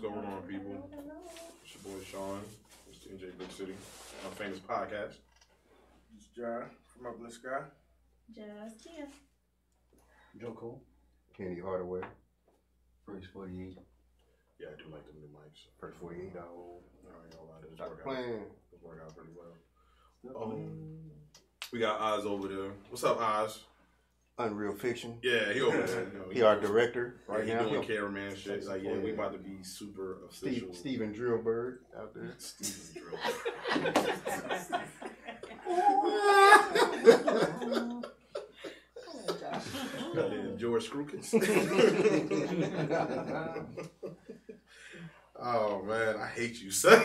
going on, people? It's your boy Sean. It's the NJ Big City. Famous Podcast. It's John from Up in the Sky. Just Tia. Joe Cole. Kenny Hardaway. First 48. Yeah, I do like them new mics. First 48. I ain't gonna lie, this Stop work playing. out pretty well. We got Oz over there. What's up, Oz? Unreal Fiction. Yeah, he over there. He our director right now. He doing cameraman shit. It's like, yeah, we about to be super official. Steven Drillbird out there. Steven Drillbird. George Scrukins. Oh man, I hate you, son.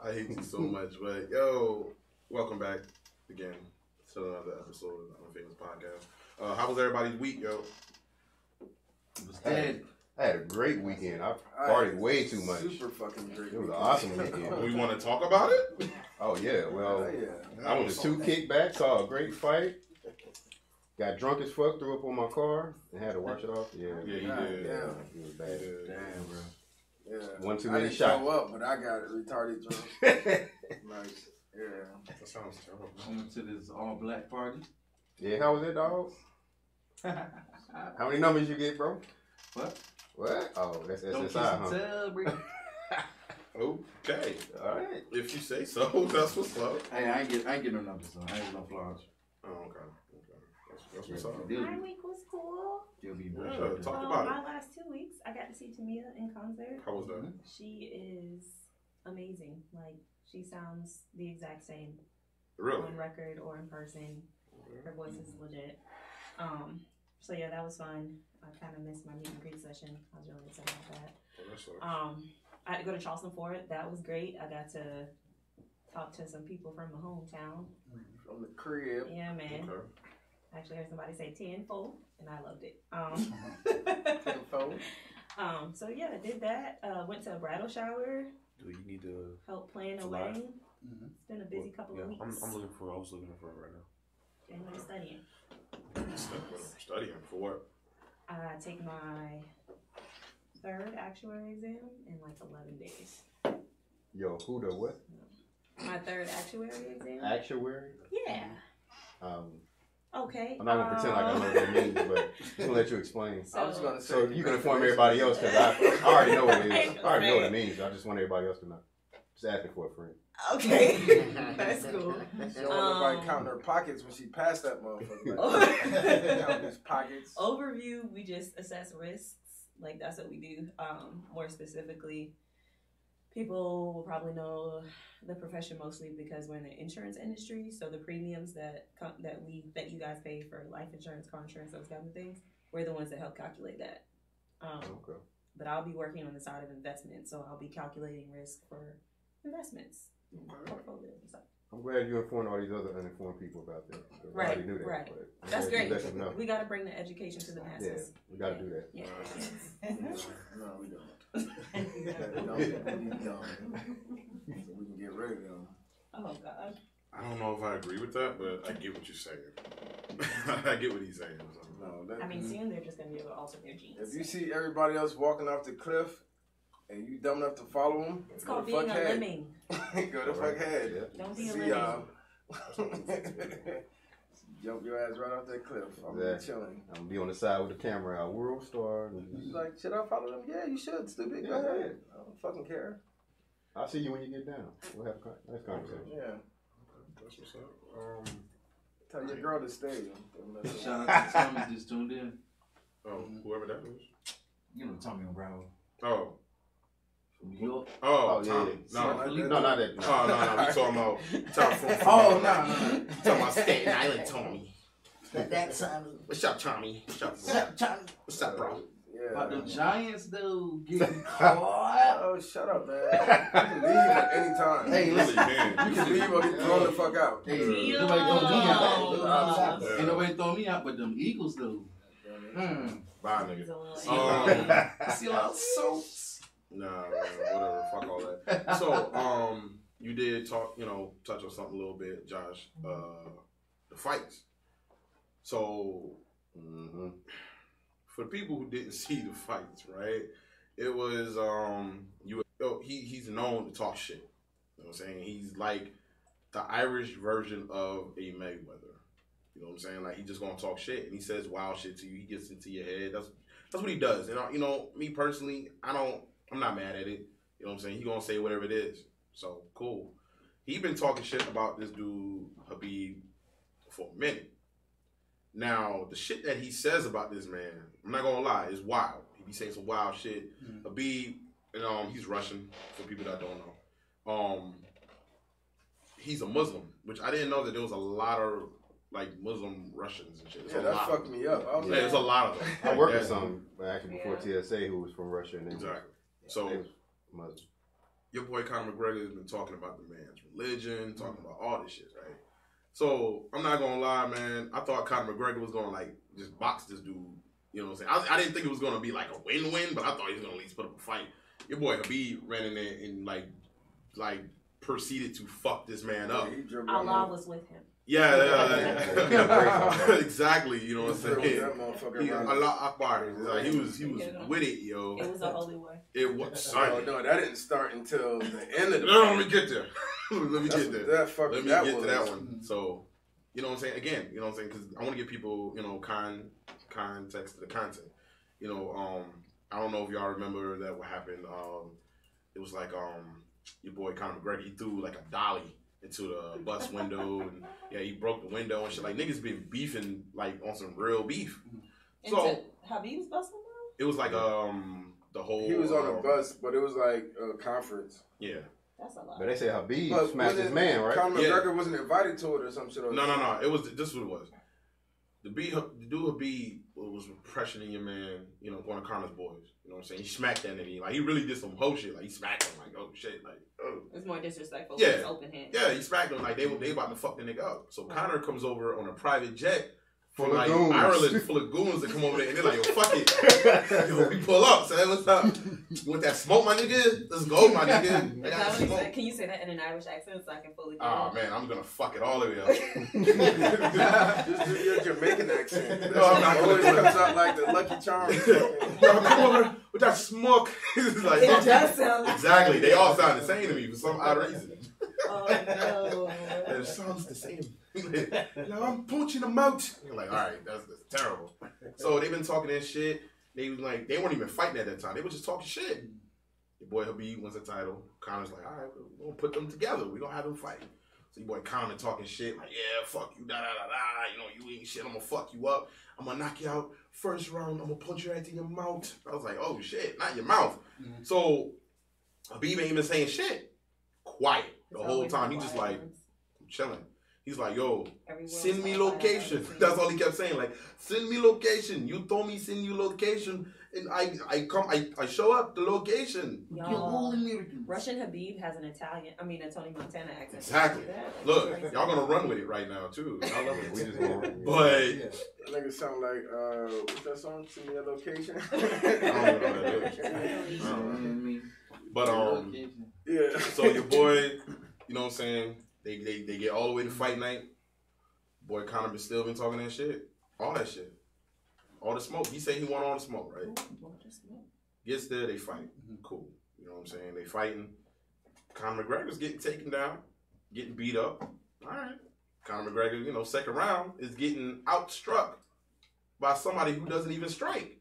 I hate you so much. But yo, welcome back again to another episode of the UNFAMOUS Podcast. How was everybody's week, yo? It was dead. I had a great weekend. I partied way too much. Super fucking great. It was an awesome weekend. We want to talk about it? Oh yeah, well, yeah. I went to 2 kickbacks, saw a great fight. Got drunk as fuck, threw up on my car, and had to wash it off. Yeah, Yeah, he did. Yeah. It was bad. Damn, bro. Yeah. One too I many didn't shots. show up, but I got it retarded drunk. Nice. Yeah. That sounds terrible. I went to this all-black party. Yeah, how was it, dog? How many numbers you get, bro? What? What? Oh, that's Don't kiss SSI, and huh? tell, bro. Okay. All right. If you say so, that's what's up. Hey, I ain't get no numbers, so I ain't get no flowers. Oh, okay. That's what's up. My week was cool. You'll be Yeah, talk about My it. last 2 weeks, I got to see Tamia in concert. How was that? She is amazing. Like, she sounds the exact same Really? on record or in person. Her voice is legit. So yeah, that was fun. I kind of missed my meet and greet session. I was really excited about that. Oh, that sucks. I had to go to Charleston for it. That was great. I got to talk to some people from my hometown. From the crib. Yeah, man. Okay. I actually heard somebody say tenfold, and I loved it. Tenfold. So yeah, I did that. Went to a bridal shower. Do you need to? Helped plan a To wedding. Mm-hmm. It's been a busy couple of weeks. I was looking for it right now. And I'm studying. Studying for what? I take my 3rd actuary exam in like 11 days. Yo, who the what? My 3rd actuary exam? Actuary? Yeah. Okay. I'm not gonna pretend like I know what that means, but just gonna let you explain. I was gonna say. So you can inform everybody else, because I already know what it is. I already know what it means. I just want everybody else to know. Just asking for a friend. Okay. That's cool. She don't want nobody counting her pockets when she passed that motherfucker. Counting his pockets. Overview, we just assess risks. Like, that's what we do. More specifically, people will probably know the profession mostly because we're in the insurance industry. So the premiums that you guys pay for life insurance, car insurance, those kinds of things, we're the ones that help calculate that. Okay. But I'll be working on the side of investment, so I'll be calculating risk for investments, portfolios and stuff. I'm glad you informed all these other uninformed people about that. I Right, already knew that. right. But I'm That's glad you great. let them know. We got to bring the education to the Yeah, masses. we got to do that. Yeah. No, we don't. We don't. So we can get rid of them. Oh, God. I don't know if I agree with that, but I get what you're saying. I get what he's saying. No, that, I mean, soon they're just going to be able to alter their genes. if you see everybody else walking off the cliff and you dumb enough to follow them, It's called being a lemming. Go the fuck ahead. Yeah. Don't be a See lemming. y'all. Jump your ass right off that cliff. I'm gonna be chilling. I'm gonna be on the side with the camera. Our world star. You like, should I follow them? Yeah, you should, stupid. Go Yeah. ahead. I don't fucking care. I'll see you when you get down. We'll have a nice conversation. Yeah. That's what's up. Tell your girl to stay. Shout out to Tommy just tuned in. Whoever that is. You know Tommy on Bravo. Oh. From New York. Oh, yeah. Tommy. No. No, not that. Oh, no. We talking about Tom from Oh, no. talking about Staten Island Tommy. That Tommy. What's up, Tommy? What's up, bro? Tommy. What's up, bro? Yeah. About the Giants, though, getting caught. Oh, shut up, man. You can leave at any time. Hey, You really can. You can leave or get thrown the fuck out. Hey, Damn. nobody throw me out. Yeah. Ain't nobody throw me out but them Eagles, though. Bye, He's nigga. a little See a lot of soaps. Nah, man, whatever. Fuck all that. So, you did talk, touch on something a little bit, Josh. The fights. So, for the people who didn't see the fights, right? It was he's known to talk shit. You know what I'm saying? He's like the Irish version of a Mayweather. You know what I'm saying? Like he just gonna talk shit and he says wild shit to you. He gets into your head. That's what he does. And you know, me personally, I'm not mad at it. You know what I'm saying? He gonna say whatever it is. So cool. He been talking shit about this dude Habib for a minute. Now the shit that he says about this man, I'm not gonna lie, is wild. He be saying some wild shit. Habib, he's Russian for people that don't know. He's a Muslim, which I didn't know that there was a lot of like Muslim Russians and shit. Yeah, that fucked me up. I was like, there's a lot of them. I worked with some actually before TSA who was from Russia and exactly. So Muslim. Your boy Conor McGregor has been talking about the man's religion, talking about all this shit, right? So I'm not gonna lie, man. I thought Conor McGregor was gonna like just box this dude. You know what I'm saying? I didn't think it was gonna be like a win-win, but I thought he was gonna at least put up a fight. Your boy Habib ran in there and like proceeded to fuck this man up. Allah was with him. Yeah. Exactly. You know what I'm saying? Allah Allah Akbar. Like, he was with it, yo. It was a holy war. It was. No, that didn't start until the end of the. No, let me get there. Let me get there. Let me get to that one. So, you know what I'm saying? Again, you know what I'm saying? Because I want to give people, you know, context to the content. You know, I don't know if y'all remember that what happened. It was like your boy Conor McGregor, he threw like a dolly into the bus window, and he broke the window and shit. Like niggas been beefing like on some real beef. So Habib's bus window? It was like the whole. He was on a bus, but it was like a conference. Yeah. That's a lot. But they say Habib smashed his man, right? Conor McGregor wasn't invited to it or some shit. No. It was this is what it was. The dude Habib was pressuring your man, you know, one of Conor's boys. You know what I'm saying? He smacked that nigga. Like he really did some hoe shit. Like he smacked him. Like, oh shit. Like, oh. It's more disrespectful. Yeah. It's open hand. Yeah, he smacked him like they about to fuck the nigga up. So Conor comes over on a private jet full like of goons. Ireland, full of goons that come over there and they're like, yo, fuck it. Yo, we pull up, son. What's up? You want that smoke, my nigga? Let's go, my nigga. I got smoke. Can you say that in an Irish accent so I can fully? Oh man, I'm gonna fuck it all the way up. Just do your Jamaican accent. No, I'm not gonna always do it. comes out like the Lucky Charms. Yo, come over with that smoke. It's like, It does sound like exactly. They all sound the same to me for some odd reason. Oh no. It sounds the same. Now I'm punching them out. You're like, all right, that's terrible. So they've been talking that shit. They weren't even fighting at that time. They were just talking shit. Your boy Habib wins the title. Conor's like, all right, we're gonna put them together. We're gonna have them fight. So your boy Conor talking shit, like, yeah, fuck you, da da da da. You know, you ain't shit. I'm gonna fuck you up. I'm gonna knock you out first round. I'm gonna punch your ass in your mouth. I was like, oh shit, not your mouth. Mm-hmm. So Habib ain't even saying shit. Quiet the whole time. He just like, I'm chilling. He's like, yo, send me location. That's all he kept saying. Like, send me location. You told me send you location. And I show up the location. Y'all, Russian Habib has an a Tony Montana accent. Exactly. Look, y'all gonna run with it right now too. I love it. We just gonna, but that nigga sound like what's that song? Send me a location. I don't know what that is. But yeah. So your boy, you know what I'm saying? They get all the way to fight night. Boy Conor still been talking that shit. All that shit. All the smoke. He said he want all the smoke, right? Gets there, they fight. Cool. You know what I'm saying? They fighting. Conor McGregor's getting taken down, getting beat up. All right. Conor McGregor, you know, second round is getting outstruck by somebody who doesn't even strike.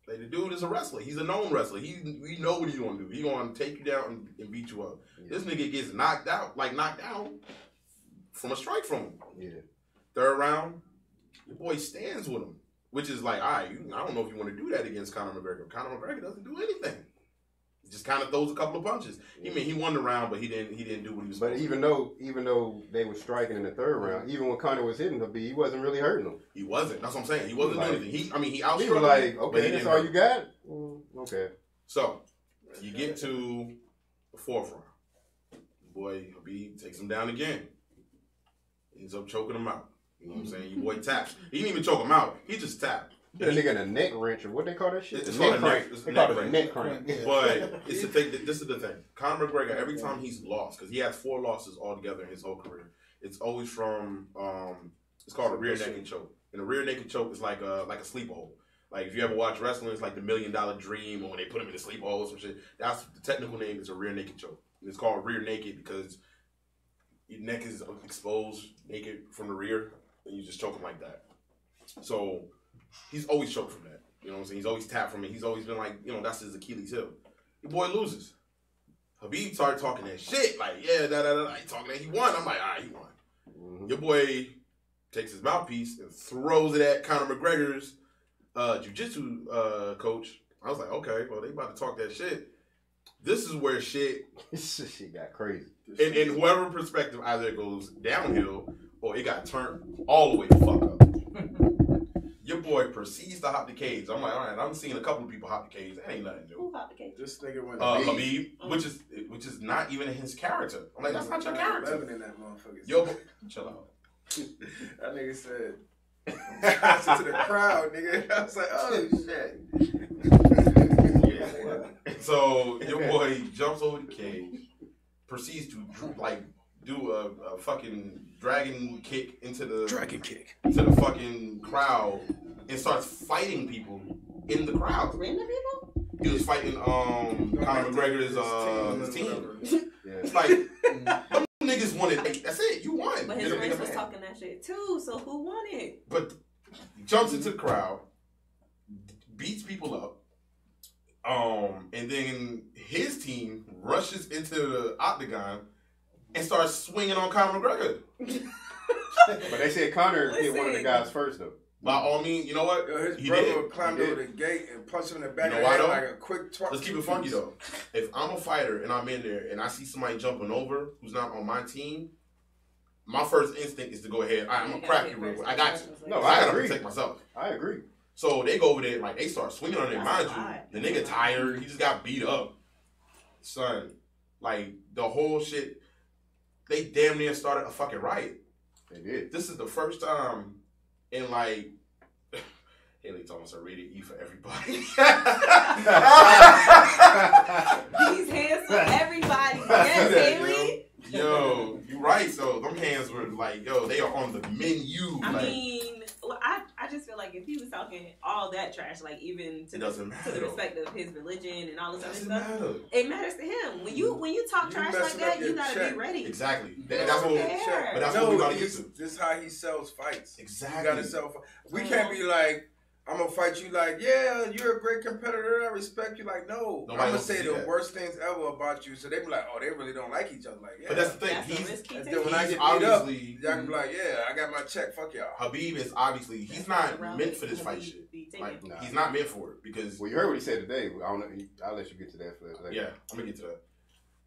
Like, the dude is a wrestler. He's a known wrestler. We know what he's going to do. He's going to take you down and beat you up. Yeah. This nigga gets knocked out from a strike from him. Yeah. Third round, your boy stands with him, which is like, all right, I don't know if you want to do that against Conor McGregor. Conor McGregor doesn't do anything. He just kind of throws a couple of punches. Yeah. He won the round, but he didn't do what he was supposed to do. But even though they were striking in the third round, even when Conor was hitting Habib, he wasn't really hurting him. He wasn't. That's what I'm saying. He wasn't doing anything. He outstruck him. He was like, okay, that's all hurt. you got? Okay. So, you get to the fourth round. Boy, Habib takes him down again. He ends up choking him out. You know what I'm saying? Your boy taps. He didn't even choke him out. He just tapped. That nigga in a neck wrench, or what they call that shit? It's called a neck. They call it a neck crank. But it's the thing. This is the thing. Conor McGregor, every time he's lost, because he has 4 losses altogether in his whole career, it's always from it's called a rear naked choke. And a rear naked choke is like a sleeper hold. Like if you ever watch wrestling, it's like the $1 Million Dream, or when they put him in the sleep hole or some shit. That's the technical name. Is a rear naked choke. And it's called rear naked because your neck is exposed naked from the rear, and you just choke him like that. So he's always choked from that. You know what I'm saying? He's always tapped from it. He's always been like, that's his Achilles heel. Your boy loses. Habib started talking that shit. Like, yeah, he talking that he won. I'm like, all right, he won. Mm-hmm. Your boy takes his mouthpiece and throws it at Conor McGregor's jiu-jitsu coach. I was like, okay, well, they about to talk that shit. This is where shit got crazy. In whoever perspective, either it goes downhill or it got turned all the way the fuck up. Your boy proceeds to hop the cage. I'm like, all right, I'm seeing a couple of people hop the cage. That ain't nothing new. Who hopped the cage? This nigga went Habib, which is not even in his character. I'm like, that's not your character. In that motherfucker. Yo, chill out. That nigga said, I'm to the crowd, nigga. I was like, oh shit. Yeah. So your boy jumps over the cage, proceeds to do a fucking dragon kick into the fucking crowd, and starts fighting people in the crowd. Random people? He was fighting Conor McGregor's team. Yeah. It's like them niggas wanted. That's it. You won. But his friends was talking that shit too. So who won it? But he jumps into the crowd, beats people up, and then his team rushes into the octagon and starts swinging on Conor McGregor. But they said Conor hit one of the guys first though. By all means, you know what? His brother climbed over the gate and punched him in the back of the head like a quick twerk. Let's keep it funky though. If I'm a fighter and I'm in there and I see somebody jumping over who's not on my team, my first instinct is to go ahead. I'm gonna crack you real quick. I got you. No, I I gotta agree. protect myself. I agree. So they go over there like they start swinging on it. Mind you, the nigga tired. He just got beat up. Son, like the whole shit. They damn near started a fucking riot. They did. This is the first time in like Haley Thomas are rated E for everybody. These hands for everybody. Yes, Haley. Yo, you right. So them hands were like, yo, they are on the menu. I mean, I just feel like if he was talking all that trash, like even to the respect of his religion and all this other stuff, it matters to him. When you talk trash like that, you gotta be ready. Exactly. That's what we gotta get to. This is how he sells fights. Exactly. You gotta sell fights. We can't be like, I'm gonna fight you like, yeah, you're a great competitor, I respect you. Like, no. I'm gonna say the worst things ever about you. So they be like, oh, they really don't like each other. Like, yeah. But that's the thing. And then when I get beat up, y'all can be like, yeah, I got my check, fuck y'all. Habib is obviously, he's not meant for this fight shit. Like, he's not meant for it because... Well, you heard what he said today. I don't know. I'll let you get to that for later. Yeah, I'm gonna get to that.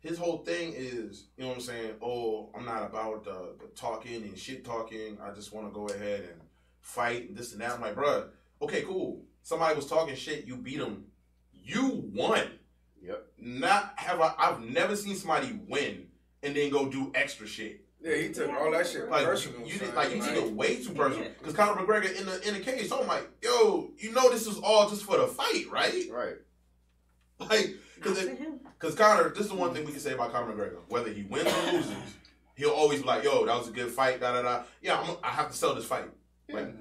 His whole thing is, you know what I'm saying? Oh, I'm not about the talking and shit talking. I just want to go ahead and fight and this and that. I'm like, bruh, okay, cool. Somebody was talking shit. You beat them. You won. Yep. I've never seen somebody win and then go do extra shit. Yeah, he took all that shit personal. You took it way too personal. Because Conor McGregor in the cage, so I'm like, yo, you know this was all just for the fight, right? Right. Like, because Conor, this is the one thing we can say about Conor McGregor. Whether he wins or loses, he'll always be like, yo, that was a good fight, da-da-da. Yeah, I have to sell this fight. Yeah. Like,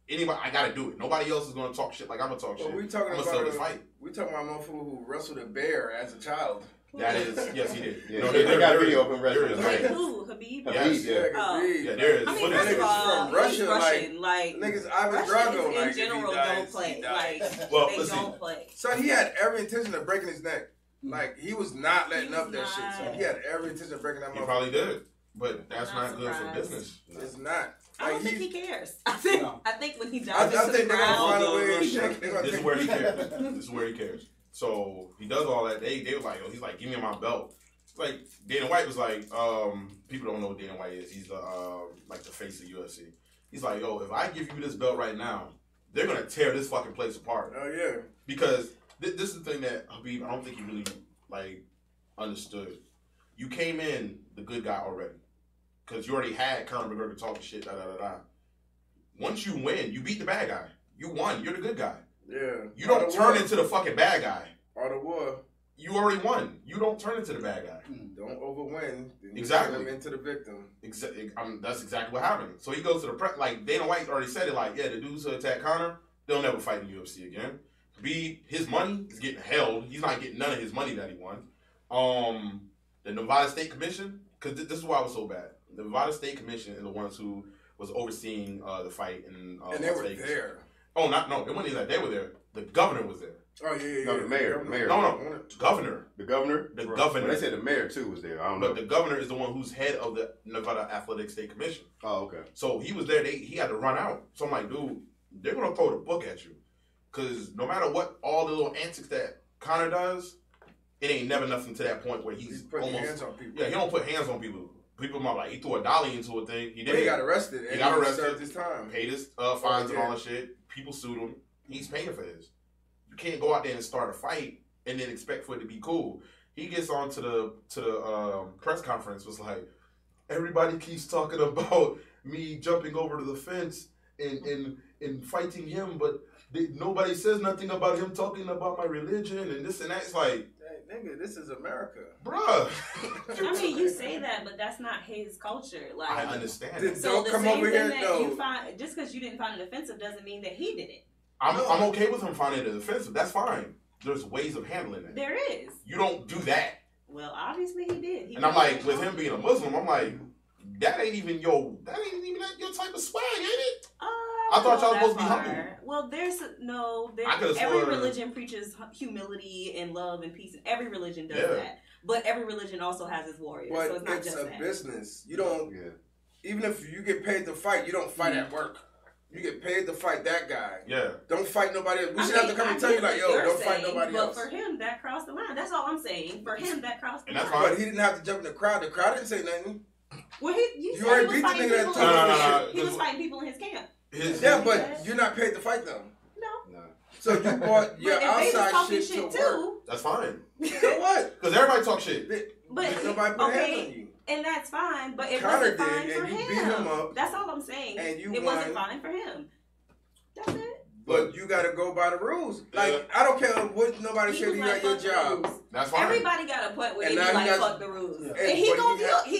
anybody, I gotta do it. Nobody else is gonna talk shit like I'm gonna talk shit. We talking I'm about gonna sell this fight. We talking about a motherfucker who wrestled a bear as a child. That is, yes, he did. Yeah, they got a video of him wrestling. Like who? Habib? Yes. Yeah. Yeah, there is. I mean, first of all, from Russia, Russian, like niggas Ivan Drago, in like general don't play. Like Well, they don't play. So he had every intention of breaking his neck. Like he was not letting up that shit. So he had every intention of breaking that. He probably did, but that's not good for business. It's not. I don't think he cares. I think when he dies, I think they're gonna find a way to shake. This is where he cares. This is where he cares. So he does all that. They were like, oh, he's like, give me my belt. Like Dana White was like, people don't know what Dana White is. He's the like the face of UFC. He's like, yo, if I give you this belt right now, they're gonna tear this fucking place apart. Oh yeah. Because this is the thing that Habib, I don't think he really like understood. You came in the good guy already, because you already had Conor McGregor talking shit. Once you win, you beat the bad guy. You won. You're the good guy. Yeah. You don't turn into the fucking bad guy. Or the war. You already won. You don't turn into the bad guy. Don't overwin. Then Exactly. You turn him into the victim. That's exactly what happened. So he goes to the press. Like Dana White already said it. Like, yeah, the dudes who attacked Conor, they'll never fight in the UFC again. B, his money is getting held. He's not getting none of his money that he won. The Nevada State Commission, because this is why it was so bad. The Nevada State Commission is the ones who was overseeing the fight in and they were there. Oh, no, it wasn't even that they were there. The governor was there. Oh, yeah. No, the mayor. No, governor. The governor? The governor. They said the mayor, too, was there. I don't know. But the governor is the one who's head of the Nevada Athletic State Commission. Oh, okay. So he was there. He had to run out. So I'm like, dude, they're going to throw the book at you. Because no matter what, all the little antics that Conor does, it ain't never nothing to that point where he's putting almost, hands on people. Yeah, he don't put hands on people. People might like, he threw a dolly into a thing. He got arrested. He got arrested. Served his time. Paid his fines and all that shit. People sued him. He's paying for this. You can't go out there and start a fight and then expect for it to be cool. He gets on to the press conference, was like, everybody keeps talking about me jumping over to the fence and fighting him, but nobody says nothing about him talking about my religion and this and that. It's like, hey, nigga, this is America, bruh. I mean, you say that, but that's not his culture. Like, I understand. So don't the come same over thing here, that though. you find, just because you didn't find it offensive doesn't mean that he did it. I'm okay with him finding it offensive. That's fine. There's ways of handling it. There is. You don't do that. Well, obviously he did. And I'm like, with him being a Muslim, I'm like, that ain't even your type of swag, ain't it? I thought y'all supposed to be humble. Well, every religion preaches humility and love and peace, and every religion does that. But every religion also has its warriors, but so it's not it's just a that. business. You don't, even if you get paid to fight, you don't fight at work. You get paid to fight that guy. Yeah. Don't fight nobody else. We should have to come and tell you, like, yo, don't fight nobody else. But for him, that crossed the line. That's all I'm saying. For him, that crossed the line. But he didn't have to jump in the crowd. The crowd didn't say nothing. Well, you already beat the nigga that told He was fighting people in his camp. But you're not paid to fight them. No. So you bought your outside shit to too. work. That's fine. So what? Because everybody talk shit. But nobody put hands on you. And that's fine, but it Conor wasn't fine did, for and you him. beat him up. That's all I'm saying. And you it won. wasn't fine for him. That's it. But you gotta go by the rules. Like, I don't care what nobody said, you got your job. That's fine. Everybody got a point where they be like, fuck the rules. Yeah. And he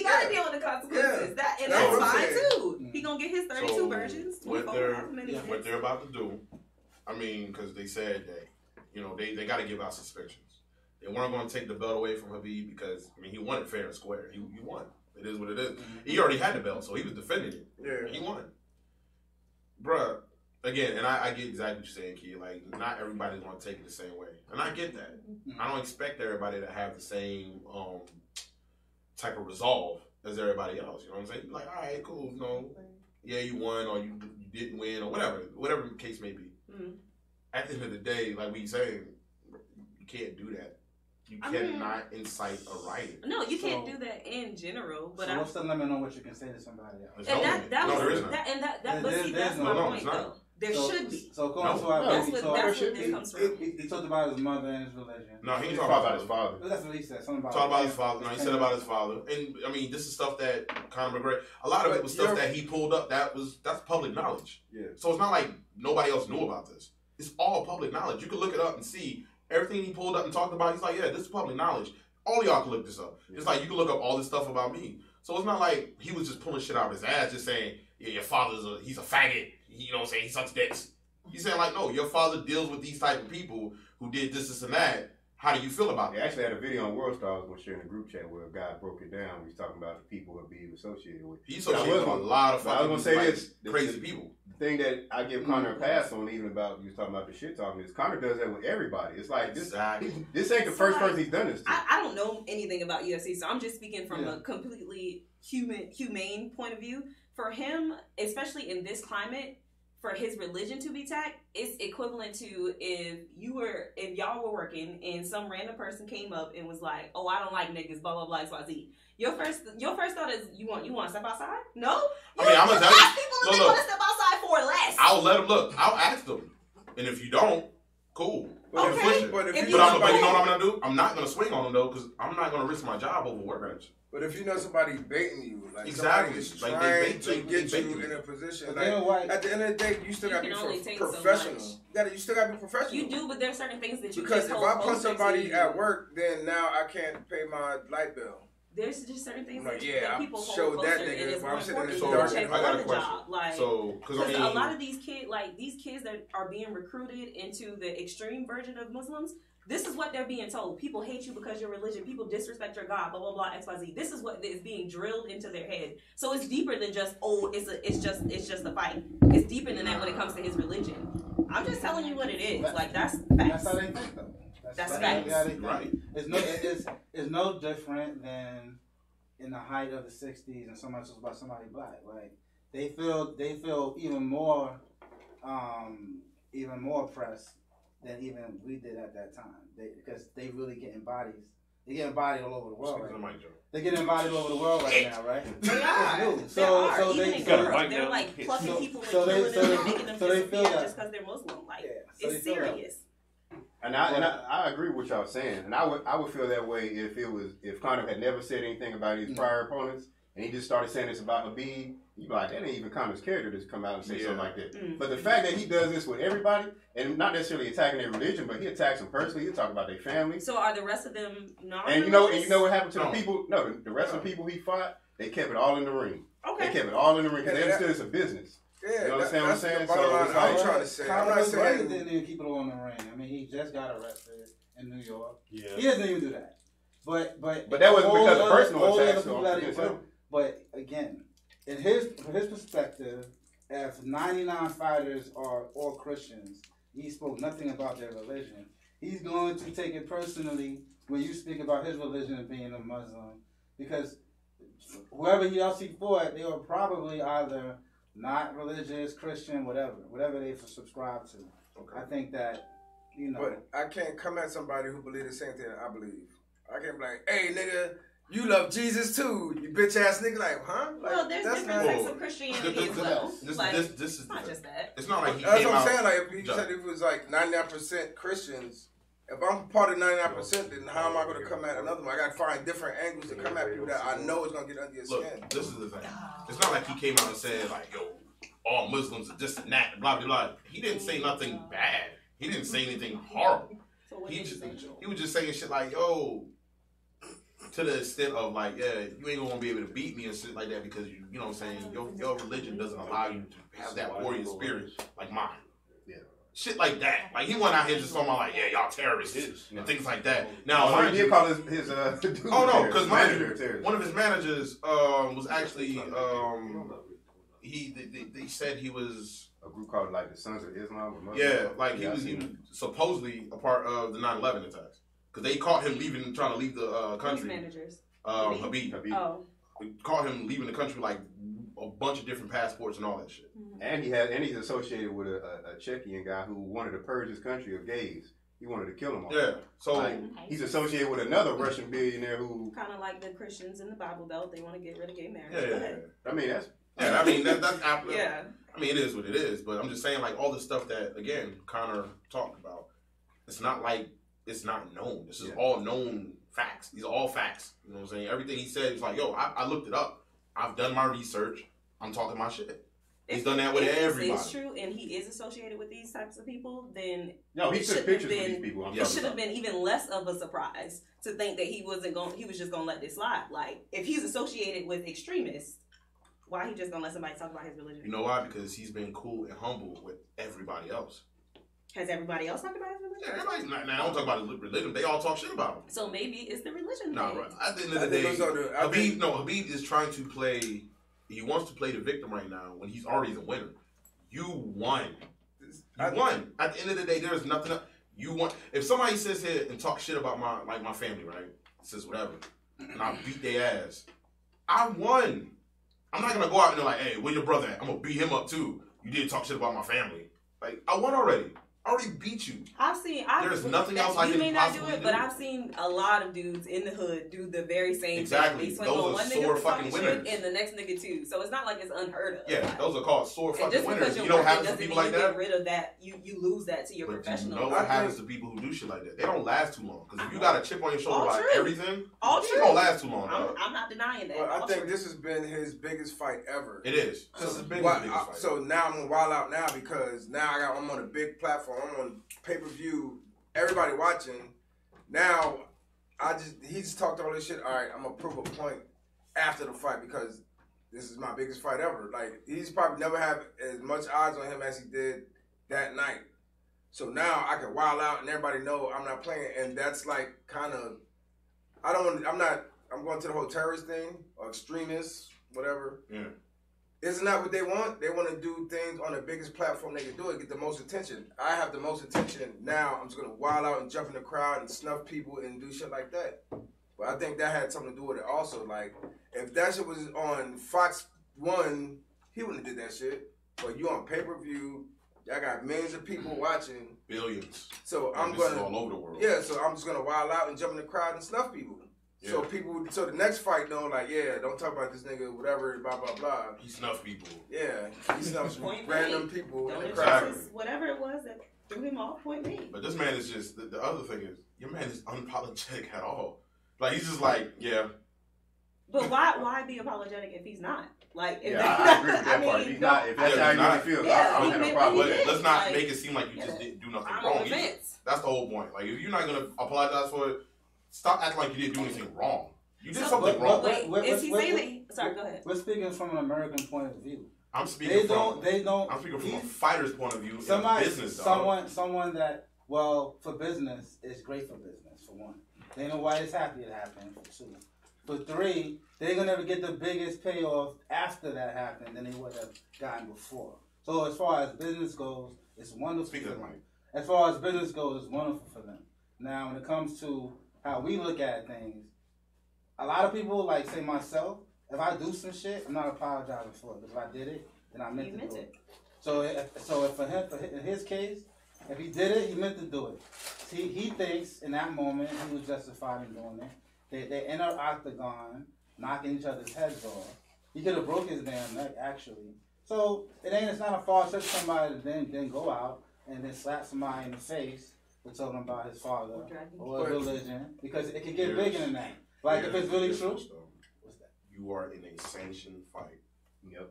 gotta deal with the consequences. Yeah. That's fine too. He gonna get his 32 versions. What they're about to do, I mean, because they said that, they got to give out suspensions. They weren't going to take the belt away from Khabib because, I mean, he won it fair and square. He won. It is what it is. Mm-hmm. He already had the belt, so he was defending it. Yeah. He won. Bruh, again, and I get exactly what you're saying, Key. Like, not everybody's going to take it the same way. And I get that. I don't expect everybody to have the same type of resolve as everybody else. You know what I'm saying? You're like, all right, cool. Yeah, you won or you didn't win or whatever the case may be. Mm-hmm. At the end of the day, like we saying, you can't do that. You cannot incite a riot. No, you can't do that in general. But what's the limit on what you can say to somebody else? There isn't. That's my point, though. There should be. So going to our that's where this comes from. He talked about his mother and his religion. No, he didn't talk about his father. That's what he said. Something about talk about his father. No, he said about his father. And I mean, this is stuff that Conor McGregor. A lot of it was stuff that he pulled up. That's public knowledge. Yeah. So it's not like nobody else knew about this. It's all public knowledge. You can look it up and see everything he pulled up and talked about. He's like, yeah, this is public knowledge. All of y'all can look this up. Yeah. It's like you can look up all this stuff about me. So it's not like he was just pulling shit out of his ass, just saying, yeah, your father's he's a faggot. You know what I'm saying? He sucks dicks. He's saying like, no, your father deals with these type of people who did this, and that. How do you feel about that? They actually had a video on World Star I was going to share in the group chat where a guy broke it down. He was talking about the people who be associated with. He associated with a lot of fucking crazy people. The thing that I give Conor a pass on, even about you was talking about the shit talking, is Conor does that with everybody. It's like this ain't the first person he's done this to. I don't know anything about UFC, so I'm just speaking from a completely humane point of view. For him, especially in this climate, for his religion to be attacked, it's equivalent to if y'all were working and some random person came up and was like, "Oh, I don't like niggas," blah blah blah, XYZ. Your first thought is you want to step outside? No. I mean, I'm gonna tell you. People that want to step outside for less. I'll let them look. I'll ask them, and if you don't, cool. Okay. But you know what I'm gonna do? I'm not gonna swing on them though, because I'm not gonna risk my job over work. But if you know somebody's baiting you, like exactly, somebody is trying to get you in a position, like at the end of the day, you still gotta be professional. You still gotta be professional. You do, but there's certain things that you because if I punch somebody at work, then now I can't pay my light bill. there's just certain things like, that people hold showed closer, that nigga, and it's but more I'm sitting in important the than dark. check I got for a the question. job. Like, So, because I mean, a lot of these kids that are being recruited into the extreme version of Muslims, this is what they're being told. People hate you because your religion. People disrespect your God. Blah blah blah. XYZ. This is what is being drilled into their head. So it's deeper than just it's just a fight. It's deeper than that when it comes to his religion. I'm just telling you what it is. Like that's facts. That's how they think though. That's facts. right. It's no different than in the height of the '60s and so much was about somebody black. Like they feel even more oppressed than even we did at that time. Because they really getting bodies. They getting bodied all over the world right now. They're getting bodied all over the world right now, right? They are. So even they in Europe, they're like plucking people and killing them and making them disappear just because they're Muslim. Like it's serious. And I agree with what y'all saying, and I would feel that way if Conor had never said anything about his prior opponents, and he just started saying this about Habib. You'd be like, that ain't even Conor's character to come out and say something like that. Mm-hmm. But the fact that he does this with everybody, and not necessarily attacking their religion, but he attacks them personally. He talk about their family. So are the rest of them not? And you know what happened to the people? No, the rest of the people he fought, they kept it all in the ring. Okay. They kept it all in the ring because they understood it's a business. Yeah, you understand what I'm saying? So I'm trying to say. I'm not saying he didn't even keep it all in the ring. I mean, he just got arrested in New York. Yeah. He doesn't even do that. But that wasn't because of personal attacks. But again, from his perspective, if 99 fighters are all Christians, he spoke nothing about their religion. He's going to take it personally when you speak about his religion and being a Muslim, because whoever else he fought, they were probably either not religious, Christian, whatever they subscribe to. Okay. I think that, But I can't come at somebody who believes the same thing I believe. I can't be like, hey, nigga, you love Jesus too, you bitch ass nigga. Like, huh? Like, well, there's different types of Christianity as well. This is not just that. It's not like he that's came what I'm out, saying. Like, if he said it was like 99% Christians, if I'm part of 99%, then how am I going to come at another one? I got to find different angles to come at people that I know is going to get under your skin. This is the thing. It's not like he came out and said like, yo, all Muslims are this and that, blah blah blah. He didn't say nothing bad. He didn't say anything horrible. He was just saying shit like, yo, to the extent of like, yeah, you ain't gonna be able to beat me and shit like that because you know what I'm saying, your religion doesn't allow you to have that warrior spirit like mine. Yeah. Shit like that. Like he went out here just talking about like, yeah, y'all terrorists and things like that. Now he did call his oh no, because one of his managers was actually they said he was a group called like the Sons of Islam. Yeah, like he was supposedly a part of the 9/11 attacks because they caught him trying to leave the country. Who's managers? Habib. Oh. We caught him leaving the country like a bunch of different passports and all that shit. Mm-hmm. And he's associated with a Czechian guy who wanted to purge his country of gays. He wanted to kill them all. Yeah, so he's associated with another Russian billionaire who kind of like the Christians in the Bible Belt. They want to get rid of gay marriage. Yeah. I mean that's yeah. I mean, it is what it is, but I'm just saying, like, all the stuff that, again, Conor talked about, it's not like it's not known. This is all known facts. These are all facts. You know what I'm saying? Everything he said, he's like, yo, I looked it up. I've done my research. I'm talking my shit. He's done that with everybody. If it's true and he is associated with these types of people, then no, he took pictures with these people. It should have been even less of a surprise to think that he was just going to let this slide. Like, if he's associated with extremists, why he just gonna let somebody talk about his religion? You know why? Because he's been cool and humble with everybody else. Has everybody else talked about his religion? Yeah, everybody. Now, I don't talk about his religion. They all talk shit about him. So maybe it's the religion. No, right. At the end of the day, Habib is trying to play. He wants to play the victim right now when he's already the winner. You won. You won. At the end of the day, there's nothing else. You won. If somebody sits here and talks shit about my family, right? Says whatever, and I beat their ass, I won. I'm not gonna go out and be like, hey, where your brother at? I'm gonna beat him up too. You did talk shit about my family. Like, I won already. I already beat you. There's nothing else I can possibly do. You may not do it, but I've seen a lot of dudes in the hood do the very same thing. They swing those on are one sore nigga fucking winners. And the next nigga too. So it's not like it's unheard of. Yeah, those are called sore fucking winners. You don't have some people like that. Get rid of that. You lose that to your professional. You know what happens to people who do shit like that? They don't last too long. Because if you got a chip on your shoulder about everything, it don't last too long. I'm not denying that. Well, I think this has been his biggest fight ever. It is. This has been his biggest fight. So now I'm gonna wild out now because now I'm on a big platform. I'm on pay-per-view. Everybody watching. Now, he just talked all this shit. All right, I'm gonna prove a point after the fight because this is my biggest fight ever. Like, he's probably never had as much odds on him as he did that night. So now I can wild out and everybody know I'm not playing. And that's like kind of, I'm going to the whole terrorist thing or extremists, whatever. Yeah. Isn't that what they want? They want to do things on the biggest platform they can do it, get the most attention. I have the most attention. Now I'm just going to wild out and jump in the crowd and snuff people and do shit like that. But I think that had something to do with it also. Like, if that shit was on Fox 1, he wouldn't have did that shit. But you on pay-per-view, y'all got millions of people watching. Billions. So and I'm going to... all over the world. Yeah, so I'm just going to wild out and jump in the crowd and snuff people. Yeah. So the next fight, though, like, yeah, don't talk about this nigga, whatever, blah, blah, blah. He snuffed people. Yeah, he snuffs random people don't in the crowd. Whatever it was that threw him off, point me. But this man is just, the other thing is, your man is unapologetic at all. Like, he's just like, yeah. But why be apologetic if he's not? Like, if I agree with that part. If he's not, if that's how you really feel, I don't have no problem with it. Let's not make it seem like you just didn't do nothing wrong. That's the whole point. Like, if you're not going to apologize for it, stop acting like you didn't do anything wrong. You did something wrong. Wait, is he saying that? Sorry, go ahead. We're speaking from an American point of view. I'm speaking from a fighter's point of view. Business, someone that, well, for business, it's great for business, for one. They know why it's happy it happened, for two. For three, they're going to never get the biggest payoff after that happened than they would have gotten before. So as far as business goes, it's wonderful for them. As far as business goes, it's wonderful for them. Now, when it comes to how we look at things, a lot of people, like, say myself, if I do some shit, I'm not apologizing for it. Because if I did it, then I meant to do it. So for him, in his case, if he did it, he meant to do it. See, he thinks in that moment he was justified in doing it. They're in an octagon, knocking each other's heads off. He could have broke his damn neck, actually. So it's not a far stretch for somebody to then go out and then slap somebody in the face for talking about his father or religion, because it can get bigger than that. Like, if it's really true. What's that? You are in a sanctioned fight. Yep.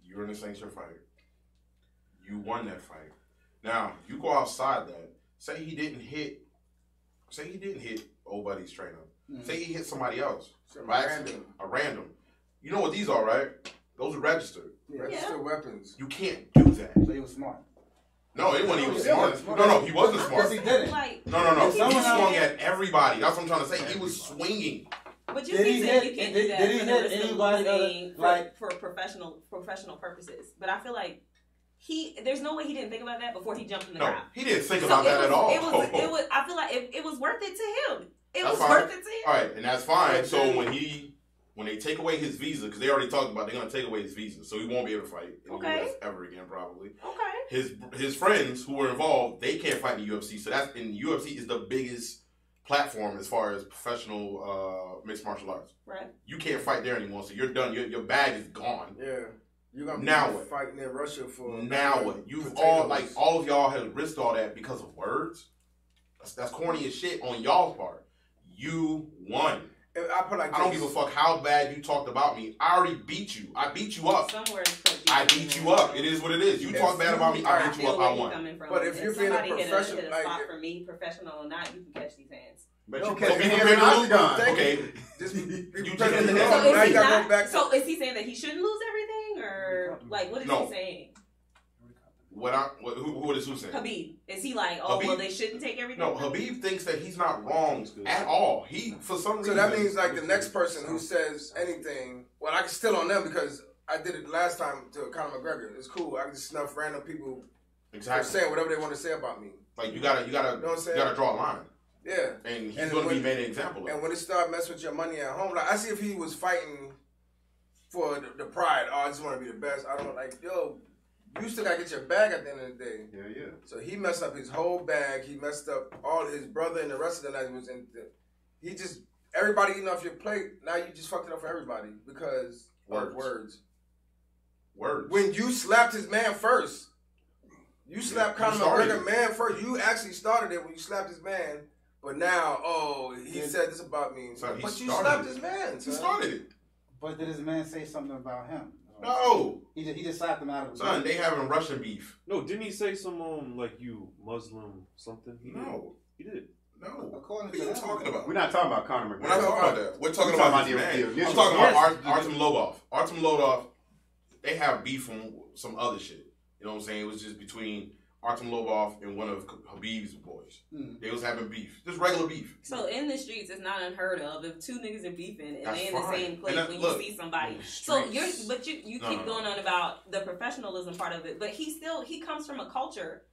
You're in a sanctioned fight. You won that fight. Now, you go outside that. Say he didn't hit old buddy's trainer. Mm-hmm. Say he hit somebody else. A random. You know what these are, right? Those are registered. Yeah. Registered weapons. You can't do that. So he was smart. No, it wasn't. He was smart. No, he wasn't smart. Yes, he didn't. No. He swung at everybody. That's what I'm trying to say. He was swinging. But you can't do that. Did he hit anybody for professional purposes? But I feel like there's no way he didn't think about that before he jumped in the crowd. He didn't think about that at all. It was. I feel like it was worth it to him. It was worth it to him. All right, and that's fine. So when they take away his visa, because they already talked about they're gonna take away his visa, so he won't be able to fight in the US ever again, probably. Okay. His friends who were involved, they can't fight in the UFC. So that's in the UFC is the biggest platform as far as professional mixed martial arts. Right. You can't fight there anymore, so you're done. Your bag is gone. Yeah. You're gonna be fighting in Russia for now what? You've all of y'all have risked all that because of words. That's corny as shit on y'all's part. You won. I don't give a fuck how bad you talked about me. I already beat you. I beat you up. I beat you up. It is what it is. You talk bad about me, I beat you up. I won. But if you're being a professional, hit a spot for me, professional or not, you can catch these hands. But you can't be prepared to lose. Okay. So is he saying that he shouldn't lose everything, or like what is he saying? Who is who saying? Habib. Is he like, well, they shouldn't take everything? No, Habib thinks that he's not wrong at all. He, for some reason. So that means like the next person who says anything, well, I can still on them because I did it last time to Conor McGregor. It's cool. I can just snuff random people saying whatever they want to say about me. Like you gotta draw a line. Yeah. And he's going to be made an example of. And when it started messing with your money at home, like I see if he was fighting for the pride, I just want to be the best. I don't like, you still got to get your bag at the end of the day. Yeah. So he messed up his whole bag. He messed up all his brother and the rest of the night was in. He just, everybody eating off your plate. Now you just fucked it up for everybody because of words. When you slapped his man first. You slapped Conor McGregor man first. You actually started it when you slapped his man. But now, he said this about me. So but you slapped his man. He started it. But did his man say something about him? No. He just slapped him out of the Son, they having Russian beef. No, didn't he say some like you Muslim something? No. He did. No. According What are to you them. talking about? We're not talking about Conor McGregor. We're not talking about that. We're talking We're about talking this about man. the I'm talking about Yes. Artem Lobov. Artem Lobov, they have beef from some other shit. You know what I'm saying? It was just between Artem Lobov and one of Khabib's boys. They was having beef. Just regular beef. So in the streets, it's not unheard of if two niggas are beefing and That's they in the fine. same place And when look, you see somebody. in the So streets. you No, keep no, going on about the professionalism part of it, but he comes from a culture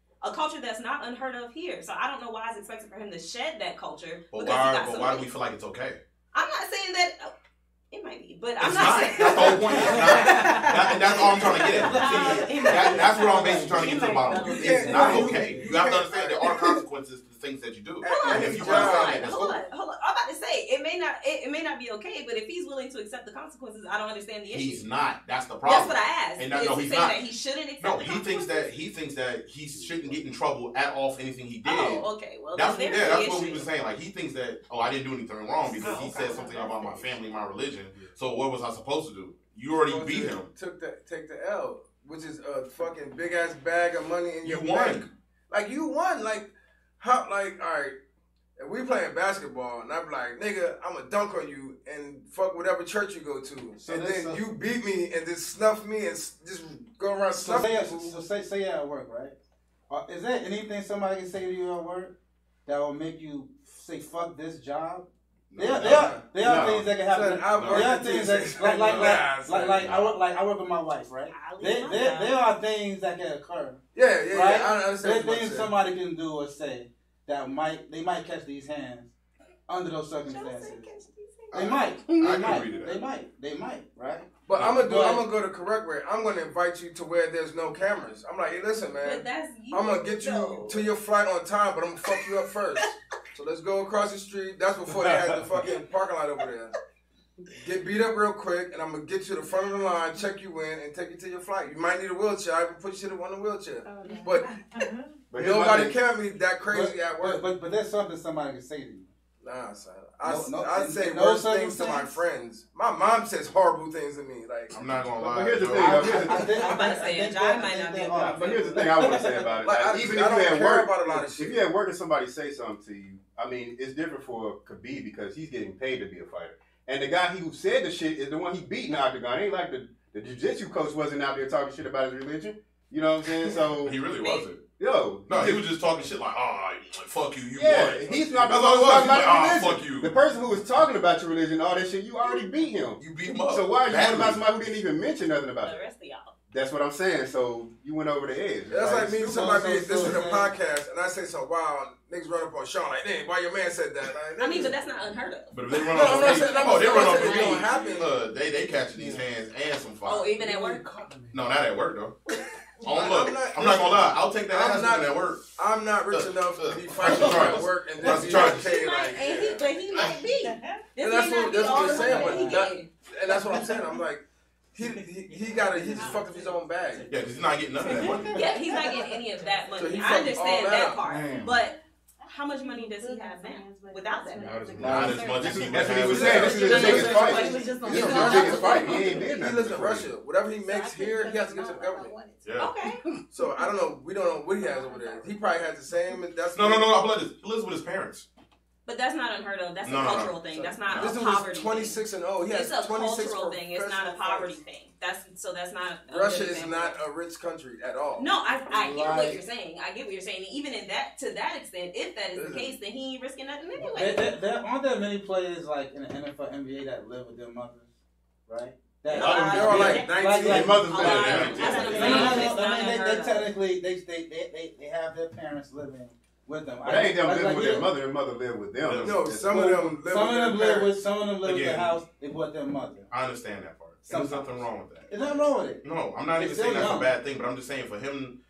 that's not unheard of here. So I don't know why it's expected for him to shed that culture. But because he got why do somebody. we feel like it's okay? I'm not saying that. It might be, but I'm It's not not. saying That's the whole point. It's not. And that's all I'm trying to get at. It might be. That's what I'm basically trying to get to the bottom. It might be. It's not okay. You have to understand there are consequences to the things that you do. And if you understand that, that's Hold cool. on. I'm about to say it may not be okay, but if he's willing to accept the consequences, I don't understand the issue. He's not. That's the problem. That's what I asked. And Is no, he he's saying not. that he shouldn't accept No, the he thinks that he shouldn't get in trouble at all for anything he did. Oh, okay. Well, That's then what, there's that's the what we issue. were saying. Like he thinks that I didn't do anything wrong because he said something about my family, my religion. So what was I supposed to do? You already beat him. Take the L, which is a fucking big ass bag of money in your You won. bank. Like you won. Like how? Like all right. If we playing basketball and I'm like, nigga, I'ma dunk on you and fuck whatever church you go to, So and that's then a- you beat me and just snuff me and just go around So snuffing. say you're at work, right? Is there anything somebody can say to you at work that will make you say fuck this job? There are things that can happen. There are things that I work with my wife, right? There are things that can occur. Yeah. Right? I understand. There are things somebody can do or say that they might catch these hands under those circumstances. They might. They might, right? But I'm gonna go the correct way. I'm gonna invite you to where there's no cameras. I'm like, hey, listen, man. But that's you. I'm gonna get you to your flight on time, but I'm gonna fuck you up first. So let's go across the street. That's before they had the fucking parking lot over there. Get beat up real quick, and I'm gonna get you to the front of the line, check you in, and take you to your flight. You might need a wheelchair. I can put you on a wheelchair. But nobody can be that crazy at work. But there's something somebody can say to you. Nah, son. No, I say no worse things to my circumstance? friends. My mom says horrible things to me. Like I'm not gonna lie. But here's the bro. thing. I'm about to say, John might not be able to. But here's the thing I want to say about it. Like, Like, I even don't if you at care work, about a lot of shit. if you at work and somebody say something to you, I mean, it's different for Khabib because he's getting paid to be a fighter. And the guy who said the shit is the one he beat in the octagon. It ain't like the jiu-jitsu coach wasn't out there talking shit about his religion. You know what I'm saying? So, He really wasn't. yo. No, he was just talking shit like, fuck you, you Yeah, won. he's not the That's one all who's it was. talking He's about like, your fuck religion. you. The person who was talking about your religion, all that shit, you already beat him. You beat him up. So why are you talking about Badly. somebody who didn't even mention nothing about The it? rest of y'all. That's what I'm saying. So you went over the edge. That's like me, stupid. somebody So- listen to a so- podcast, and I say some wild niggas run up on Sean like, "Hey, why your man said that?" Like, I mean, but that's not unheard of. But if they run No, up I'm on not me, saying- I'm oh, they not run up saying on it don't me. happen. They catching these hands and some fire. Oh, even at work. No, not at work though. Oh, I'm look, not- I'm not gonna lie. I'll take that I'm ass not- whooping at work. I'm not rich Look, enough look, to be press fighting the at charges. work and Press then the be charges. okay. Like, But he might be. This that's may not what be that's all what the I'm saying. money But he that, get. and that's what I'm saying. I'm like, he just fucked up his own bag. Yeah, because he's not getting none of that money. Yeah, he's not getting any of that So money. he I fucked understand all that that. part. Man. But how much money does he have now without that? Not as much as he That's what he was was saying. This is his Just biggest like- fight. it was just on This is the his side. biggest fight. He ain't did He nothing. lives in before. Russia. Whatever he makes here, he has to give to the government. Yeah. Okay. So I don't know. We don't know what he has over there. He probably has the same. That's No. I believe this. He lives with his parents. But that's not unheard of. That's a No. cultural thing. That's not This a dude poverty is thing. 26 and 0. He has It's a 26 cultural thing. It's not a professional poverty fights. thing. That's not. a Russia good is thing. not a rich country at all. No, I get what Right. you're saying. I get what you're saying. Even in that, to that extent, if that is the Listen. case, then he ain't risking nothing anyway. Aren't there many players like in the NFL, NBA that live with their mothers, right? That, They're all like 19. Their mothers A live lot. there. That's what I'm No, saying. It's not they unheard of. technically they have their parents living with them. But they ain't them Like- living like with you- their mother. Their mother live with them. No, some of them live Some of with them their live parents. with the Again. house. They with their mother. I understand that part. And there's nothing wrong with that. There's nothing wrong with it. No, I'm not It's even saying still that's a young. bad thing, but I'm just saying for him,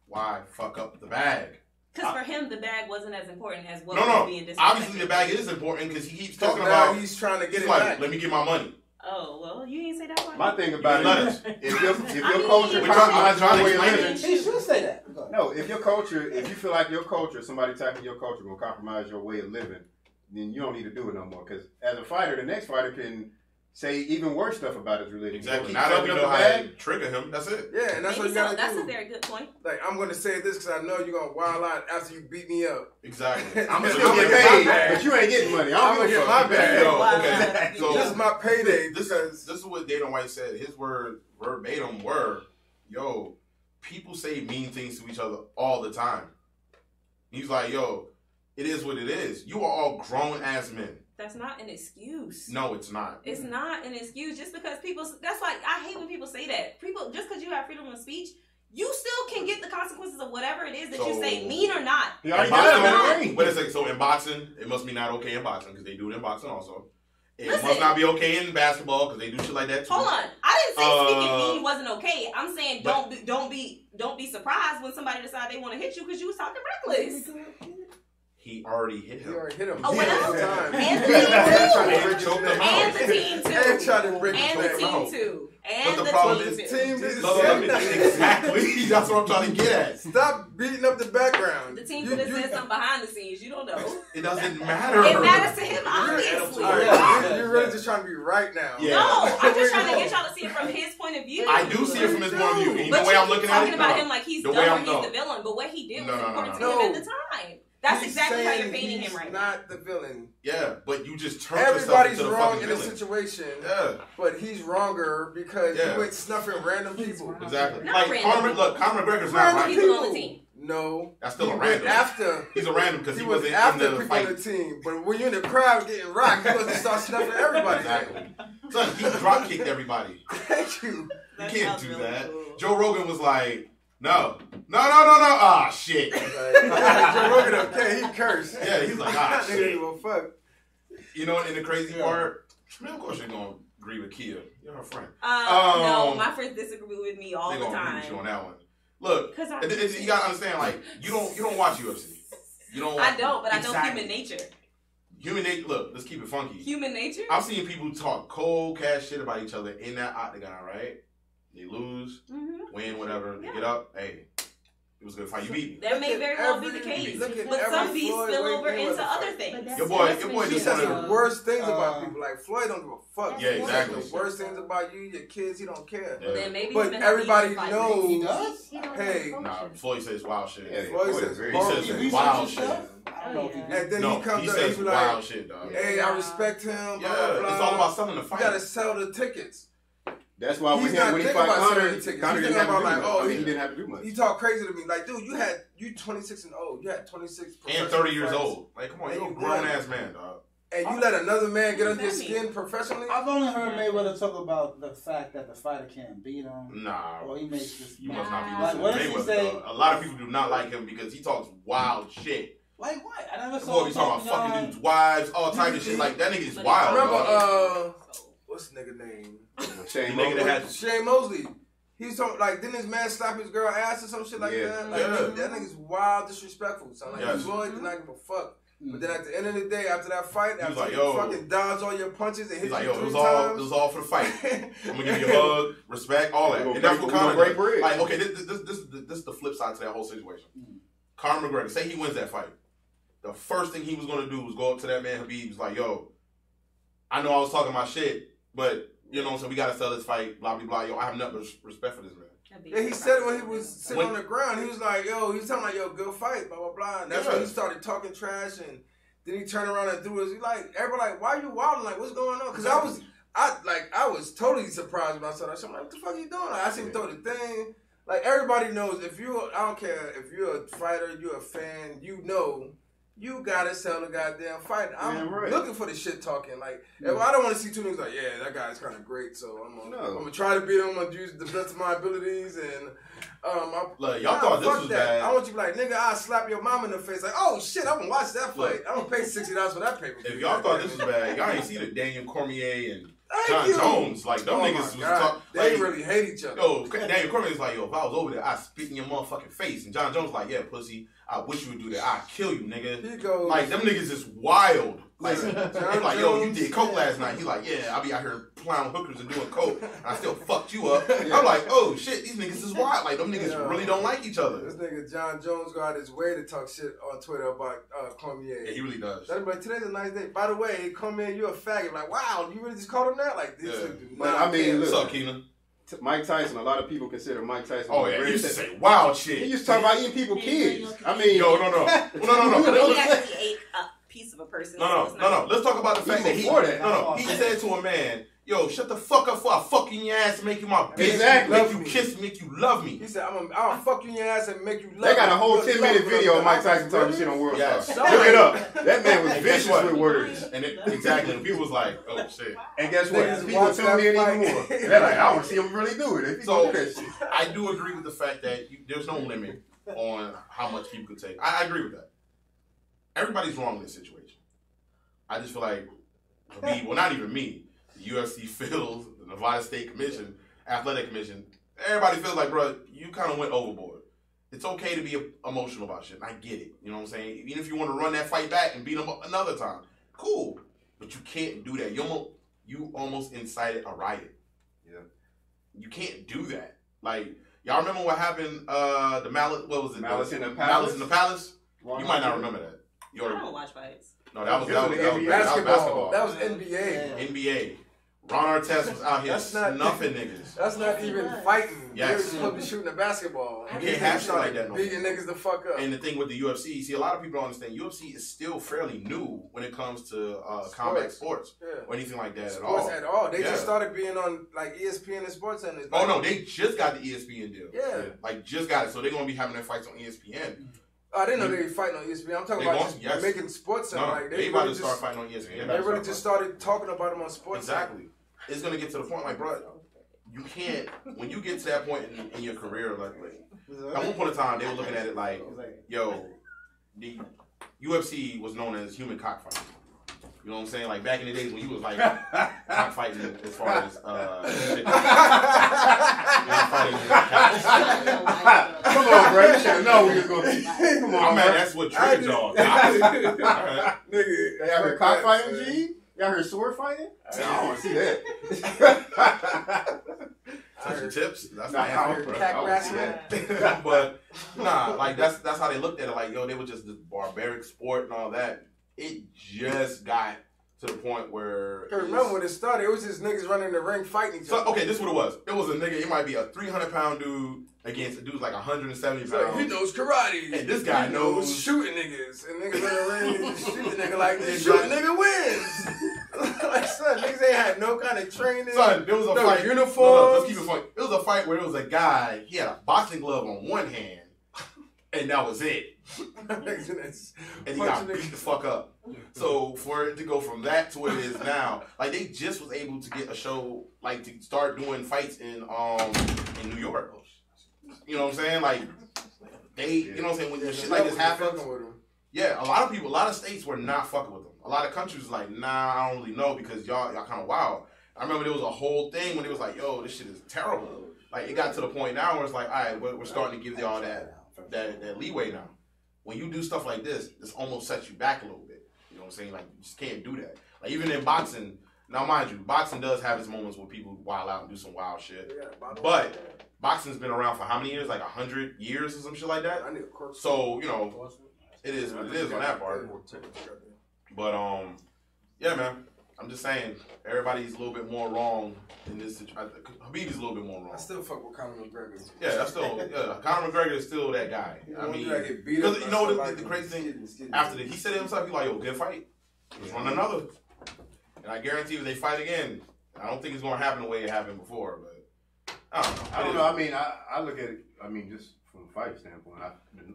why fuck up the bag? Because for him, the bag wasn't as important as what No. was being disrespected. Obviously, the bag is important because he keeps talking now about. he's trying to get He's it like, back. let me get my money. Oh, well, you didn't say that part. My thing about You're it is, if your I mean, culture we're compromises trying your to way of explain living, He should say that. no, if you feel like your culture, somebody attacking your culture gonna compromise your way of living, then you don't need to do it no more. Because as a fighter, the next fighter can say even worse stuff about his religion. Exactly. Keep Now that we fucking know up how the bag. to trigger him, that's it. Yeah, and that's what Maybe you gotta that's do. a very good point. Like, I'm gonna say this because I know you're gonna wild out after you beat me up. Exactly. I'm You gonna still get get my paid, bag. but you ain't getting money. I I'm don't gonna give a get my fuck. bag. Yo, Wow. okay. So This is my payday this because is what Dayton White said. His word verbatim were, yo, people say mean things to each other all the time. He's like, yo, it is what it is. You are all grown ass men. That's not an excuse. No, it's not. It's not an excuse just because people. That's like I hate when people say that. People just because you have freedom of speech, you still can get the consequences of whatever it is that you So- say, mean or not. He already In got it boxing- on the ring. But it's like, so in boxing, it must be not okay in boxing because they do it in boxing also. It Listen. must not be okay in basketball because they do shit like that too. Hold on, I didn't say speaking mean Uh, wasn't okay. I'm saying but- don't be surprised when somebody decide they want to hit you because you was talking reckless. He already hit you him. already hit him. Oh, Yeah, well, all the time. and the And choked him And out. the team too. And tried to break And the his team back. too. But And the the problem team is, too. Team did the No, same no, thing. exactly. That's what I'm trying to get at. Stop beating up the background. The team could have said something behind the scenes. You don't know. It doesn't matter. It matters to him, obviously. All right, you're really just trying to be right now. Yeah. No, I'm just trying to get y'all to see it from his point of view. I do see it from his point of view. And But the way you I'm keep looking at talking it, about no. him like he's The dumb way or I'm- he's no. the villain, but what he did No, was no, important no, to no. him at the time. That's He's exactly how you're saying painting he's him right now. not the villain. Yeah, but you just turned Everybody's yourself into the wrong fucking in a villain. situation, Yeah, but he's wronger because Yeah. you went snuffing random people. exactly. Not Like random. Conor McGregor's not Random right. People on the team. No, That's still a he went random. after. He's a random because He he was wasn't after in the people on fight. the team, but when you're in the crowd getting rocked, you supposed to start snuffing everybody. Exactly. Son, he drop kicked everybody. Thank you. You That can't sounds do really that. cool. Joe Rogan was like, no. Ah, shit. Like, Joe Rogan, okay, he cursed. Yeah, he's like, ah, Nigga shit. didn't give a fuck. You know, and the crazy part, man, of course you're going to agree with Kia. You're her friend. No, my friends disagree with me all They're the going to agree with you on time. that one. Look, 'Cause I- you got to understand, like, you don't watch UFC. You don't watch I don't, but I know Exactly. human nature. Human nature, look, let's keep it funky. Human nature? I've seen people talk cold cash shit about each other in that octagon, right? They lose, Mm-hmm. win, whatever. They Yeah. get up, hey, it was a good fight. You beat me. That may very well be the Every- case. look at But some every beats Floyd spill over Mayweather into fight. other things. Your boy He just says wanted the worst things Uh, about people. Like Floyd don't give a fuck. Yeah, He says exactly. the worst things about you, your kids, he don't care. Yeah. Then maybe But he's been everybody having knows- He does? Hey, Nah, Floyd says wild shit. Yeah, Floyd Floyd says is very- He horrible says You things. research wild your shit. stuff? I don't know if he And then No, he comes he up, says he's wild like, shit, dog. hey, I respect him, blah, Yeah, blah, blah. it's all about selling the You fight. gotta sell the tickets. That's why He's when not he thinking fought about Conor, selling tickets. Conor He's didn't have to thinking do about much. like, oh, I mean, he- he didn't have to do much. You talk crazy to me. Like, dude, you 26-0. You had 26 And 30 years fights. old. Like, come on, And you're a you grown done. ass man, dog. And you let another man get What under your does that skin professionally? I've only heard Mayweather talk about the fact that the fighter can't beat him. Nah. Or he makes this. You must not be Nah. listening What to does he Mayweather, say? dog. A lot of people do not like him because he talks wild shit. Like what? I never Boy, saw we him talking about fucking talking dudes' wives, all type of shit. Like, that nigga is But wild, Remember, dog. what's the nigga name? Shane The nigga that Mosley. had- Shane Mosley. He's talking like, didn't this man slap his girl ass or some shit like Yeah. that? Like, Yeah. that nigga's wild, disrespectful. So like, Yes. Floyd did not give a fuck. Mm. But then at the end of the day, after that fight, He was after like, you yo. fucking dodge all your punches and hit He's like, you yo, 3 it times. was all for the fight. I'm gonna give you a hug, respect, all that. And that's what We're gonna Conor break does. bread. Like, okay, this is the flip side to that whole situation. Conor McGregor, say he wins that fight. The first thing he was gonna do was go up to that man Habib, was like, yo, I know I was talking my shit, but you know, so we gotta sell this fight, blah blah blah. Yo, I have nothing but respect for this man. Yeah, he said it when he was sitting When- on the ground. He was like, yo, he was telling like, yo, good fight, blah, blah, blah. And that's Yeah. when he started talking trash and then he turned around and threw his, he like, everybody like, why are you wilding? Like, what's going on? Because I was totally surprised when I saw that shit. I'm like, what the fuck are you doing? Like, I seen him throw the thing. Like, everybody knows I don't care if you're a fighter, you're a fan, you know, you gotta sell the goddamn fight. I'm Damn right. looking for the shit talking. Like, if I don't want to see two niggas like, yeah, that guy's kind of great, so I'm gonna try to beat him. I'm gonna use the best of my abilities, and Look, y'all thought this fuck was that. bad. I want you to be like, nigga, I'll slap your mom in the face. Like, oh shit, I'm gonna watch that fight. Look. I'm gonna pay $60 for that paper. If y'all thought this was bad, y'all ain't see the Daniel Cormier and Thank John you. Jones. Like, them Oh my niggas was God. talking. They Like, really hate each other. yo, Daniel Cormier was like, yo, if I was over there, I'd spit in your motherfucking face. And John Jones was like, yeah, pussy, I wish you would do that. I'd kill you, nigga. He goes, Like, them niggas is wild. Like, I'm like, yo, you did coke last night. He's like, yeah, I'll be out here plowing hookers and doing coke, and I still fucked you up. I'm like, oh shit, these niggas is wild. Like, them niggas really don't like each other. This nigga John Jones go out his way to talk shit on Twitter about Cormier. Yeah, he really does. That'd be like, today's a nice day. By the way, Cormier, you a faggot. Like, wow, you really just called him that? Like, this is But I mean, What's look, up, Keenan? Mike Tyson, a lot of people consider Mike Tyson. Oh yeah, he used to say wild shit. He used to talk about eating people's kids. I mean, no. He actually ate a piece of a person. No. Let's talk about the fact that he said to a man, yo, shut the fuck up before I fuck you in your ass and make you my bitch. Exactly. Make you kiss me, make you love me. He said, I'll fuck you in your ass and make you love me. They got a whole 10-minute video of Mike Tyson talking shit on World Yes. Star. Look it up. That man was vicious with words. And exactly. And people was like, oh shit. And guess what? Niggas People watch tune in that even fight. more. They're like, I want to see him really do it. If he So do that shit. I do agree with the fact that there's no limit on how much people could take. I agree with that. Everybody's wrong in this situation. I just feel like, well, not even me. The UFC feels, the Nevada State Commission, Athletic Commission, everybody feels like, bro, you kind of went overboard. It's okay to be emotional about shit. And I get it. You know what I'm saying? Even if you want to run that fight back and beat them another time, cool. But you can't do that. You almost incited a riot. Yeah. You can't do that. Like, y'all remember what happened? The Malice, what was it? Malice in the Palace? Malice in the Palace? You might not remember that. I don't watch fights. No, that was basketball. That was Yeah. NBA. NBA. Ron Artest was out here That's not- snuffing niggas. That's not even fighting. Yes. They were supposed to be shooting a basketball. You can't have shit like that no more. Beating niggas the fuck up. And the thing with the UFC, see, a lot of people don't understand. UFC is still fairly new when it comes to combat sports Yeah. or anything like that Sports at all. They just started being on like ESPN and Sports Center. Oh no, they just got the ESPN deal. Yeah. Like just got it, so they're gonna be having their fights on ESPN. I didn't know they were fighting on ESPN. I'm talking about just making Sports Center. No, like they about to start fighting on ESPN. They really just started talking about them on Sports Center. Exactly. It's gonna get to the point like, bro, you can't. When you get to that point in your career, like at one point in time, they were looking at it like, yo, the UFC was known as human cockfighting. You know what I'm saying? Like back in the days when you was like cockfighting as far as shit. Come on, bro. You should have known we was going to. Come on, man. That's what triggered y'all. Nigga, y'all heard cockfighting, G? Y'all heard sword fighting? I don't want to see that. Touching tips. That's not how cat wrestling. But nah, like that's how they looked at it. Like, yo, they were just this barbaric sport and all that. It just got to the point where. I remember when it started, it was just niggas running in the ring fighting each other. So, okay, this is what it was. It was a nigga. It might be a 300-pound dude against a dude's like 170 pounds. Like, he knows karate. And this guy knows shooting niggas. And niggas in the ring just shoot the nigga like this. Shoot the nigga wins. Like, son, niggas ain't had no kind of training. Son, there was a fight. Uniforms. No, let's keep it funny. It was a fight where it was a guy, he had a boxing glove on one hand, and that was it. And he got beat the fuck up. So for it to go from that to what it is now, like they just was able to get a show, like to start doing fights in New York. You know what I'm saying? Like they, you know what I'm saying? When shit like this happens, yeah, a lot of states were not fucking with them. A lot of countries was like, nah, I don't really know because y'all kind of wild. I remember there was a whole thing when it was like, yo, this shit is terrible. Like it got to the point now where it's like, all right, we're starting to give y'all that leeway now. When you do stuff like this almost sets you back a little bit. You know what I'm saying? Like, you just can't do that. Like, even in boxing, now mind you, boxing does have its moments where people wild out and do some wild shit. But boxing's been around for how many years? Like 100 years or some shit like that? So, you know, it is what it is on that part. But, yeah, man. I'm just saying, everybody's a little bit more wrong in this situation. Habib is a little bit more wrong. I still fuck with Conor McGregor. Yeah, that's still, Conor McGregor is still that guy. I mean, because you know the crazy thing, after that, he said it himself, he's like, yo, good fight. Let's run another. And I guarantee if they fight again, I don't think it's going to happen the way it happened before, but I don't know. I don't know. I mean, I look at it, I mean, just from a fight standpoint,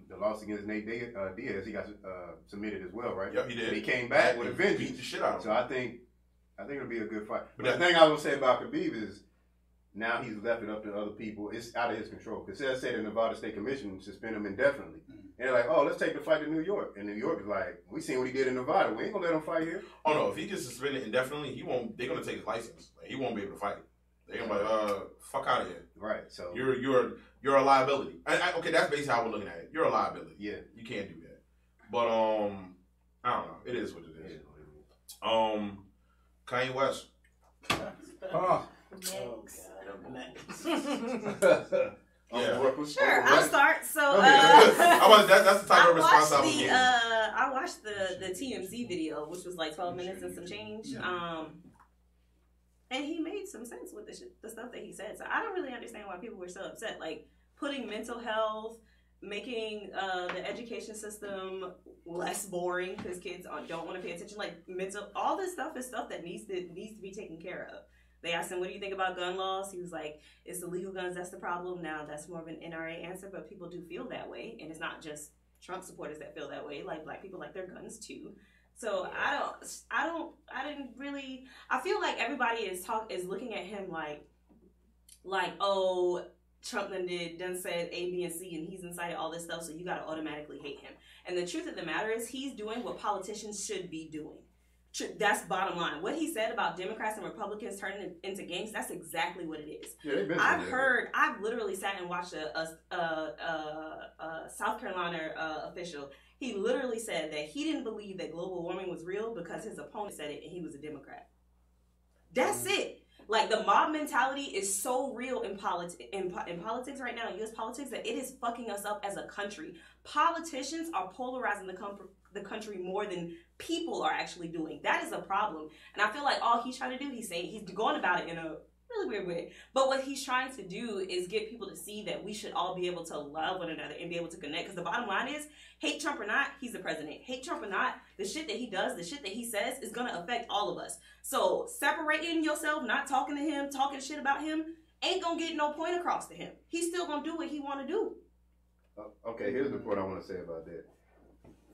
the loss against Nate Diaz, he got submitted as well, right? Yep, he did. And he came back with a vengeance. Beat the shit out of him. So I think it'll be a good fight. But the thing I was gonna say about Khabib is now he's left it up to other people. It's out of his control. Because let's say the Nevada State Commission suspend him indefinitely. And they're like, oh, let's take the fight to New York. And New York is like, we seen what he did in Nevada. We ain't gonna let him fight here. Oh no, if he gets suspended indefinitely, they're gonna take his license. Like, he won't be able to fight. They're gonna be like, fuck out of here. Right. So you're a liability. Okay, that's basically how we're looking at it. You're a liability. Yeah. You can't do that. But I don't know. It is what it is. Kanye West. Oh. Yeah. Sure, I'll start. So, that's the type of response I was getting. I watched the TMZ video, which was like 12 minutes and some change. And he made some sense with the stuff that he said. So I don't really understand why people were so upset. Like putting mental health, making the education system less boring because kids don't want to pay attention. Like all this stuff is stuff that needs to be taken care of. They asked him, what do you think about gun laws? He was like, it's illegal guns, that's the problem. Now, that's more of an NRA answer, but people do feel that way. And it's not just Trump supporters that feel that way. Like, black people like their guns, too. So, I feel like everybody is looking at him like, oh, Trump done said A, B, and C, and he's incited all this stuff, so you got to automatically hate him. And the truth of the matter is, he's doing what politicians should be doing. That's bottom line. What he said about Democrats and Republicans turning into gangs, that's exactly what it is. Yeah, I've literally sat and watched a South Carolina official. He literally said that he didn't believe that global warming was real because his opponent said it and he was a Democrat. That's it. Like, the mob mentality is so real in politics right now, in U.S. politics, that it is fucking us up as a country. Politicians are polarizing the country more than people are actually doing. That is a problem. And I feel like all he's trying to do, he's going about it in a really weird way. But what he's trying to do is get people to see that we should all be able to love one another and be able to connect. Because the bottom line is, hate Trump or not, he's the president. Hate Trump or not, the shit that he does, the shit that he says is going to affect all of us. So separating yourself, not talking to him, talking shit about him, ain't going to get no point across to him. He's still going to do what he want to do. Okay, here's the point I want to say about that.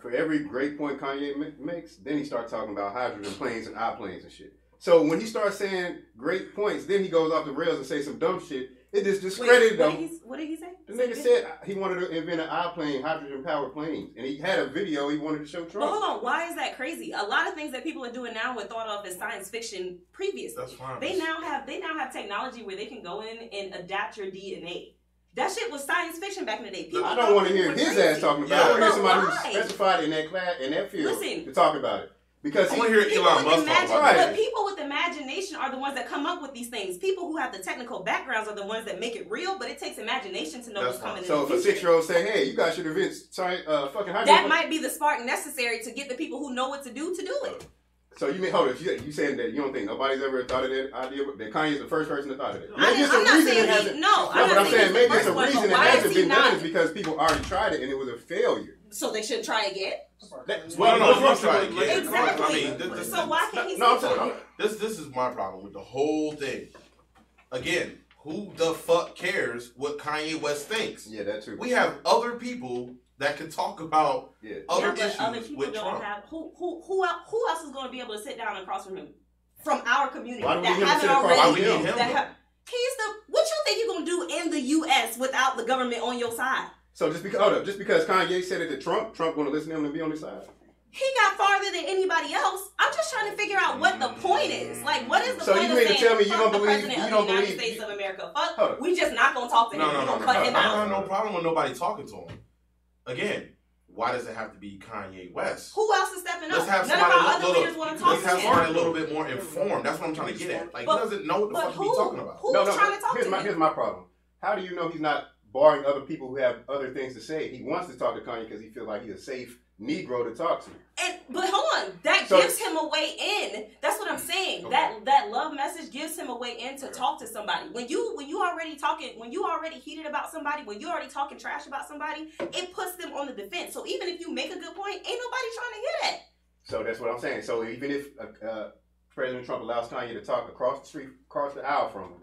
For every great point Kanye makes, then he starts talking about hydrogen planes and I-planes and shit. So when he starts saying great points, then he goes off the rails and say some dumb shit. It just discredited him. What did he say? The nigga said he wanted to invent an I-plane, hydrogen-powered planes. And he had a video he wanted to show Trump. But hold on, why is that crazy? A lot of things that people are doing now were thought of as science fiction previously. That's fine. They now have technology where they can go in and adapt your DNA. That shit was science fiction back in the day. People I don't want to hear his ass talking about it. I want to hear somebody who's specified in that class, in that field, to talk about it. Because I want to hear Elon Musk talk about it. But people with imagination are the ones that come up with these things. People who have the technical backgrounds are the ones that make it real, but it takes imagination to know what's coming in the future. So if a 6-year-old say, hey, you guys should invent fucking hydrogen. That might be the spark necessary to get the people who know what to do it. So you mean, hold on, you saying that you don't think nobody's ever thought of that idea, that Kanye's the first person that thought of it? Maybe it's a reason it hasn't. Maybe it's a reason it hasn't been done is because people already tried it and it was a failure. So they should try again? No, try again. Exactly. I mean, so why can't he say this is my problem with the whole thing. Again, who the fuck cares what Kanye West thinks? Yeah, that too. We have other people that can talk about other issues other people with don't Trump. have who else is going to be able to sit down across from him from our community Why that haven't already? Why we need him? He's what you think you're going to do in the U.S. without the government on your side? So just because Kanye said it to Trump going to listen to him and be on his side? He got farther than anybody else. I'm just trying to figure out what the point is. Like, what is the point of saying, tell me you don't believe the United States of America? Fuck, we just not going to talk to him. No. We're going to cut him out. I don't have no problem with nobody talking to him. Again, why does it have to be Kanye West? Who else is stepping up? Let's have None of our other leaders want to talk to him. Let's have somebody a little bit more informed. That's what I'm trying to get at. Like, he doesn't know what the fuck he's talking about. Who's trying to talk to him? Here's my problem. How do you know he's not barring other people who have other things to say? He wants to talk to Kanye because he feels like he's a safe Negro to talk to. But hold on, that gives him a way in. That's what I'm saying. Okay. That love message gives him a way in to talk to somebody. When you already heated about somebody, when you already talking trash about somebody, it puts them on the defense. So even if you make a good point, ain't nobody trying to hear that. So that's what I'm saying. So even if President Trump allows Kanye to talk across the street, across the aisle from him,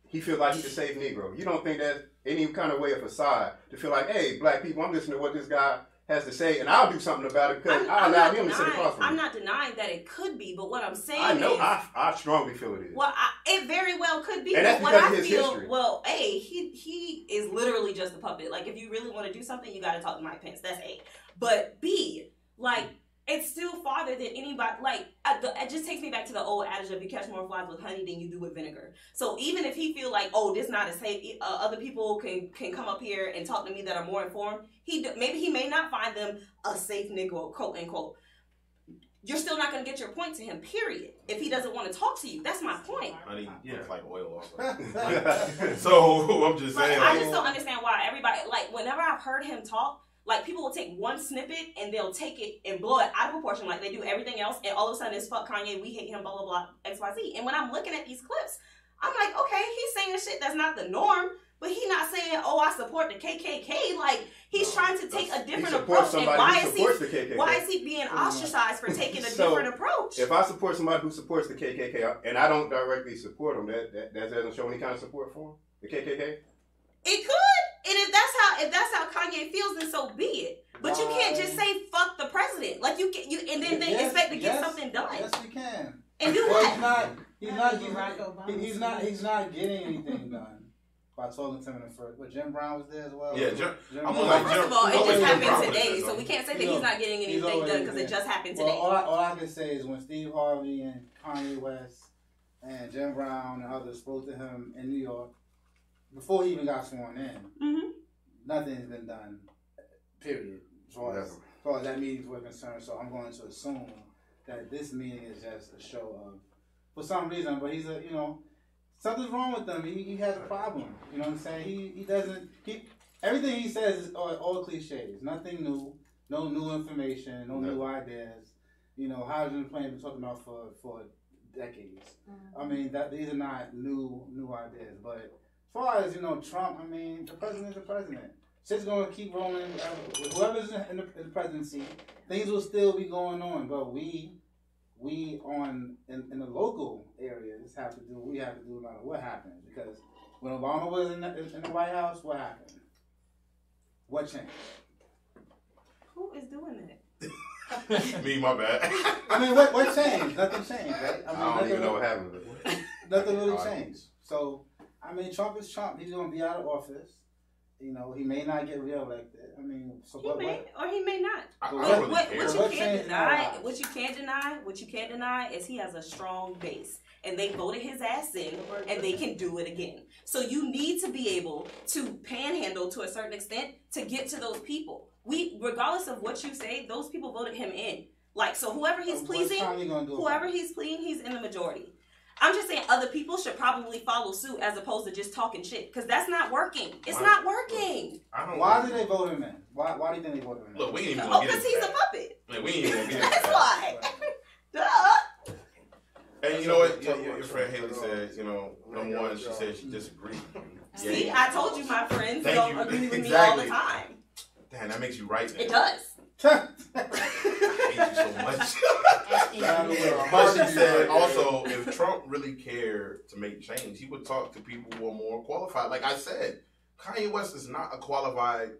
he feels like he's a safe Negro. You don't think that's any kind of way of facade to feel like, hey, black people, I'm listening to what this guy has to say, and I'll do something about it because I allow him to sit across from me. I'm not denying that it could be, but what I'm saying is... I know, I strongly feel it is. Well, it very well could be. And that's because of his history. Well, A, he is literally just a puppet. Like, if you really want to do something, you got to talk to Mike Pence. That's A. But B, like... It's still farther than anybody. Like, it just takes me back to the old adage of you catch more flies with honey than you do with vinegar. So even if he feel like, oh, this not as safe, other people can come up here and talk to me that are more informed. Maybe he may not find them a safe Negro, quote unquote. you're still not going to get your point to him, period. If he doesn't want to talk to you. That's my point. Honey, it's like oil also. So I'm just saying. I just don't understand why everybody, like, whenever I've heard him talk, like, people will take one snippet and they'll take it and blow it out of proportion like they do everything else, and all of a sudden it's fuck Kanye, we hate him, blah, blah, blah, XYZ. And when I'm looking at these clips, I'm like, okay, he's saying shit that's not the norm, but he's not saying, oh, I support the KKK. Like, he's trying to take a different approach. And why is he being ostracized for taking a different approach? If I support somebody who supports the KKK, and I don't directly support them, that doesn't show any kind of support for them, the KKK? It could. And if that's how Kanye feels, then so be it. But you can't just say fuck the president. Like you and then they expect to get something done. Yes, you can. And do what? He's not getting anything done by talking to him in the first. But Jim Brown was there as well. Yeah, first of all, it just happened today, so we can't say that he's not getting anything done because it just happened today. All I can say is when Steve Harvey and Kanye West and Jim Brown and others spoke to him in New York, before he even got sworn in, nothing's been done, period, as far as that meetings were concerned. So I'm going to assume that this meeting is just a show of, for some reason, but he's something's wrong with him. He has a problem. You know what I'm saying? He doesn't, everything he says is all cliches. Nothing new, no new information, no new ideas. You know, hydrogen plane been talking about for decades. I mean, these are not new ideas, but as far as, Trump, I mean, the president's the president. Shit's going to keep rolling. Whoever's in the presidency, things will still be going on. But we in the local areas have to do no matter what happens. Because when Obama was in the White House, what happened? What changed? Who is doing that? Me, my bad. I mean, what changed? Nothing changed, right? I don't even know what happened. Nothing really changed. So, I mean, Trump is Trump. He's going to be out of office. You know, he may not get reelected. I mean, so he may or he may not. What you can't deny is he has a strong base, and they voted his ass in, and they can do it again. So you need to be able to panhandle to a certain extent to get to those people. Regardless of what you say, those people voted him in. Like, so whoever he's pleasing, he's in the majority. I'm just saying other people should probably follow suit as opposed to just talking shit, because that's not working. It's not working. Why did they vote him in? Why do you think they voted him in? Look, we ain't even gonna get because he's a puppet. Like, we ain't even gonna get That's why. Duh. And you know what? Your friend Haley said, number one, she said she disagreed. See, I told you my friends don't agree with me all the time. Damn, that makes you right now. It does. I hate you so much. But she said also, if Trump really cared to make change, he would talk to people who are more qualified. Like I said, Kanye West is not a qualified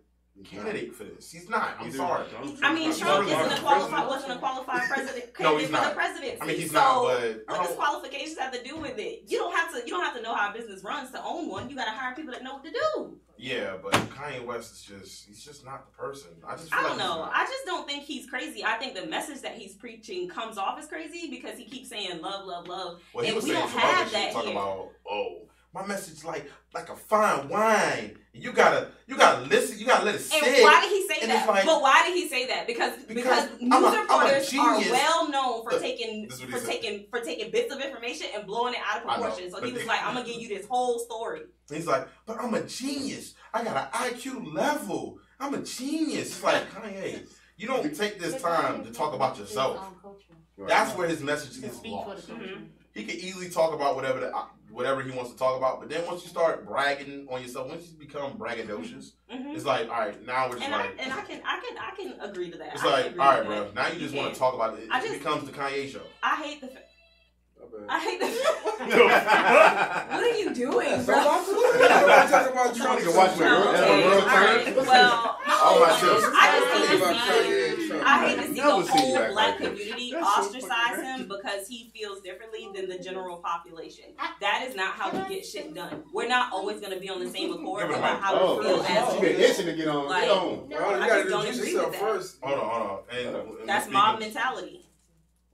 candidate for this. He's not. I'm sorry. I mean, Trump wasn't a qualified president. No, he's not. For the presidency. I mean, he's not. But what does qualifications have to do with it? You don't have to know how a business runs to own one. You got to hire people that know what to do. Yeah, but Kanye West he's just not the person. I don't know. I just don't think he's crazy. I think the message that he's preaching comes off as crazy because he keeps saying love, love, love. Well, and we don't have that here. About, my message like a fine wine. You gotta listen. You gotta let it sit. And why did he say that? But why did he say that? Because news reporters are well known for taking bits of information and blowing it out of proportion. So he was like, "I'm gonna give you this whole story." He's like, "But I'm a genius. I got an IQ level. I'm a genius." It's like, Kanye, you don't take this time to talk about yourself. That's where his message gets lost. He can easily talk about whatever he wants to talk about, but then once you start bragging on yourself, once you become braggadocious, it's like, all right, now we're just I can agree to that. It's like, all right, bro, now you just want to talk about it. It becomes the Kanye show. I hate the what are you doing, bro? I'm talking about Trump. You can watch I hate to see the whole black community ostracize him because he feels differently than the general population. That is not how we get shit done. We're not always going to be on the same accord about how we feel as you're itching to get on. Like, I just don't agree with that. First. Hold on. That's mob mentality.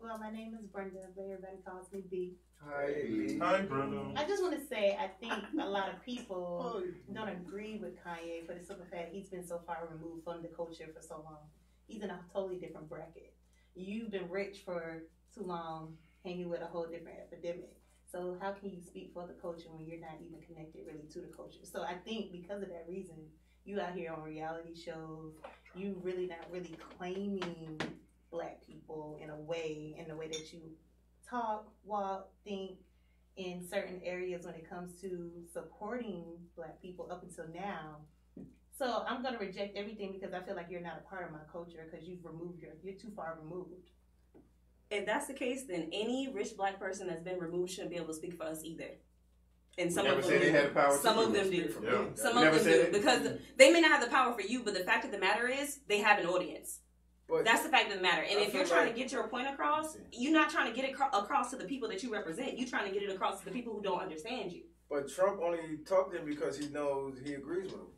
Well, my name is Brenda, but everybody calls me B. Hi, Brenda. I just want to say, I think a lot of people don't agree with Kanye for the simple fact he's been so far removed from the culture for so long. He's in a totally different bracket. you've been rich for too long, hanging with a whole different epidemic. So how can you speak for the culture when you're not even connected really to the culture? So I think because of that reason, you out here on reality shows, you really not really claiming Black people in the way that you talk, walk, think in certain areas when it comes to supporting Black people up until now. So I'm going to reject everything because I feel like you're not a part of my culture because you're too far removed. If that's the case, then any rich Black person that's been removed shouldn't be able to speak for us either. And some of them do. Some of them do. Some of them do. Because they may not have the power for you, but the fact of the matter is they have an audience. But that's the fact of the matter. And if you're trying to get your point across, you're not trying to get it across to the people that you represent. You're trying to get it across to the people who don't understand you. But Trump only talked to him because he knows he agrees with him.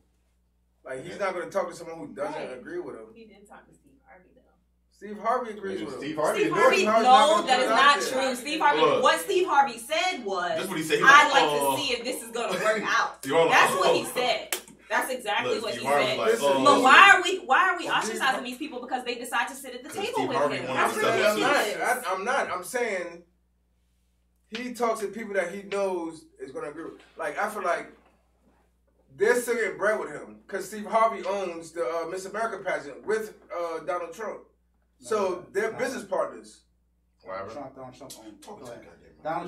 Like, he's not going to talk to someone who doesn't agree with him. He did talk to Steve Harvey, though. Steve Harvey agrees with him. Steve Harvey, no, that is not true. Steve Harvey, what Steve Harvey said was, that's what he said. I'd like to see if this is going to work out. That's what he said. That's exactly what he said. But why are we ostracizing these people because they decide to sit at the table with him? That's ridiculous. I'm not. I'm saying he talks to people that he knows is going to agree with. Like, I feel like they're still getting bread with him because Steve Harvey owns the Miss America pageant with Donald Trump. So they're business partners. Donald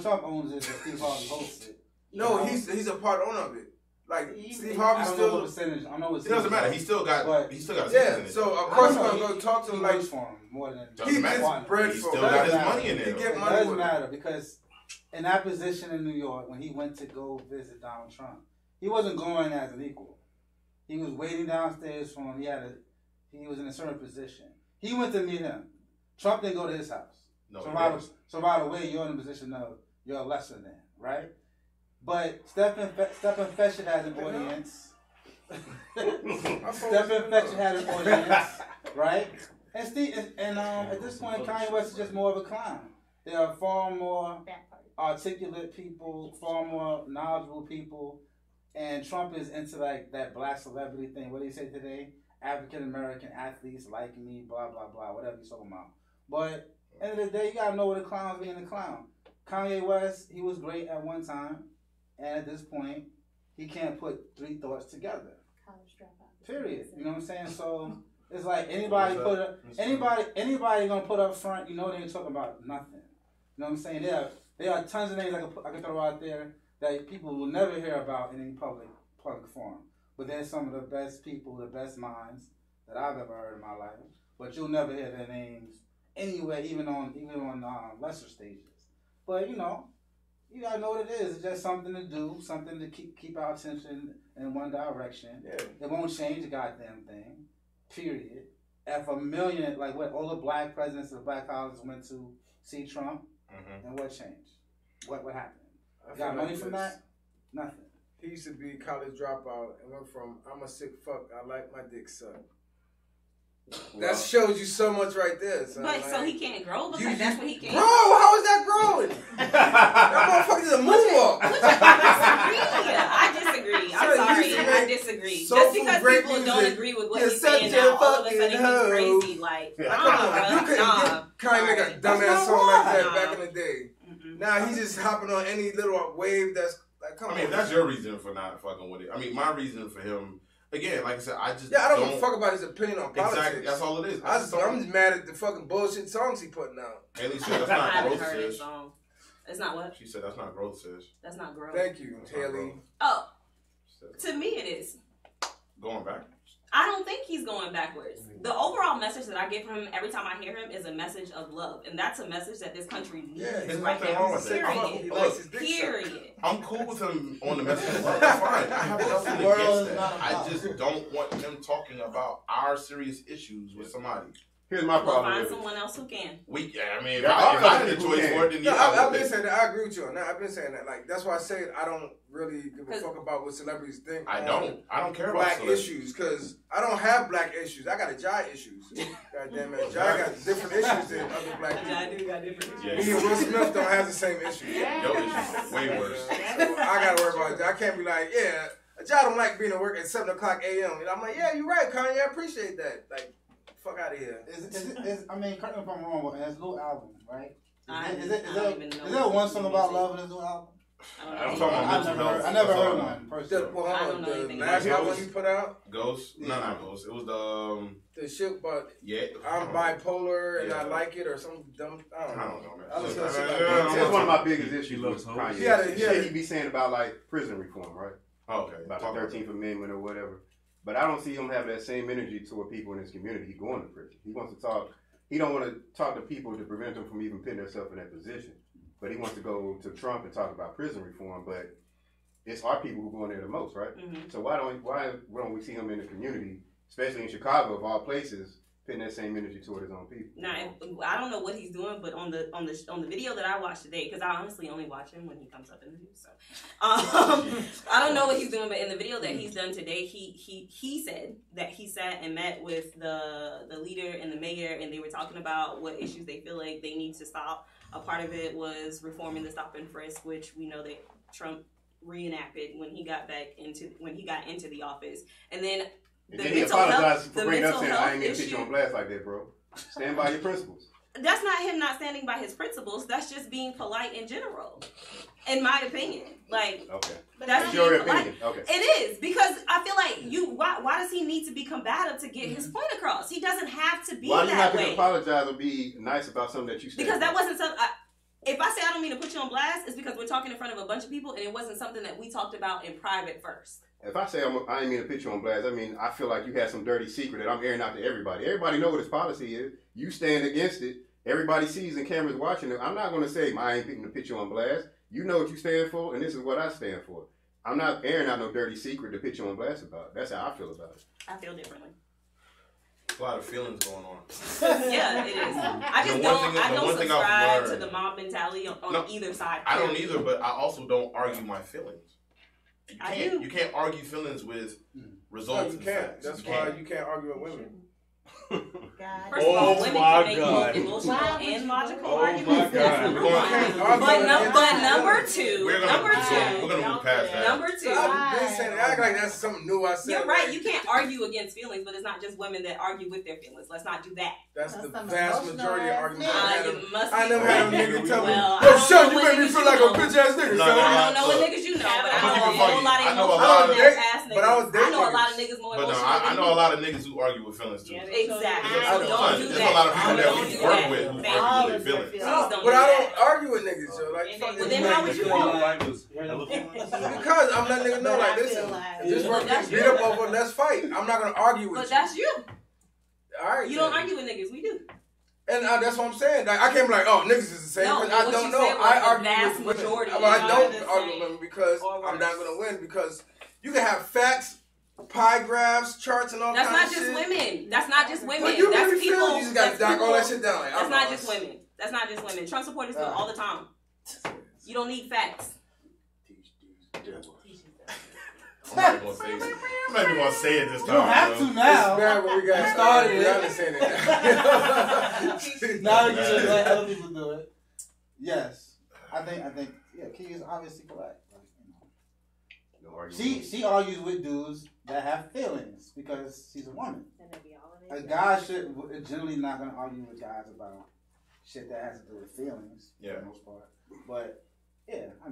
Trump owns it, but Steve Harvey hosts it. No, he's a part owner of it. Like, Steve Harvey still. I don't know what percentage. I know what it doesn't matter. He still got. Yeah. So of course I'm gonna go talk to him like for him more than he gets bread for him. He still got his money in there. He get it money. Doesn't matter because in that position in New York, when he went to go visit Donald Trump, he wasn't going as an equal. He was waiting downstairs for him. He was in a certain position. He went to meet him. Trump didn't go to his house. No, so by the way, you're in a position of you're lesser than, right? But Stephen Fetchit has an audience. Stephen Fetchit had an audience, right? And at this point, Kanye West is just more of a clown. There are far more articulate people, far more knowledgeable people, and Trump is into like that Black celebrity thing. What did he say today? African American athletes like me, blah blah blah, whatever he's talking about. But end of the day, you gotta know what a clown's being a clown. Kanye West, he was great at one time. And at this point, he can't put three thoughts together. Period. You know what I'm saying? So it's like anybody gonna put up front, you know they ain't talking about nothing. You know what I'm saying? There are tons of names I can throw out there that people will never hear about in any public forum. But they're some of the best people, the best minds that I've ever heard in my life. But you'll never hear their names anywhere, even on lesser stages. But you know. You gotta know what it is. It's just something to do, something to keep our attention in one direction. Yeah. It won't change a goddamn thing. Period. If a million, like what all the Black presidents of the Black colleges went to see Trump, and what changed? What happened? Got money from that? Nothing. He used to be a college dropout and went from I'm a sick fuck, I like my dick sucked. That shows you so much right there. So, but so he can't grow because that's what he can't. Bro, how is that growing? That motherfucker is a moonwalk. I disagree. I'm sorry. I disagree. Just because people don't agree with what he's saying now, all of a sudden he's crazy. Like, you couldn't make a dumbass song like that back in the day. Now he's just hopping on any little wave that's like, come on. I mean, if that's your reason for not fucking with it. I mean, my reason for him. Again, like I said, I don't give a fuck about his opinion on politics. Exactly, that's all it is. I'm just mad at the fucking bullshit songs he putting out. Haley said that's not growth, sis. It's not what? She said that's not growth, sis. That's not growth. Thank you, Haley. Oh, to me it is. Going back? I don't think he's going backwards. The overall message that I get from him every time I hear him is a message of love. And that's a message that this country needs right now. Period. I'm cool with him on the message of love. That's fine. I have nothing against that. I just don't want him talking about our serious issues with somebody. Here's my problem. Find someone else who can. If I had a choice for it, then I've been saying that. I agree with you on that. I've been saying that. Like, that's why I say I don't really give a fuck about what celebrities think. I don't care about black issues because I don't have black issues. I got a Jai issues. God damn it, Jai got different issues than other black people. Jai do got different issues. Me and Will Smith don't have the same issues. Your issues way worse. So I gotta worry about that. I can't be like, Jai don't like being at work at 7:00 a.m. And I'm like, yeah, you're right, Kanye. I appreciate that. Like, Fuck out of here. I mean, correct me if I'm wrong, but in his new album, right? Is know there one song about love in his new album? I'm talking about mental health. I never heard one personally. I don't know anything The about last album he put out? Ghost? No, not Ghost. It was the shit about I'm bipolar bipolar and I like it or some dumb. I don't know, man. That's one of my biggest issues with Kanye. He be saying about like prison reform, right? Okay. About the 13th Amendment or whatever. But I don't see him have that same energy toward people in his community going to prison. He wants to talk. He don't want to talk to people to prevent them from even putting themselves in that position. But he wants to go to Trump and talk about prison reform. But it's our people who go in there the most, right? Mm-hmm. So why don't we see him in the community, especially in Chicago of all places, putting that same energy toward his own people? Now, I don't know what he's doing, but on the video that I watched today, because I honestly only watch him when he comes up in the news, so I don't know what he's doing. But in the video that he's done today, he said that he sat and met with the leader and the mayor, and they were talking about what issues they feel like they need to stop. A part of it was reforming the stop and frisk, which we know that Trump reenacted when he got into the office, and then. And then he apologized for bringing up saying, I ain't gonna put you on blast like that, bro. Stand by your principles. That's not him not standing by his principles. That's just being polite in general, in my opinion. Like, okay, that's your opinion. Okay, it is, because I feel like why does he need to be combative to get his point across? He doesn't have to be that way. Why do you have to apologize or be nice about something that you said? Because that wasn't something. If I say I don't mean to put you on blast, it's because we're talking in front of a bunch of people, and it wasn't something that we talked about in private first. If I say I ain't mean to put you on blast, I mean I feel like you had some dirty secret that I'm airing out to everybody. Everybody know what his policy is. You stand against it. Everybody sees and cameras watching it. I'm not going to say I ain't putting to put you on blast. You know what you stand for, and this is what I stand for. I'm not airing out no dirty secret to put you on blast about. That's how I feel about it. I feel differently. A lot of feelings going on. Yeah, it is. I just don't subscribe to the mob mentality on either side. I don't either, but I also don't argue my feelings. You can't argue feelings with results. No, you can't. That's why you can't argue with women. First of all, women can make both emotional and logical arguments. But number two, we're gonna move past that. Number two, they say act like that's something new. I said. You're right. You can't argue against feelings, but it's not just women that argue with their feelings. Let's not do that. That's the vast majority of arguments. I never had a nigga tell me, "Yo, son, you make me feel like a bitch ass nigga." I don't know what niggas you know, but I know a whole lot of emotional ass niggas. I know a lot of niggas more emotional. I know a lot of niggas who argue with feelings too. Exactly. Don't do that. There's a lot of people that we work with who argue with their feelings. But I don't argue with niggas, so like. Well, then how would you know? Because I'm letting niggas know, like, listen, this work gets beat up over, let's fight. I'm not gonna argue with you. But that's you. All right. You don't argue with niggas. We do. And that's what I'm saying. Like, I can't be like, oh, niggas is the same. No, I don't know. I argue with majority. Well, I don't argue with them because I'm not gonna win. Because you can have facts, pie graphs, charts, and all kinds of shit. That's not just women. That's not just women. But you that's really people. You just gotta dock all that shit down. Like, that's not just women. That's not just women. Trump supporters do it all the time. You don't need facts. I'm not even gonna say it this time. You don't have to now. It's bad when we got started. We understand it. Now you just let other people do it. Yes, I think. Yeah, Key is obviously correct. She argues with dudes that have feelings because she's a woman. A guy should generally not gonna argue with guys about shit that has to do with feelings. For the most part. But yeah, I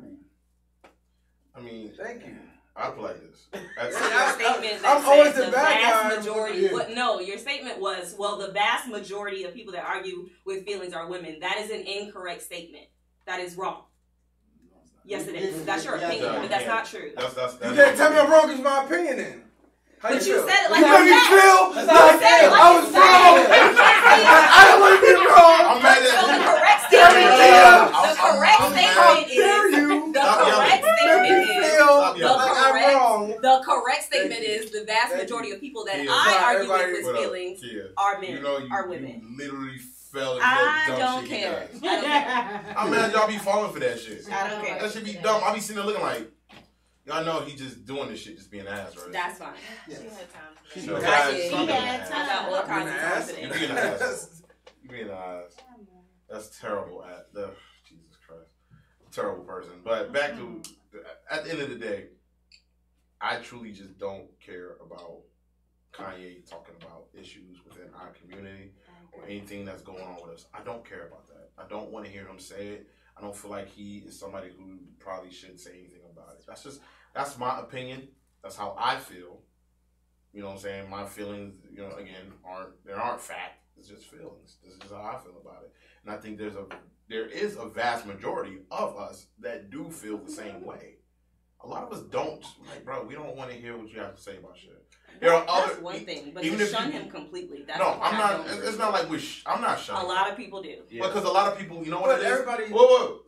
mean, thank you. I feel like this. Your statement I'm always the vast majority. Your statement was, well, the vast majority of people that argue with feelings are women. That is an incorrect statement. That is wrong. Yes, it is. That's your opinion, but that's not true. That's you can't tell me I'm wrong. It's my opinion then. But you said it like that. You feel? I was wrong. I don't want to be wrong. I'm mad at you. The correct statement is the vast majority of people that I argue with feelings are men, are women. You literally fell into that dumb don't shit. care. I don't care. I'm mad y'all be falling for that shit. I don't care. That should be dumb. I be sitting there looking like, y'all know he just doing this shit, just being an ass, right? That's fine. She had time. She had time. I got all kinds of time today. You being an ass. You being an ass. That's terrible. Jesus Christ. Terrible person. But back to, at the end of the day, I truly just don't care about Kanye talking about issues within our community or anything that's going on with us. I don't care about that. I don't want to hear him say it. I don't feel like he is somebody who probably should say anything about it. That's my opinion. That's how I feel. You know what I'm saying? My feelings, again, aren't fact. It's just feelings. This is how I feel about it. And I think there is a vast majority of us that do feel the same way. A lot of us don't. Like, bro, we don't want to hear what you have to say about shit. That's one thing, but to shun him completely. That's no, I'm not. It's not like I'm not shunning. A lot of people do. Yeah. Because a lot of people, you know what but it is? Everybody. Whoa.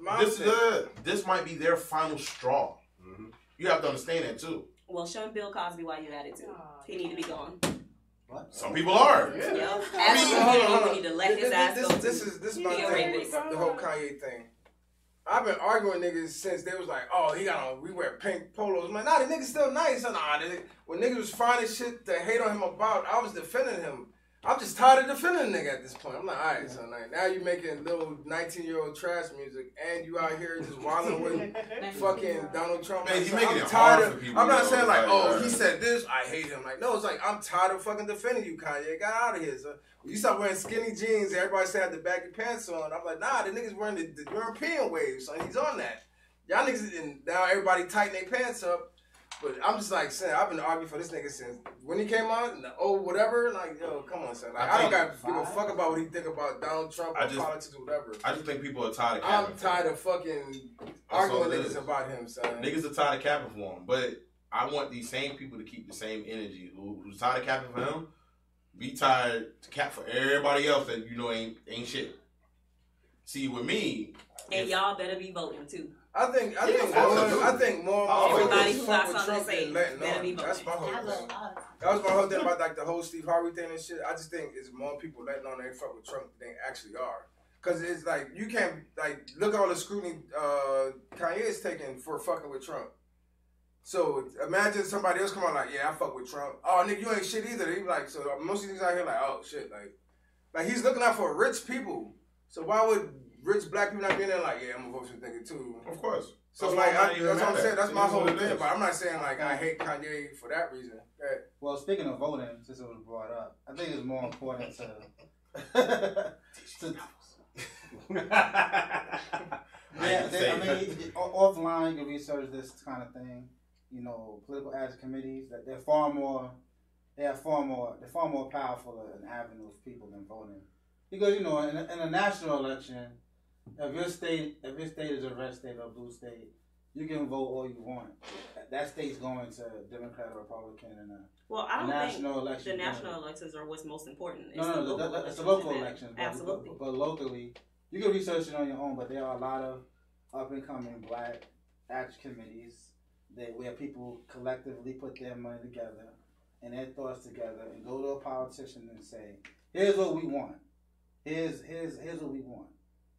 This might be their final straw. Mm-hmm. You have to understand that too. Well, shun Bill Cosby while you're at it too. He need to be gone. What? Some people are. Yeah. Absolutely. We need to let his ass go. This is my thing with the whole Kanye thing. I've been arguing with niggas since they was like, oh, we wear pink polos. I'm like, nah, the nigga's still nice. When niggas was finding shit to hate on him about, I was defending him. I'm just tired of defending a nigga at this point. I'm like, all right, so now you making little 19-year-old trash music and you out here just wilding with fucking Donald Trump. Man, you making it hard for people. I'm not saying like, oh, he said this, I hate him. Like, no, it's like, I'm tired of fucking defending you, Kanye. Get out of here, son. You stop wearing skinny jeans, everybody say I had the baggy pants on. I'm like, nah, the nigga's wearing the European wave, son. He's on that. Y'all niggas, and now everybody tighten their pants up. But I'm just like saying, I've been arguing for this nigga since when he came out, whatever. Like, yo, come on, son. Like, I don't got to give a fuck about what he think about Donald Trump or politics or whatever. I just think people are tired of capping. I'm tired of fucking arguing with niggas about him, son. Niggas are tired of capping for him. But I want these same people to keep the same energy. Who's tired of capping for him, be tired to cap for everybody else that ain't shit. See, with me... And y'all better be voting, too. I think more everybody who got something to say better be voting. That's my whole thing. That was my whole thing about like the whole Steve Harvey thing and shit. I just think it's more people letting on they fuck with Trump than they actually are. Cause it's like you can't like look at all the scrutiny Kanye is taking for fucking with Trump. So imagine somebody else come out like, yeah, I fuck with Trump. Oh, nigga, you ain't shit either. He like, so most of these out here like, oh shit, like he's looking out for rich people. So why would rich black people not be in there like, yeah, I'm gonna vote for the nigga too? Of course. So that's what I'm saying. That's my whole thing. But I'm not saying like I hate Kanye for that reason. Okay. Well, speaking of voting, since it was brought up, I think it's more important to offline you can research this kind of thing. Political ads committees they're far more powerful an avenue of people than voting. Because in a national election, if your state is a red state or a blue state, you can vote all you want. That state's going to Democrat or Republican in I don't national think election. The national elections are what's most important. It's the local elections. Absolutely. But locally, you can research it on your own. But there are a lot of up and coming black action committees where people collectively put their money together and their thoughts together and go to a politician and say, "Here's what we want. Here's what we want.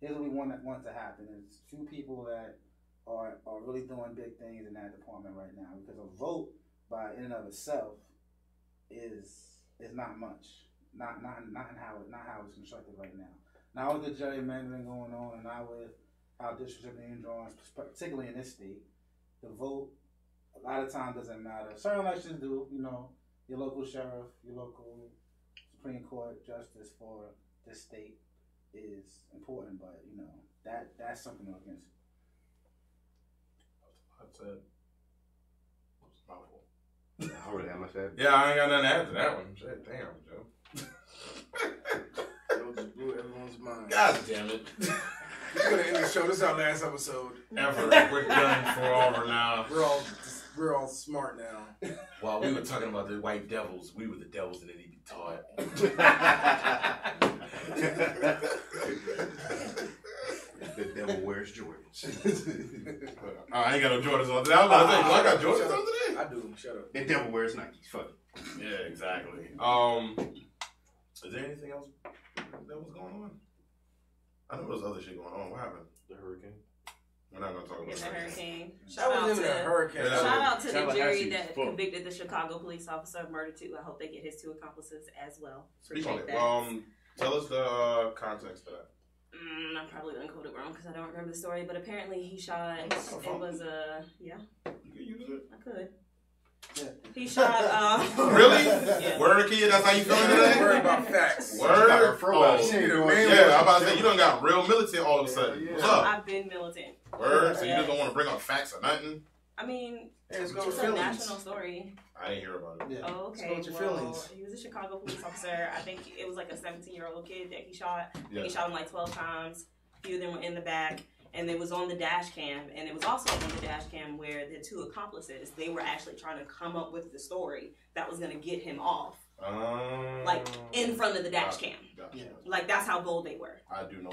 Here's what we want to happen." There's few people that are really doing big things in that department right now because a vote by in and of itself is not much. Not how it's constructed right now. Now with the gerrymandering going on, and now with how districts are being drawn, particularly in this state, the vote a lot of times doesn't matter. Certain elections do. Your local sheriff, your local Supreme Court justice for this state is important, but that's something to look into. That's it. That's powerful. I already have my shit. Yeah, I ain't got nothing to add to that one. Shit, damn, Joe. Joe just blew everyone's mind. God damn it. We're gonna end the show. This is our last episode. Ever. We're done forever now. We're all smart now. While we were talking about the white devils, we were the devils and they need to be taught. The devil wears Jordans. I ain't got no Jordans on today. I was about to say, I got Jordans on today? I do. Shut up. The devil wears Nikes. Fuck it. Yeah, exactly. Is there anything else that was going on? I know there was other shit going on. What happened? The hurricane. We're not gonna talk about the hurricane. Shout Out to the jury that convicted the Chicago police officer of murder too. I hope they get his 2 accomplices as well. Speak on it. Tell us the context of that. I'm probably gonna quote it wrong because I don't remember the story, but apparently he shot. It was a You can use it. I could. He shot. Really? Yeah. Word, kid. That's how you feeling today? Worry about facts. Word. Oh, Yeah, I'm about to say you done got real militant all of a sudden. What's up? I've been militant. Word. So you just don't want to bring up facts or nothing? I mean, Hey, let's go it's with a feelings. national story. I didn't hear about it. Yeah. Oh, Let's okay. go with your feelings. He was a Chicago police officer. I think it was like a 17-year-old kid that he shot. Yeah. He shot him like 12 times. A few of them were in the back. And it was on the dash cam. And it was also on the dash cam where the two accomplices, they were actually trying to come up with the story that was going to get him off. Like, in front of the dash cam. Gotcha. Yeah. Like, that's how bold they were. I do know.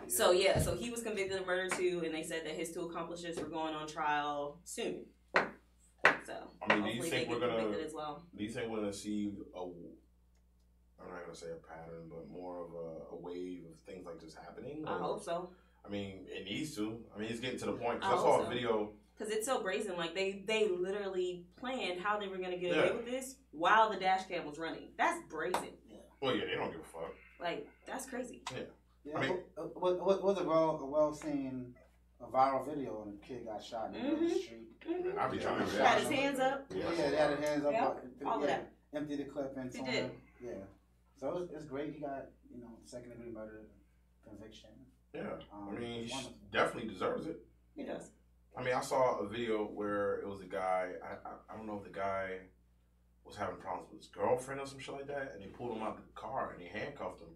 So, yeah. So, he was convicted of murder, too. And they said that his two accomplices were going on trial soon. So, I mean, do you hopefully think they we're get gonna? convicted as well. Do you think we're gonna see I'm not gonna say a pattern, but more of a wave of things like this happening? I hope so. I mean, it needs to. I mean, it's getting to the point. I Cause I saw hope a so. video. Because it's so brazen. Like, they literally planned how they were going to get away with this while the dash cam was running. That's brazen. Well, yeah, they don't give a fuck. Like, that's crazy. Yeah, I mean- what was a well-seen viral video when a kid got shot in the middle of the street? Mm-hmm. I'll be trying to He remember had that. his hands up. Yeah, Yeah, they had their hands up. Yep, all of that. Empty the clip and He told did. him. Yeah. So it's great. He got, second-degree murder conviction. Yeah. I mean, he wonderful. definitely deserves it. He does. I mean, I saw a video where it was a guy. I don't know if the guy was having problems with his girlfriend or some shit like that, and they pulled him out of the car and they handcuffed him,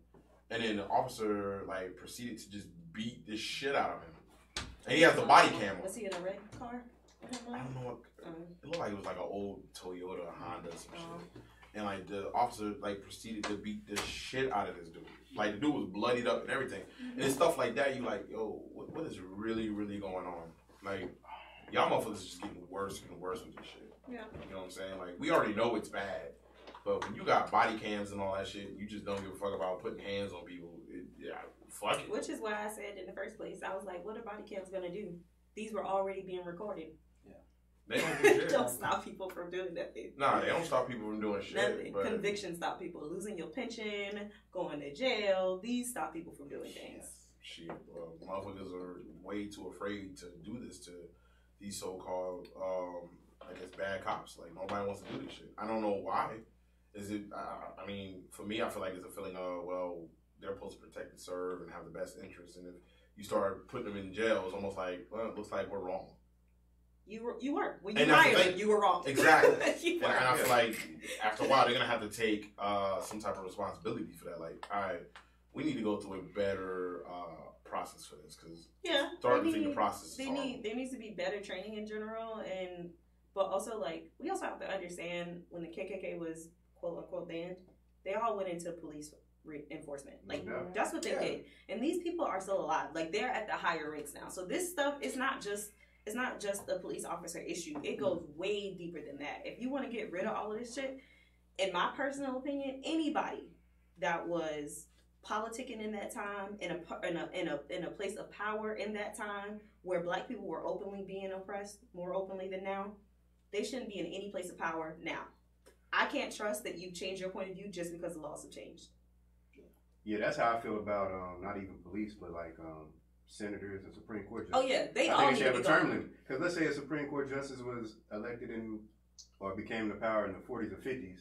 and then the officer proceeded to just beat the shit out of him, and he has the body cam on. Was he in a red car? I don't know what. It looked like it was like an old Toyota or Honda or some shit, and the officer proceeded to beat the shit out of this dude. Like the dude was bloodied up and everything, and it's stuff like that. You yo, what is really going on? Like, y'all motherfuckers just getting worse and worse with this shit. Yeah. You know what I'm saying? Like, we already know it's bad. But when you got body cams and all that shit, you just don't give a fuck about putting hands on people. Fuck it. Which is why I said in the first place, I was like, what are body cams going to do? These were already being recorded. They don't do shit. Don't stop people from doing nothing. Nah, they don't stop people from doing shit. Nothing. But Convictions stop people losing your pension, going to jail. These stop people from doing things. shit, motherfuckers are way too afraid to do this to these so-called, bad cops. Like, nobody wants to do this shit. I don't know why. Is it, I mean, for me, I feel like it's a feeling of, well, they're supposed to protect and serve and have the best interests. And if you start putting them in jail, it's almost like, well, it looks like we're wrong. You were. When you And that's the hired thing. them, you were wrong. Exactly. You And I were. feel like after a while, they're going to have to take some type of responsibility for that. Like, all right, we need to go through a better process for this. Because Yeah. starting to think the process is There needs to be better training in general. But also, like, we also have to understand when the KKK was quote-unquote banned, they all went into police enforcement. Like, that's what they did. And these people are still alive. Like, they're at the higher ranks now. So this stuff is not just a police officer issue. It goes way deeper than that. If you want to get rid of all of this shit, in my personal opinion, anybody that was politicking in that time, in a place of power in that time, where black people were openly being oppressed more openly than now, they shouldn't be in any place of power now. I can't trust that you've changed your point of view just because the laws have changed. Yeah, that's how I feel about not even police, but like senators and Supreme Court Oh justices. yeah, they I all think need they to should be have a term gone. limit. Because let's say a Supreme Court justice was elected or became to power in the 40s or 50s,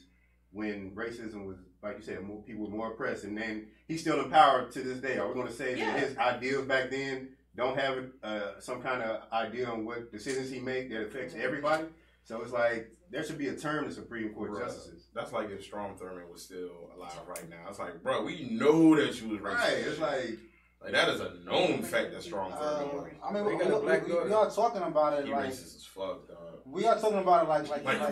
when racism was, like you said, people were more oppressed, and then he's still in power to this day. Are we going to say that his ideals back then don't have some kind of idea on what decisions he made that affects everybody? So it's like, there should be a term to Supreme Court justices. That's like if Strom Thurmond was still alive right now. It's like, bro, we know that you was racist. Right, it's like that is a known fact that Strom Thurmond was. I mean, They got a black daughter. we are talking about it He like racist as fuck, dog. we are talking about it like That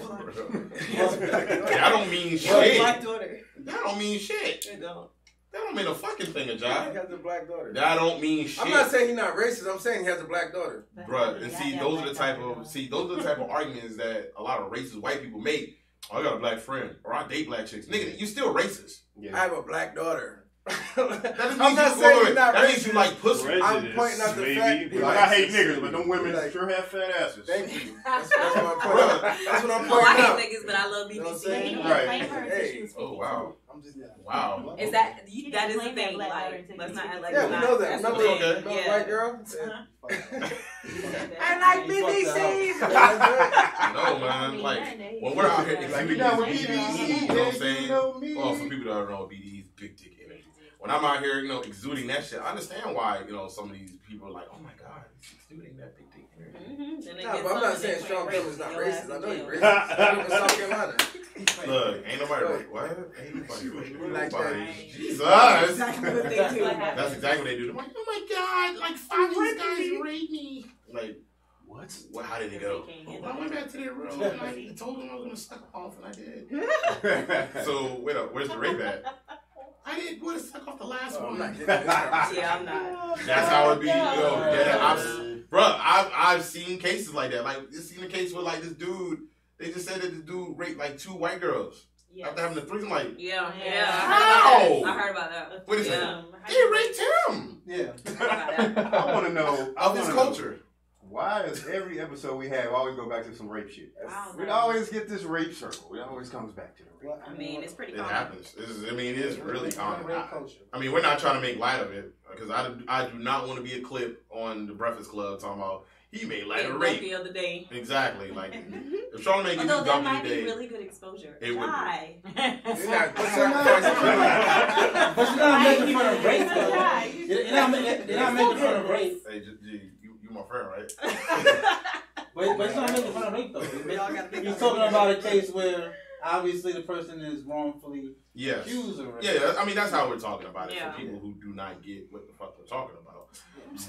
don't mean Your shit. black daughter. That don't mean shit. They don't. That don't mean a fucking thing, a He job. has a black daughter. That don't mean shit. I'm not saying he's not racist. I'm saying he has a black daughter. Bruh, and see, those are the type of arguments that a lot of racist white people make. Oh, I got a black friend, or I date black chicks. Nigga, you still racist. I have a black daughter. I'm I'm not saying he's not that means you racist. like pussy. I'm pointing out the fact. Like, I hate niggas, but them women sure have fat asses. Thank you. That's what I'm pointing out. That's what I'm Oh, I pointing out. hate niggas, but I love You know what I'm BBC. saying? Right. Hey. Oh, wow. I'm just Wow. Is that is didn't the claim that thing? black daughter Like, until let's you not took act it. like Yeah, we know that. that's Remember the the thing. white girl? I like BBC. Yeah, No, man. Like, when we're out here exhibiting down with these BDs, you know what I'm saying? Well, for people that don't know, BDs, big dick energy. When I'm out here, exuding that shit, I understand why, some of these people are like, oh my God, he's exuding that big dick energy. Nah, but I'm not saying Strong Kim is not racist. I know he's racist. In South Carolina. Look, ain't nobody raping. What? Ain't nobody raping Like nobody. that. Jesus. That's exactly what they do. That's exactly what they do. They're like, oh my God, like 5 of these guys raped me. Like, what? How did it go? I went back to their room and I told them I was going to suck them off, and I did. So, wait up, where's the rape at? I didn't want to suck off the last one. Yeah, I'm not. That's how it be. I've seen cases like that. Like, you seen a case where, like, this dude, they just said that the dude raped, like, 2 white girls. Yes. After having the threesome, like, yeah. How? I heard about that. What is that? They raped him. Yeah. I want to know of his culture. Why does every episode we have always go back to some rape shit? We always get this rape circle. It always comes back to the rape. I mean, it's pretty common. It happens. It is really common. I mean, we're not trying to make light of it, because I do not want to be a clip on the Breakfast Club talking about he made light of rape the other day. Exactly. Like, if Charlamagne gives you that might today, be really good exposure. It would Why? But you're not making fun of rape, though. You're not making fun of rape. Hey, you my friend, right? But it's not making fun of rape, though. You're talking about a case where obviously the person is wrongfully accused of rape. Yeah, I mean, that's how we're talking about it for people who do not get what the fuck we're talking about.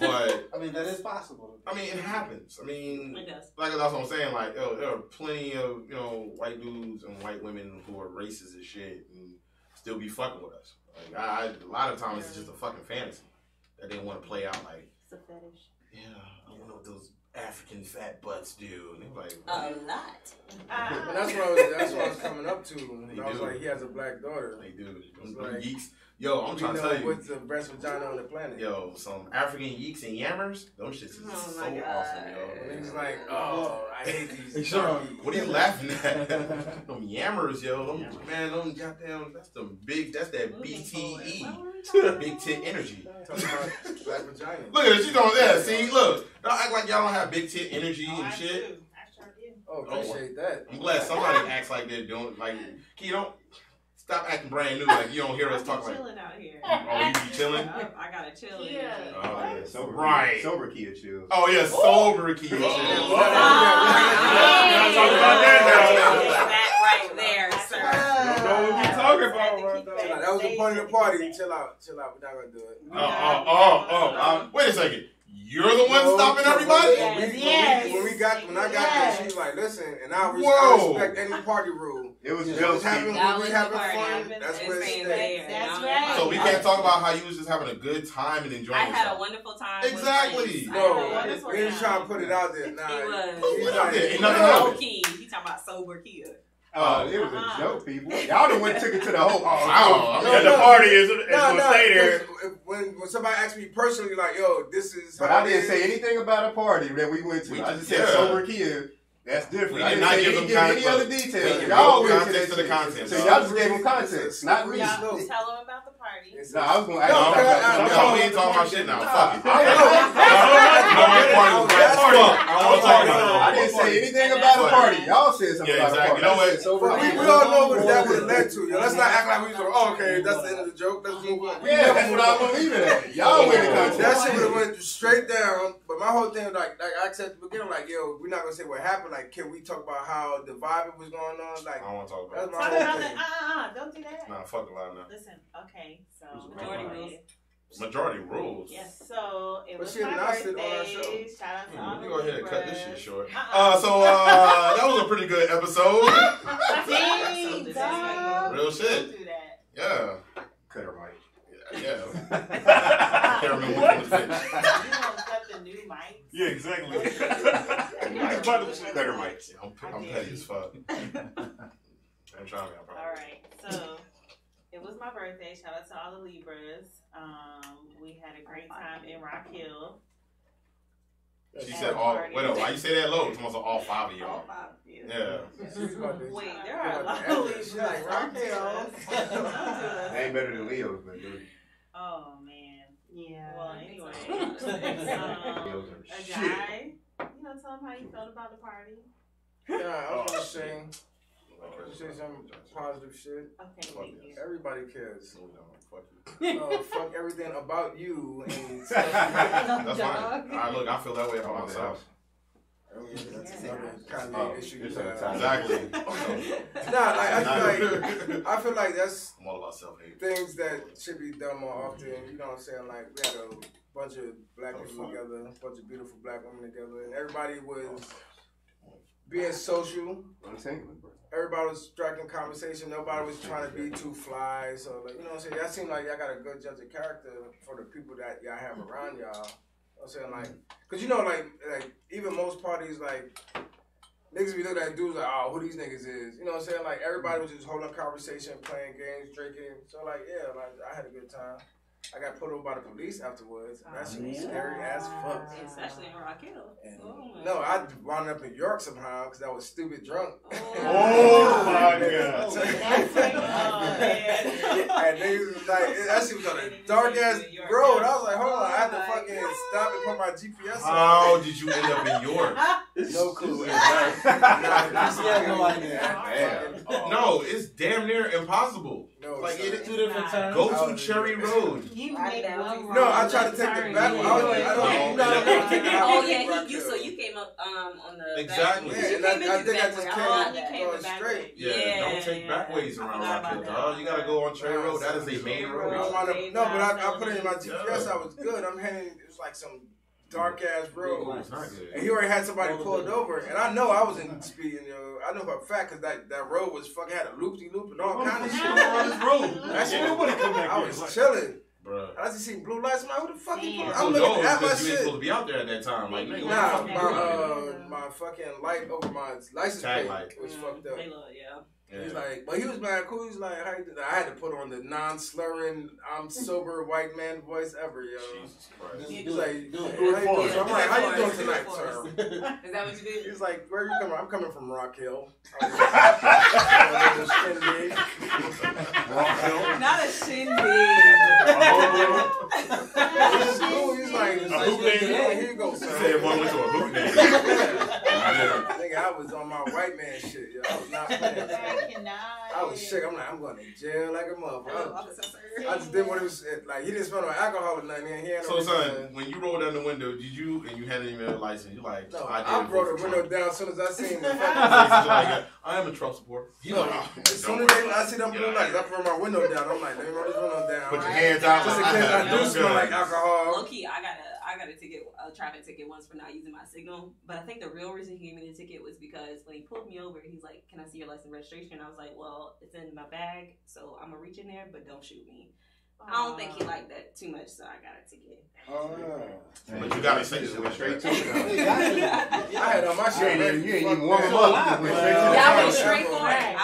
But I mean, that is possible. I mean, it happens. I mean, it does. Like that's what I'm saying. Like, there are plenty of white dudes and white women who are racist as shit and still be fucking with us. Like, a lot of times it's just a fucking fantasy that they want to play out. Like, it's a fetish. Yeah, I don't know what those African fat butts do. And they're like, a lot. And that's what I was coming up to. I was like, he has a black daughter. They do. Like, geeks. Yo, I'm trying to tell you. What's the best vagina on the planet? Yo, some African yeeks and yammers, those shits is so awesome, yo. And he's like, I hate these. What are you laughing at? Them yammers, yo. Them goddamn, that's that BTE. Big tit energy. Talking about black vagina. Look at it, she's on there. See, look. Don't act like y'all don't have big tit energy and shit. I sure do. Oh, appreciate that. I'm glad somebody acts like they're doing, like, Key, don't. Stop acting brand new, like you don't hear us talk like. Chilling out here. Oh, you be chilling? I gotta chill. Yeah. Oh, yeah. Sober Kia chill. Oh yeah, sober Kia chill. Talk about that right there, sir. You know what we're talking about. That was the point of the party. Chill out. We're not gonna do it. Wait a second. You're the one stopping everybody? When I got there, she was like, listen, and I respect any party rule. It was just happening when we having fun. That's where it stays. That's right. So we can't talk about how you was just having a good time and enjoying yourself. I had a wonderful time. Exactly. No, he was trying to put it out there. Nah, he was. Ain't nothing wrong with it. He talking about sober Kia. It was a joke, people. Y'all done went took it to the whole. The party is gonna stay there. When somebody asked me personally, like, yo, this is. But I didn't say anything about a party that we went to. I just said sober Kia. That's different. I did not give them any other details. Y'all context to the content. So y'all just gave them context, not me. Y'all tell them about the party. No, I was going to ask No, we ain't talking about shit now. Fuck it. I didn't say anything about a party. Y'all said something about a party. You know what? We all know what that would have led to. Let's not act like we was like, okay, that's the end of the joke. Let's move on. Yeah, that's what I'm going to leave it at. Y'all went to context. That shit would have went straight down. But my whole thing, like I said at the beginning, like, yo, we're not going to say what happened. Like, can we talk about how the vibe was going on? Like, I don't want to talk about it. That's my whole thing. Don't do that. Nah, fuck a lot now. Listen, okay, so Majority rules. Yes, so it was she my announced it on our birthday. show. Shout out to all We the go ahead and cut this Libras. shit short. So that was a pretty good episode. Dang, dog. Real shit. Don't do that. Yeah. Cut her mic. Yeah. I can't remember what was it. You want to cut the new mics? Yeah, exactly. Cut her mic. I'm petty as fuck. I'm trying to. All right, so it was my birthday. Shout out to all the Libras. We had a great time in Rock Hill. She said all. Wait, no, why you say that low? It's almost all 5 of y'all. All 5 of you. Yeah. Wait, there are a lot of Libras. like Rock Hill. I ain't better than Leo's, but dude. Oh man. Yeah. Well, anyway, Leo's are a shit. guy. Tell him how you felt about the party. Yeah, I want to say some positive shit. Okay, thank you. Everybody cares. Fuck you. Fuck everything about you and stuff. That's fine. Look, I feel that way about myself. That's another kind of issue. Exactly. I feel like that's I'm all about self-hate. things that should be done more often. You know what I'm saying? Like, we had a bunch of black people together, a bunch of beautiful black women together, and everybody was being social. Everybody was striking conversation. Nobody was trying to be too fly. So, like, you know what I'm saying? That seemed like y'all got a good judge of character for the people that y'all have around y'all. I'm saying, like, cause you know, like even most parties, like, niggas be looking at dudes like, oh, who these niggas is? You know what I'm saying? Like, everybody was just holding conversation, playing games, drinking. So, like, yeah, like, I had a good time. I got pulled over by the police afterwards. That shit was scary as fuck. Especially in Rock Hill. No, I wound up in York somehow because I was stupid drunk. Oh my god! And niggas was like, that shit was on a dark ass road. I was like, hold on, I had to fucking stop and put my GPS on. How did you end up in York? No clue. No, it's damn near impossible. No, like it Two different times. go to Cherry Road. You made one No, I tried to take the back one. Oh yeah, you came up on the Exactly. Back. Yeah, and I think I just came going straight. Yeah, don't take back ways around Rock Hill, dog. You gotta go on Cherry Road. That is a main road. I put it in my GPS. I was good. I'm heading. It was like some dark ass road. And he already had somebody pulled over, and I know I wasn't speeding. I know for a fact because that road was fucking had a loop-de-loop and all kind of shit. That shit, I was chilling. Bro. I just seen blue lights. I'm like, who the fuck you? I'm looking at my shit. You ain't supposed to be out there at that time. Like, nigga, my fucking light over my license plate was fucked up. Yeah. He's like, but he was mad cool. He's like, how you do that? I had to put on the non-slurring, I'm sober white man voice ever, yo. Jesus Christ. He's like, so I'm like, how you doing tonight, sir? Is that what you did? He's like, where are you coming from? I'm coming from Rock Hill. Not a shindig. He's like, here you go, sir. He said one went to a boot name. Nigga, I was on my white man shit, yo. I was not playing. I was sick. I'm like, I'm going to jail like a motherfucker. I just did what it was like. He didn't smell no alcohol or nothing. He had so, son, when you rolled down the window, and you hadn't even had a license, you like, no, I rolled the window down as soon as I seen the like, I am a Trump supporter. As soon as I see them blue lights, I put my window down. I'm like, let me roll this window down. Put your hands out. Just in case I do smell like alcohol. Low key, I got a traffic ticket once for not using my signal. But I think the real reason he gave me the ticket was because when he pulled me over, he's like, "Can I see your license and registration?" I was like, "Well, it's in my bag, so I'm gonna reach in there, but don't shoot me." I don't think he liked that too much, so I got a ticket. But you got me straight to it. I had on my shit. You ain't even warm up. Yeah, I went straight for it.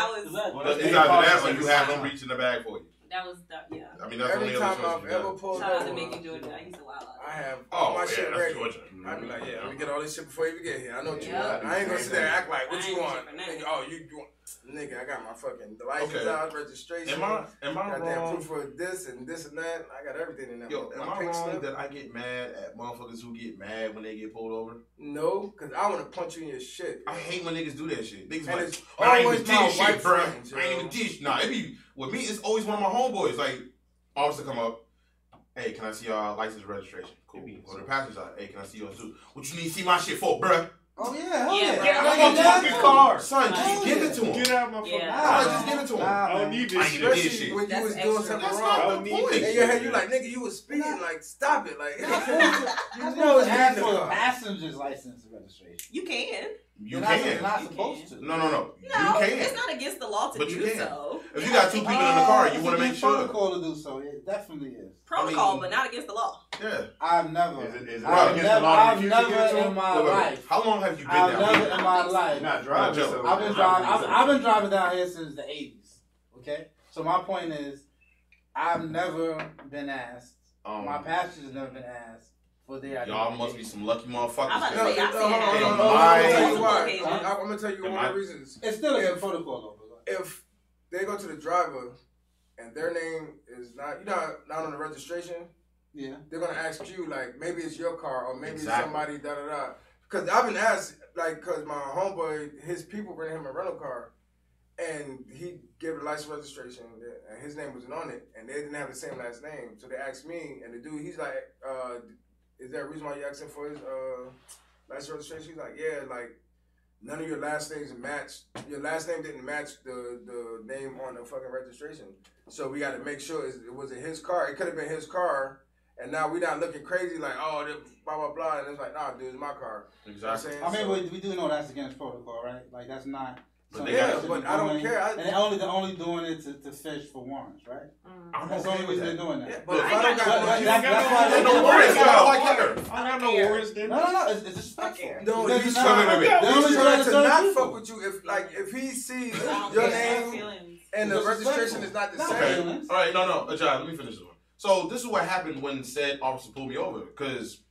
But it's either that or you have them reach in the bag for you. That was yeah. I mean, that's every the time only I've ever pulled Shout out to over. Macon, Georgia. I used to wild out. I have all my shit ready. Georgia. I'd be like, let me get all this shit before you even get here. I know what you Yeah. want. I ain't gonna sit there and act like, what I you ain't want? shit for nothing. Oh, you want? Nigga, I got my fucking license Okay. out, registration. Am I goddamn wrong? proof for this and that. I got everything in there. Yo, am I wrong that I get mad at motherfuckers who get mad when they get pulled over? No, because I want to punch you in your shit. I hate when niggas do that shit. Niggas And like, it's I ain't always even my did white shit, bro. friends, I ain't yo. even did shit. Nah, it be, with me, it's always one of my homeboys. Like, officer come up, hey, can I see your license and registration? Cool. Go to the passenger side. Hey, can I see your suit? What you need to see my shit for, bruh? Oh yeah, hell Yeah, yeah. bro. I'm gonna talk your car. Son, just give it to him. Get out of my fucking Nah, just give it to him. I don't need I this ain't shit. even did shit. Especially when you That's was doing extra. something That's wrong. not I don't the need point. this In your head, you like, nigga, you was speeding. Like, stop it. Like, You you know it's it's asked in for the the car. passenger's license and registration. You can. You You're can. not supposed to. No. No, You it's can. not against the law to But do you can. so. If you got two people in the car, you It's want to make against sure. protocol to do so. It definitely is. Protocol, I mean- but not against the law. Yeah. I've never. Is it I've against the law never, to refuse to give it to in him? my Wait. life. How long have you been I've down never here? in my life. Not driving. Joe. So I've been driving down here since the 80s. Okay? So my point is, I've never been asked, my passengers have never been asked for their identity. Y'all must be some lucky motherfuckers. I'm about to No, say, I've seen hold on, it. hold on, My- I'm gonna tell you why. Occasion. I'm gonna tell you one of the reasons. It's still against protocol, though. If they go to the driver and their name is not, not on the registration, Yeah. they're gonna ask you like, maybe it's your car or maybe Exactly. it's somebody da da da. Cause I've been asked, like, cause my homeboy, his people rented him a rental car, and he gave a license registration, and his name wasn't on it, and they didn't have the same last name. So they asked me, and the dude, he's like, "Is there a reason why you asking for his license registration?" He's like, "Yeah, like none of your last names match. Your last name didn't match the name on the fucking registration. So we got to make sure it wasn't his car. It could have been his car." And now we not looking crazy like, oh, blah, blah, blah. And it's like, nah, dude, it's my car. Exactly. You know I mean, we do know that's against protocol, right? Like, that's not... But but I don't care. And they're only doing it to fish for warrants, right? That's the only reason they're doing that. Yeah, but if I don't got no warrants, I got no warrants. No, it's disrespectful. No, he's he's trying trying to not fuck with you. If he sees your name and the registration is not the same. Okay. All right, no, Ajay, let me finish this one. So this is what happened when said officer pulled me over. Because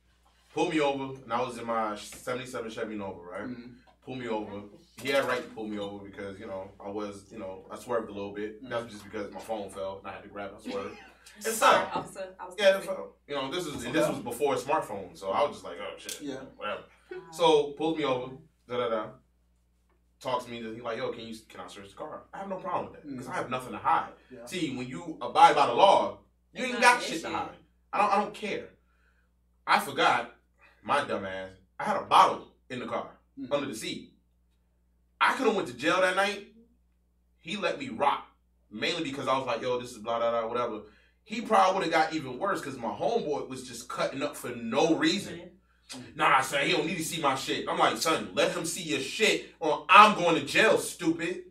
pulled me over, and I was in my 77 Chevy Nova, right? Mm-hmm. Pulled me over. He had right to pull me over because, I swerved a little bit. That was just because my phone fell and I had to grab it. I swerved. It's fine. Yeah, it's fine. This was before smartphones, so I was just like, oh shit, whatever. So pulled me over, talks to me. He's like, yo, can I search the car? I have no problem with that because I have nothing to hide. Yeah. See, when you abide by the law, you ain't got shit to hide. I don't care. I forgot, my dumb ass, I had a bottle in the car under the seat. I could have went to jail that night. He let me rock. Mainly because I was like, yo, this is blah, blah, blah, whatever. He probably would have got even worse because my homeboy was just cutting up for no reason. Nah, son, he don't need to see my shit. I'm like, son, let him see your shit or I'm going to jail, stupid.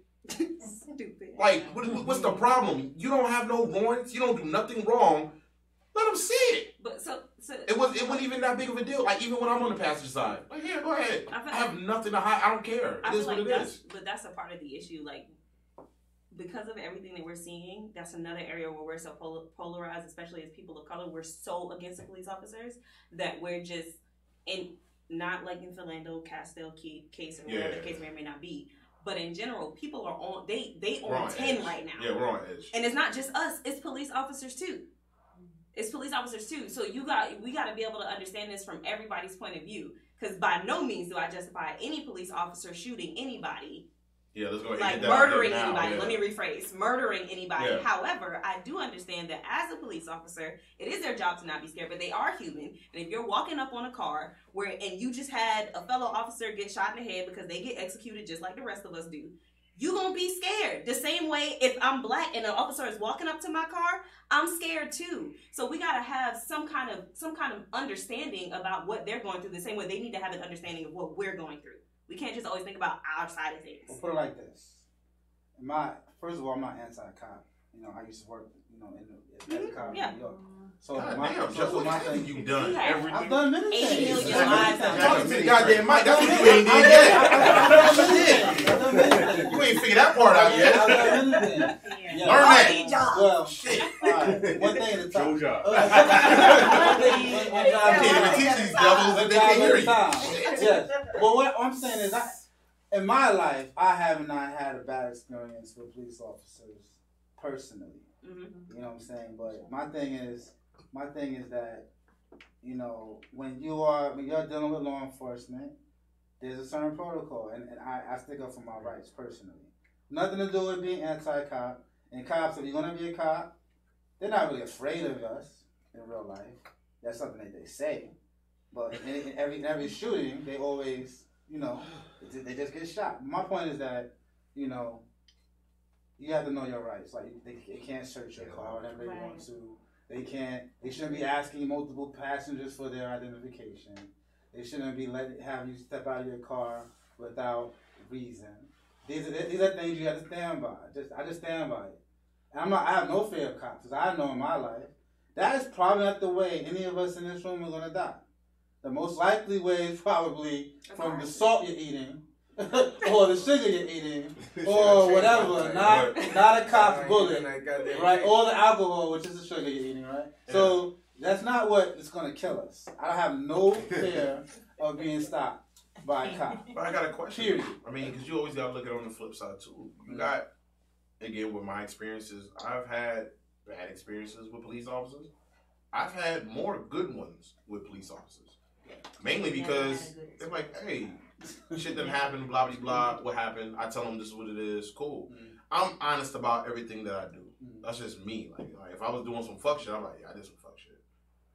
Like, what's the problem? You don't have no warrants. You don't do nothing wrong. Let him see it. But so it wasn't even that big of a deal. Like, even when I'm on the passenger side, like, yeah, go ahead. I have nothing to hide. I don't care. It is what it is. But that's a part of the issue. Like, because of everything that we're seeing, that's another area where we're so polarized, especially as people of color. We're so against the police officers that we're just not like in Philando Castile case or whatever the case may or may not be. But in general, people are on they on 10 edge right now. Yeah, we're on edge. And it's not just us; it's police officers too. It's police officers too. So we got to be able to understand this from everybody's point of view. Because by no means do I justify any police officer shooting anybody. Yeah, let's go ahead. Like murdering anybody. Let me rephrase: murdering anybody. Yeah. However, I do understand that as a police officer, it is their job to not be scared, but they are human. And if you're walking up on a car and you just had a fellow officer get shot in the head because they get executed just like the rest of us do, you gonna be scared. The same way if I'm black and an officer is walking up to my car, I'm scared too. So we gotta have some kind of understanding about what they're going through. The same way they need to have an understanding of what we're going through. We can't just always think about our side of things. We'll put it like this. First of all, I'm not anti-cop. I used to work, as a cop in New York. So my thing, you've done everything. I've done many things. 80 million lives. Talking to the goddamn mic. That's what you ain't did yet. I've done many things. You ain't figured that part out yet. I've done many things. Learn that. Well, shit. All right. One thing at a time. job. You can't even teach these devils that they can't hear you. Yes. Well, what I'm saying is, in my life, I have not had a bad experience with police officers personally. Mm-hmm. You know what I'm saying? But my thing is that, when you're dealing with law enforcement, there's a certain protocol, and I stick up for my rights personally. Nothing to do with being anti-cop. And cops, if you're gonna be a cop, they're not really afraid of us in real life. That's something that they say. But in every shooting, they always, they just get shot. My point is that, you have to know your rights. Like, they can't search your car whenever they want to. They shouldn't be asking multiple passengers for their identification. They shouldn't be have you step out of your car without reason. These are things you have to stand by. I just stand by it. And I have no fear of cops, because I know in my life, that is probably not the way any of us in this room are going to die. The most likely way is probably from the salt you're eating, or the sugar you're eating, or whatever. Not a cop's bullet, right? Or the alcohol, which is the sugar you're eating, right? Yeah. So that's not what is going to kill us. I have no fear of being stopped by a cop. But I got a question. Period. I mean, because you always got to look at it on the flip side too. You got, again, with my experiences, I've had bad experiences with police officers. I've had more good ones with police officers. Mainly because they're like, hey, shit didn't happen, blah, blah, blah. What happened? I tell them this is what it is. Cool. I'm honest about everything that I do. That's just me. Like if I was doing some fuck shit, I'm like, yeah, I did some fuck shit.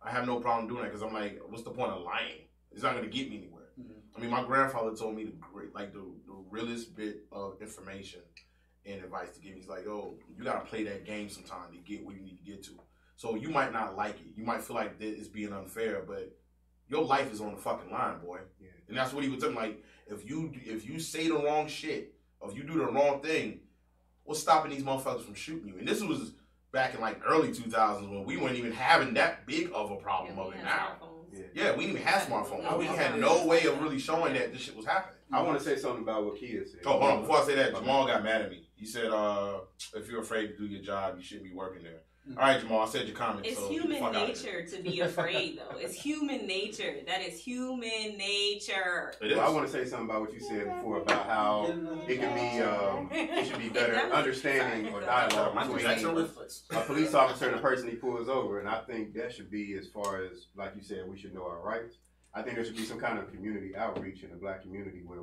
I have no problem doing that because I'm like, what's the point of lying? It's not going to get me anywhere. I mean, my grandfather told me the realest bit of information and advice to give me. He's like, oh, you got to play that game sometime to get where you need to get to. So you might not like it. You might feel like it's being unfair, but your life is on the fucking line, boy. Yeah. And that's what he was telling me. Like, if you say the wrong shit, or if you do the wrong thing, what's stopping these motherfuckers from shooting you? And this was back in like early 2000s when we weren't even having that big of a problem of it now. Yeah, we didn't even have smartphones. We had no way of really showing that this shit was happening. I want to say something about what Kia said. Oh, hold on. Before I say that, Jamal got mad at me. He said, if you're afraid to do your job, you shouldn't be working there. All right, Jamal, I said your comment. It's human nature to be afraid, though. It's human nature. That is human nature. Well, I want to say something about what you said before about how it can be, it should be better understanding or dialogue between a police officer and a person he pulls over. And I think that should be as far as, like you said, we should know our rights. I think there should be some kind of community outreach in the black community where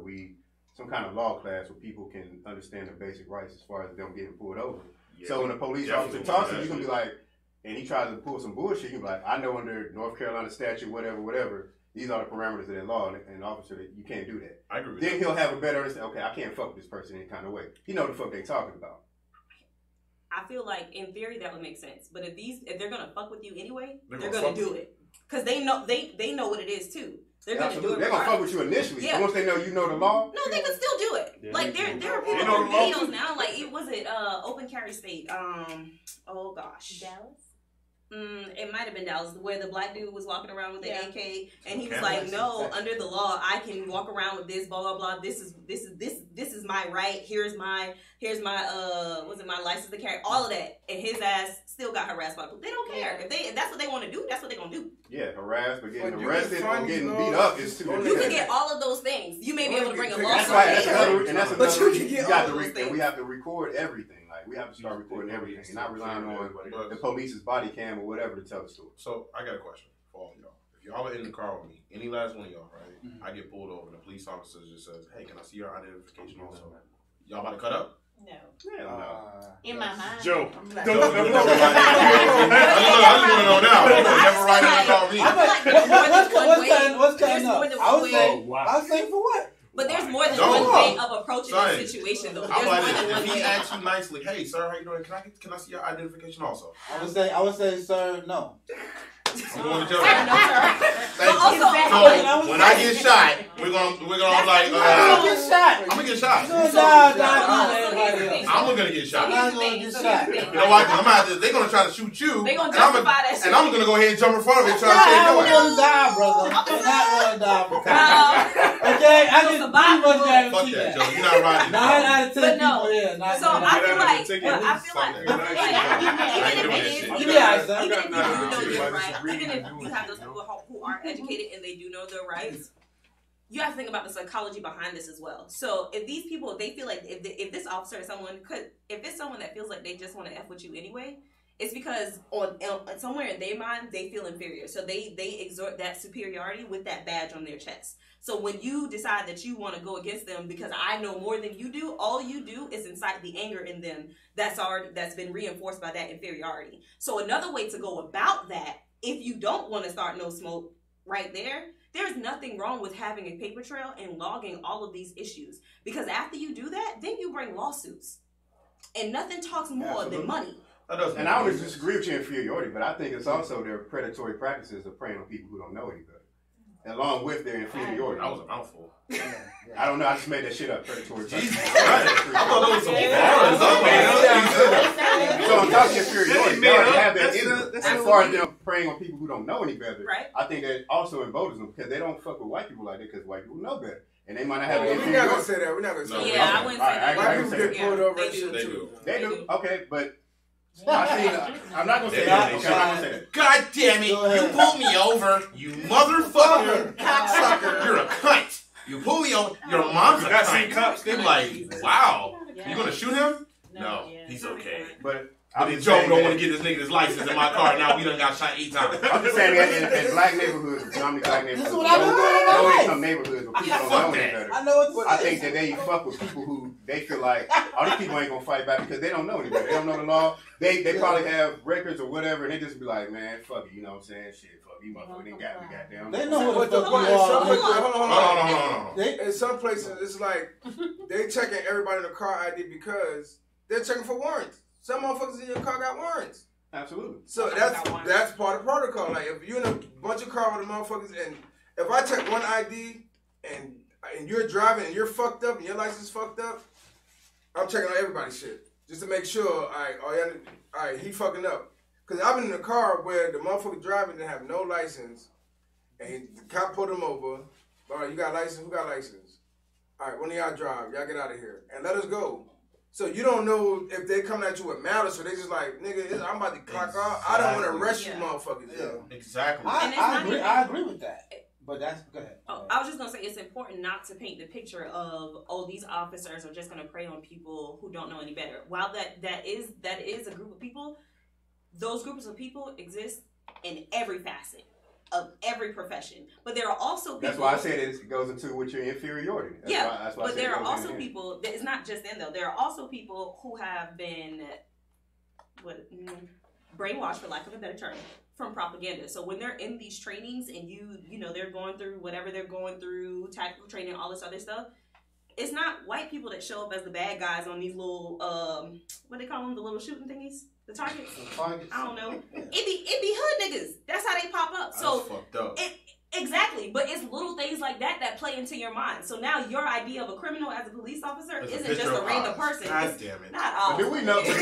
some kind of law class where people can understand the basic rights as far as them getting pulled over. Yeah, so when a police officer talks to you, you can be like, and he tries to pull some bullshit, you can be like, I know under North Carolina statute, whatever, these are the parameters of that law, and officer, that you can't do that. I agree with Then he'll have a better understanding, okay, I can't fuck with this person any kind of way. He know the fuck they talking about. I feel like, in theory, that would make sense. But if they're going to fuck with you anyway, they're going to do it. Because they know what it is, too. They're going to do it. They're going to fuck with you initially. Yeah. But once they know you know the law. No, they can still do it. Yeah, like, there are people on videos now. Like, it was open carry state. Oh, gosh. Dallas? It might have been Dallas, where the black dude was walking around with the AK, and he was like, "No, under the law, I can walk around with this, blah blah blah. This is my right. Here's my my license to carry, all of that." And his ass still got harassed by people. They don't care if that's what they want to do. That's what they're gonna do. Yeah, harassed, but getting arrested or getting beat up is too. You can get all of those things. You may be able to bring a lawsuit. That's another. But you can get all of those things. We have to record everything. Like, we have to start recording everything, and not relying on the police's body cam or whatever to tell the story. So I got a question for all of y'all. If y'all are in the car with me, any last one of y'all, right? I get pulled over, and the police officer just says, "Hey, can I see your identification also?" Y'all about to cut up? No. Yeah, no. In my mind. Joe. I just want to know now. Never write it about me. What's cutting up? I was saying for what? But there's more than one way of approaching the situation, though. If he asks you nicely, "Hey, sir, how you doing? Can I see your identification also?" I would say, sir, no. I'm going to jail. So when I get shot, we're gonna like. I'm gonna get shot. I'm gonna get shot. I'm gonna get shot. You know why? They're gonna try to shoot you. They're gonna justify that shit. And I'm gonna go ahead and jump in front of it, try to save your ass. I'm gonna die, brother. I'm not gonna die. Okay, I can pretty much guarantee fuck that, Joe. You're not riding. 9 out of 10 people here. So I feel like even if you have those people who aren't educated and they do know their rights, you have to think about the psychology behind this as well. So if these people, they feel like if this officer is someone, if it's someone that feels like they just want to F with you anyway, it's because on somewhere in their mind, they feel inferior. So they exhort that superiority with that badge on their chest. So when you decide that you want to go against them because I know more than you do, all you do is incite the anger in them that's been reinforced by that inferiority. So another way to go about that, if you don't want to start no smoke right there's nothing wrong with having a paper trail and logging all of these issues. Because after you do that, then you bring lawsuits. And nothing talks more than money. And I don't disagree with your inferiority, but I think it's also their predatory practices of preying on people who don't know any better, along with their inferiority. That was a mouthful. I don't know. I just made that shit up. Predatory practices. I thought it was some bars. So I'm talking inferiority. They already have that in them. As far as them preying on people who don't know any better, I think that also emboldens them because they don't fuck with white people like that because white people know better. And they might not have an inferiority. We're not going to say that. We're not going to say that. Yeah, I wouldn't say that. White people get pulled over and shit too. They do. Okay, but I'm not going to say that. Okay, I'm not going to say that. God damn it. You pulled me over. You motherfucker. Cocksucker. You're a cunt. You pull me over. Your mom's a cunt. They're like, wow. You going to shoot him? No. He's okay. But But then Joe don't want to get this nigga his license in my car. Now we done got shot 8 times. I'm just saying that in black neighborhoods, predominantly black neighborhoods. This is what I've been doing all my life. Some neighborhoods where people don't know any better. I know what I think that they fuck with people who they feel like, oh, these people ain't gonna fight back because they don't know any better. They don't know the law. They probably have records or whatever, and they just be like, man, fuck it, you know what I'm saying? Shit, fuck you motherfuckers ain't got me goddamn. They know what the fuck you Hold are. on. In some places, it's like they checking everybody in the car ID because they're checking for warrants. Some motherfuckers in your car got warrants. Absolutely. So that's part of protocol. Like if you're in a bunch of cars with the motherfuckers, and if I check one ID and you're driving and you're fucked up and your license fucked up, I'm checking on everybody's shit just to make sure. All right, he fucking up. Cause I've been in a car where the motherfucker driving didn't have no license, and the cop pulled him over. All right, you got license? Who got license? All right, when do y'all drive? Y'all get out of here and let us go. So you don't know if they come at you with malice or they just like, nigga, I'm about to clock off. I don't want to arrest you motherfuckers. Yeah. Exactly. I agree with that. But go ahead. Oh, I was just gonna say it's important not to paint the picture of these officers are just gonna prey on people who don't know any better. While that is a group of people, those groups of people exist in every facet of every profession. But there are also people. That's why I said it goes into with your inferiority. That's why but there are also people. It's not just them though. There are also people who have been brainwashed, for lack of a better term, from propaganda. So when they're in these trainings and you know they're going through whatever they're going through, tactical training, all this other stuff, it's not white people that show up as the bad guys on these little what they call them, the little shooting thingies, the targets. I don't know. It be hood niggas. That's how they pop up. So fucked up. Exactly, but it's little things like that play into your mind. So now your idea of a criminal as a police officer isn't just a random person. God damn it! Not all. But do we know? But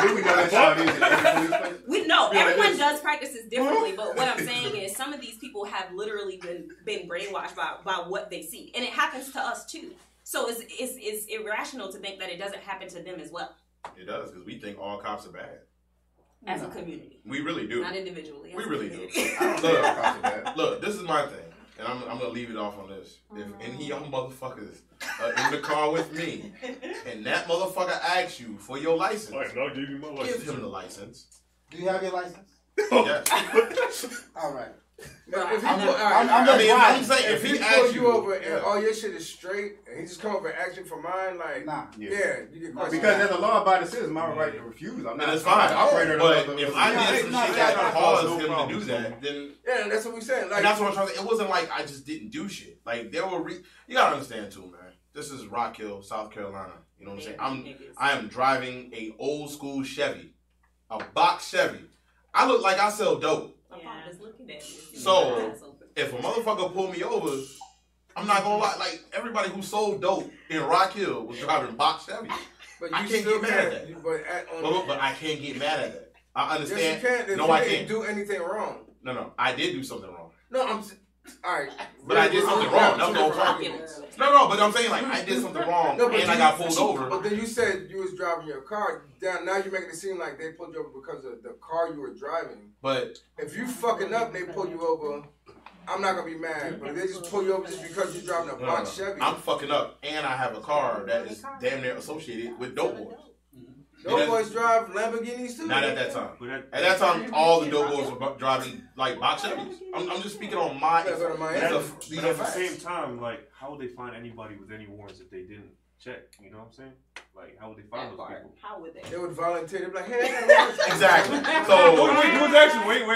do we know that's how it is in every police place? We know everyone does practices differently, but what I'm saying is some of these people have literally been brainwashed by what they see, and it happens to us too. So it's irrational to think that it doesn't happen to them as well. It does, because we think all cops are bad. As a community. We really do. Not individually. We really do. Look, look, this is my thing, and I'm going to leave it off on this. If any young motherfuckers are in the car with me, and that motherfucker asks you for your license, give him the license. Do you have your license? Yes. All right. I'm saying, if he pulls you over and all your shit is straight, and he just come over and ask you for mine, like, you get questioned. Because there's a law-abiding citizen, my right to refuse. I'm not. And it's fine. But if I did some shit that caused him to do that, then that's what we saying. Like, and that's what I'm trying to say. It wasn't like I just didn't do shit. Like there were, you gotta understand too, man. This is Rock Hill, South Carolina. You know what I'm saying? I am driving a old school Chevy, a box Chevy. I look like I sell dope. So if a motherfucker pull me over, I'm not gonna lie. Like everybody who sold dope in Rock Hill was driving box Chevy. But I can't get mad at that. But I can't get mad at that. I understand. Yes, you can. No, I can't do anything wrong. No, I did do something wrong. No, all right. But I did something wrong. That's no problem. No, but I'm saying like I did something wrong and I got pulled over. But then you said you was driving your car. Now you're making it seem like they pulled you over because of the car you were driving. But if you fucking up, they pull you over. I'm not gonna be mad. But if they just pull you over just because you're driving a box Chevy. I'm fucking up, and I have a car that is damn near associated with dope boys. Dope boys drive Lamborghinis too. Not at that time. At that time, all the dope boys were driving like box Chevys. I'm just speaking on my. But at the same time, like, how would they find anybody with any warrants if they didn't check? You know what I'm saying? Like, how would they find those people? How would they? They would volunteer. They'd be like, hey, I got a exactly. So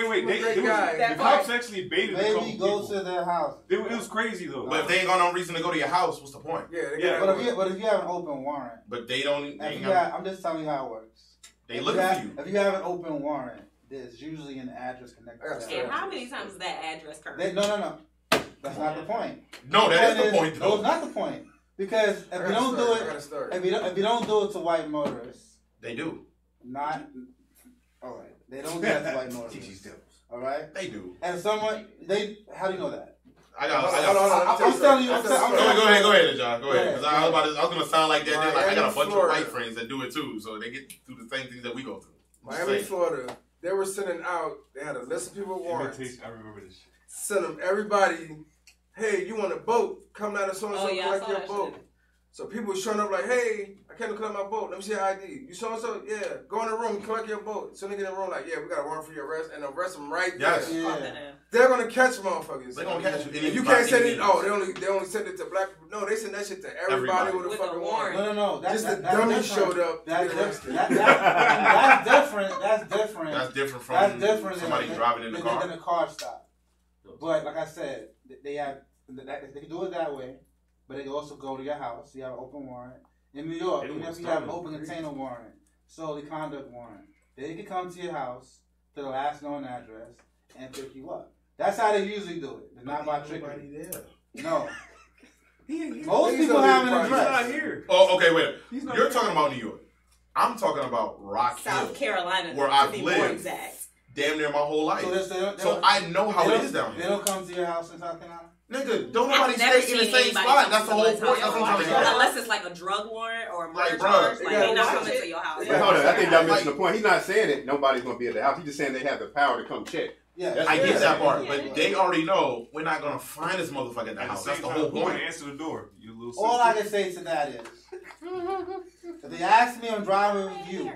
wait. The cops actually baited the couple go people. to their house. It was crazy though. But if they ain't got no reason to go to your house, what's the point? Yeah. But if you have an open warrant. But they don't. I'm just telling you how it works. They look for you. If you have an open warrant, there's usually an address connected to that. And how many times is that address correct? No. That's not the point. No, that is the point though. No, it's not the point. Because if you don't do it, if you don't do it to white motorists, they do. Not all right. They don't do that to white motorists. All right. They do. And how do you know that? I got. I'm telling you. Go ahead, John. Go ahead. Because I was gonna sound like that. Like I got a bunch of white friends that do it too, so they get through the same things that we go through. Miami, Florida. They were sending out. They had a list of people with warrants. I remember this shit. Send them everybody. Hey, you want a boat? Come down to so and so collect your boat. So people showing up like, hey, I came to collect my boat. Let me see your ID. You so-and-so? Yeah. Go in the room, collect your boat. So they get in the room like, yeah, we got a warrant for your arrest. And arrest them right there. Yeah. They're going to catch motherfuckers. They're going to catch you. You can't send it, they only send it to black people. No, they send that shit to everybody with a fucking warrant. No. Just the dummy showed up. That's different. That's different from somebody driving in the car. In the car stop. But like I said, they can do it that way. But they can also go to your house. You have an open warrant. In New York, even if you have an open container warrant, solely conduct warrant, they can come to your house to the last known address and pick you up. That's how they usually do it. They're not by trickery. No. Most people have an address. He's not here. Oh, okay, wait. You're talking about New York. I'm talking about Rock Hill, South Carolina, where I've lived damn near my whole life. So I know how it is down here. They don't come to your house in South Carolina? Nigga, don't nobody stay in the same spot. That's the whole point. That's what I'm trying to get at. Unless it's like a drug warrant or a murder Like, charge. bruh, Like, they not coming to your house. But hold on, I think y'all missing the point. He's not saying that nobody's going to be at the house. He's just saying they have the power to come check. Yeah, I get that part, but they already know we're not gonna find this motherfucker at the house. That's the whole point. Answer the door. You little all I can say to that is, if they ask me, I'm driving with you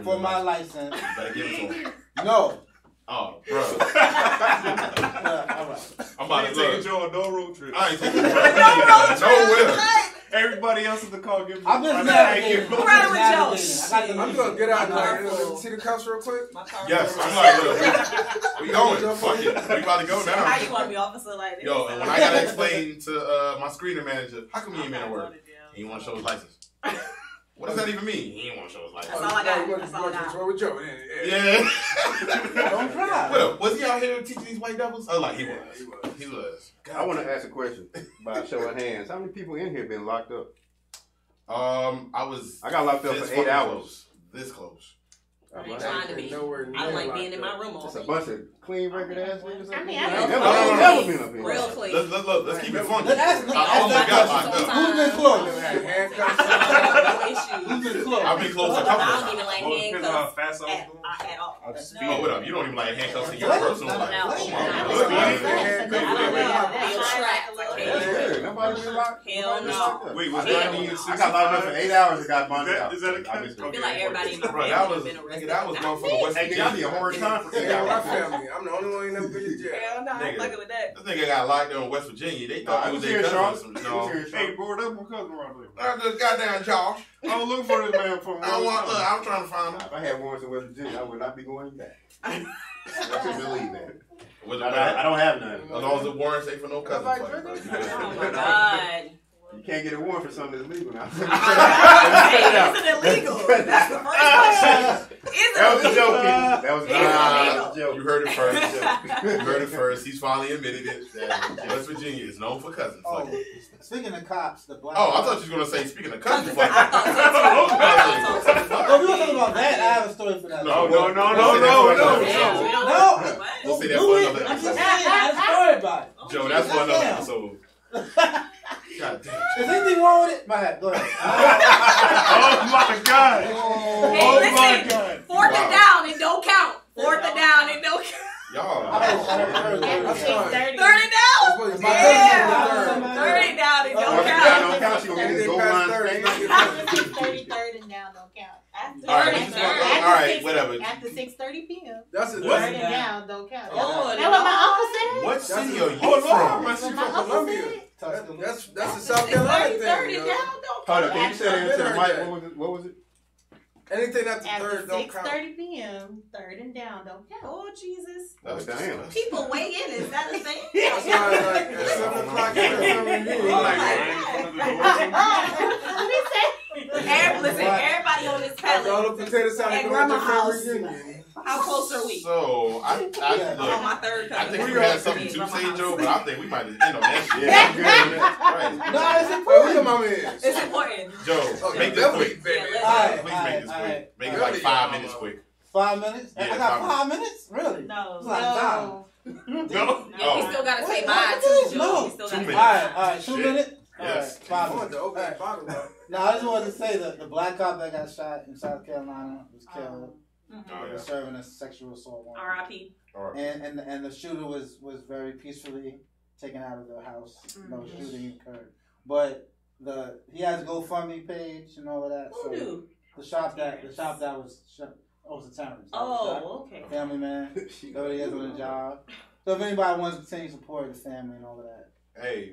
for my license. You better give it to him. No. Oh, bro. All right. I'm about to take Joe on no road trip. I ain't taking no road trip. Nowhere. Everybody else in the car give me. I'm just navigating. I'm riding with Joe. I'm gonna get out there. See the cops real quick. Yes, I'm like, we going. Fuck it. We about to go now. How you want me, officer, like this? Yo, and when I gotta explain to my screening manager, how come he ain't been at work? He ain't want to show his license. What does that even mean? He ain't want to show his license. That's all I got. That's all I got. Where with Joe? Yeah. Don't drive. What, was he out here teaching these white devils? Oh, like he was. He was. God, I want to ask a question by a show of hands. How many people in here been locked up? I got locked up for 8 hours. This close. I ain't trying to be. I like being in my room all It's a day. bunch of clean record ass niggas. I mean, never been up here. Real clean. Let's keep it funky. Let's I almost got locked up. Who's been close? No issues. Who's been close? I've been close a I couple don't times. even like Well, depends on how handcuffs fast I was going. at all. Oh, what up? You don't even like handcuffs in your personal life. No. Oh, Yeah, nobody been locked. Hell no. Wait, was Yeah. 90 and I got locked up for 8 hours and got bonded out. Is that a I count? missed I it. feel like everybody in my Bro, family that was, has been arrested. nigga, that was Not motherfucker me. West Hey, nigga, I need a hard time for 8 Yeah, my hours. family. I'm the only one in that been in jail. Hell no, I ain't Nigga. fucking with that. This nigga got locked in West Virginia. They No, thought I he was was their here, Charles. cousin. I was No. here, Hey, Charles. bro, that's my cousin around there. That's this goddamn Josh. I was looking for this man for I don't want. Look, I'm trying to find him. If I had warrants in West Virginia, I would not be going back. I can believe that. Was it I don't have none. As long as the warrants ain't for no cousin. Like, fuck it, bro. You Oh good. my god. You can't get a warrant for something that's legal now. Hey, is it illegal? That's the first question. Is That was it a joke, illegal? Keith. That was It's a joke. You heard it first. You heard it first. He's finally admitted it. That West Virginia is known for cousins. Oh, Fuck it. speaking of cops, the black. Oh, I thought you were gonna say speaking of cousins. I Fuck thought it. Oh, we were talking about that. I have a story for that. No. No. Damn, we don't- No. What? We'll say that Do for it. another I'm just episode. saying, I have a story about it. Joe, that's for another Goddamn. episode. God damn. Is anything wrong with it? My head. Go ahead. Oh my god. Hey, Oh my listen, god. fourth Wow. and down, it don't count. Fourth and down, it don't count. Y'all. That's fine. Third and down? That's Yeah. Third and down, it Or if don't you count. don't count, you gonna get this goal line stand. After 6:30, third and down don't count. After All right, third let's and just- down- all right, whatever. After 6:30 p.m. That's a Third that's, and down don't count. Oh, That's what my uncle said. What city are you Oh, Lord, from? my shit What my from uncle Columbia. said. That's a South Carolina thing. Third and yo. down, don't Hold count. up, can you say that into the mic? What was it? Anything after After third don't count. 6:30 p.m., third and down don't count. Oh, Jesus. That's Damn. People weigh in, is that a thing? That's why like at 7 o'clock in the He like right in front of the door. What he say? Listen, everybody on this After all pallet, the potato salad At going grandma's to family house. reunion. how close are we? So I On my look. third I cousin. think We we all had something three to at say, grandma's Joe, house. but I think we might just end on that shit. Yeah, I'm good with that. Right. No, it's Where important. your mama is? It's important. Joe, Oh, make that this was quick. baby. Yeah, let's- Alright, Please make this alright. quick. Make it like 5 minutes quick. 5 minutes? Yeah, I got 5 5 minutes? Really? No. It's like time. No. No. And we still gotta say What? bye What too, is- Joe. no. We still 2 gotta minutes. say Alright, 2 Shit. minutes? Yes. I 5 want minutes. to open the bottle up. Now, I just wanted to say that the black cop that got shot in South Carolina was killed. Oh, He was serving a sexual assault warrant. R.I.P. All right. And the shooter was very peacefully taken out of the house. No shooting occurred. But he has a GoFundMe page and all of that. Who do? The shop that was the Terrence. Oh, okay. Family man, 30 years on the job. So if anybody wants to continue supporting the family and all of that, hey,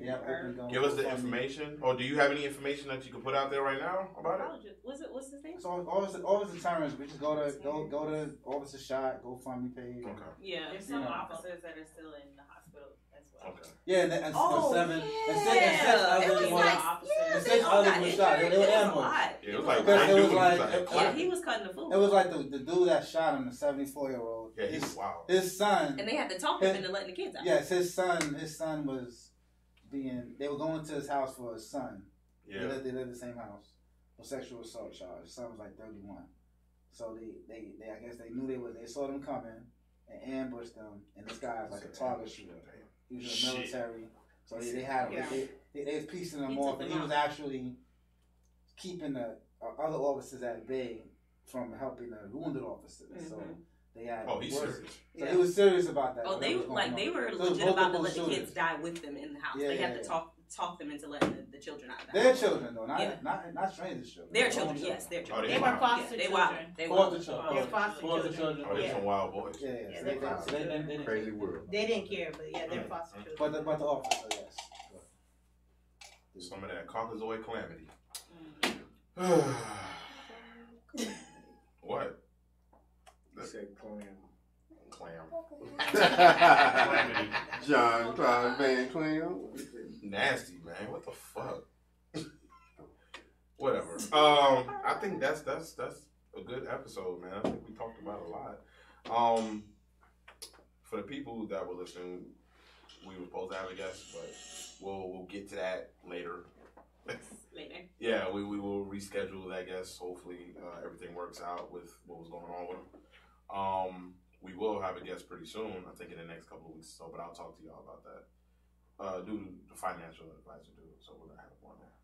give us the information. Or do you have any information that you can put out there right now about it? What's his name? So Officer Terrence, we just go to Officer Shot GoFundMe page. Okay. Yeah, there's some officers that are still in the hospital as well. Okay. Yeah, and six others were shot. They were ambushed. It was like he was cutting the food. It was like the dude that shot him, the 74-year-old. Yeah, he's wild. His son. And they had to talk him into letting the kids out. Yes, his son was they were going to his house for his son. Yeah. They lived in the same house. For sexual assault charge. His son was like 31. So they I guess they knew they saw them coming and ambushed them, and this guy's like a target shooter. He was in the military. So they had him. They was piecing him off, and he was actually keeping the other officers at bay from helping the wounded officers. Mm-hmm. So they had. Oh, he's serious. So he was serious about that. Oh, they were legit about to let the kids die with them in the house. They had to talk them into letting the children out of the house. Their children though, not strangers' children. Their children, yes, their children. They were foster children. They were foster children. Oh, they're some wild boys. Yeah, they're foster children. Crazy world. They didn't care, but yeah, they're foster children. But the officer, yes. Some of that Caucasoid calamity. What? I said clam. John Claude Van Clam. Nasty, man. What the fuck? Whatever. I think that's a good episode, man. I think we talked about a lot. For the people that were listening, we were supposed to have a guest, but we'll get to that later. Later. Yeah, we will reschedule that guest. Hopefully, everything works out with what was going on with him. We will have a guest pretty soon, I think in the next couple of weeks or so, but I'll talk to y'all about that. Due to the financial advisor, so we're going to have him on there.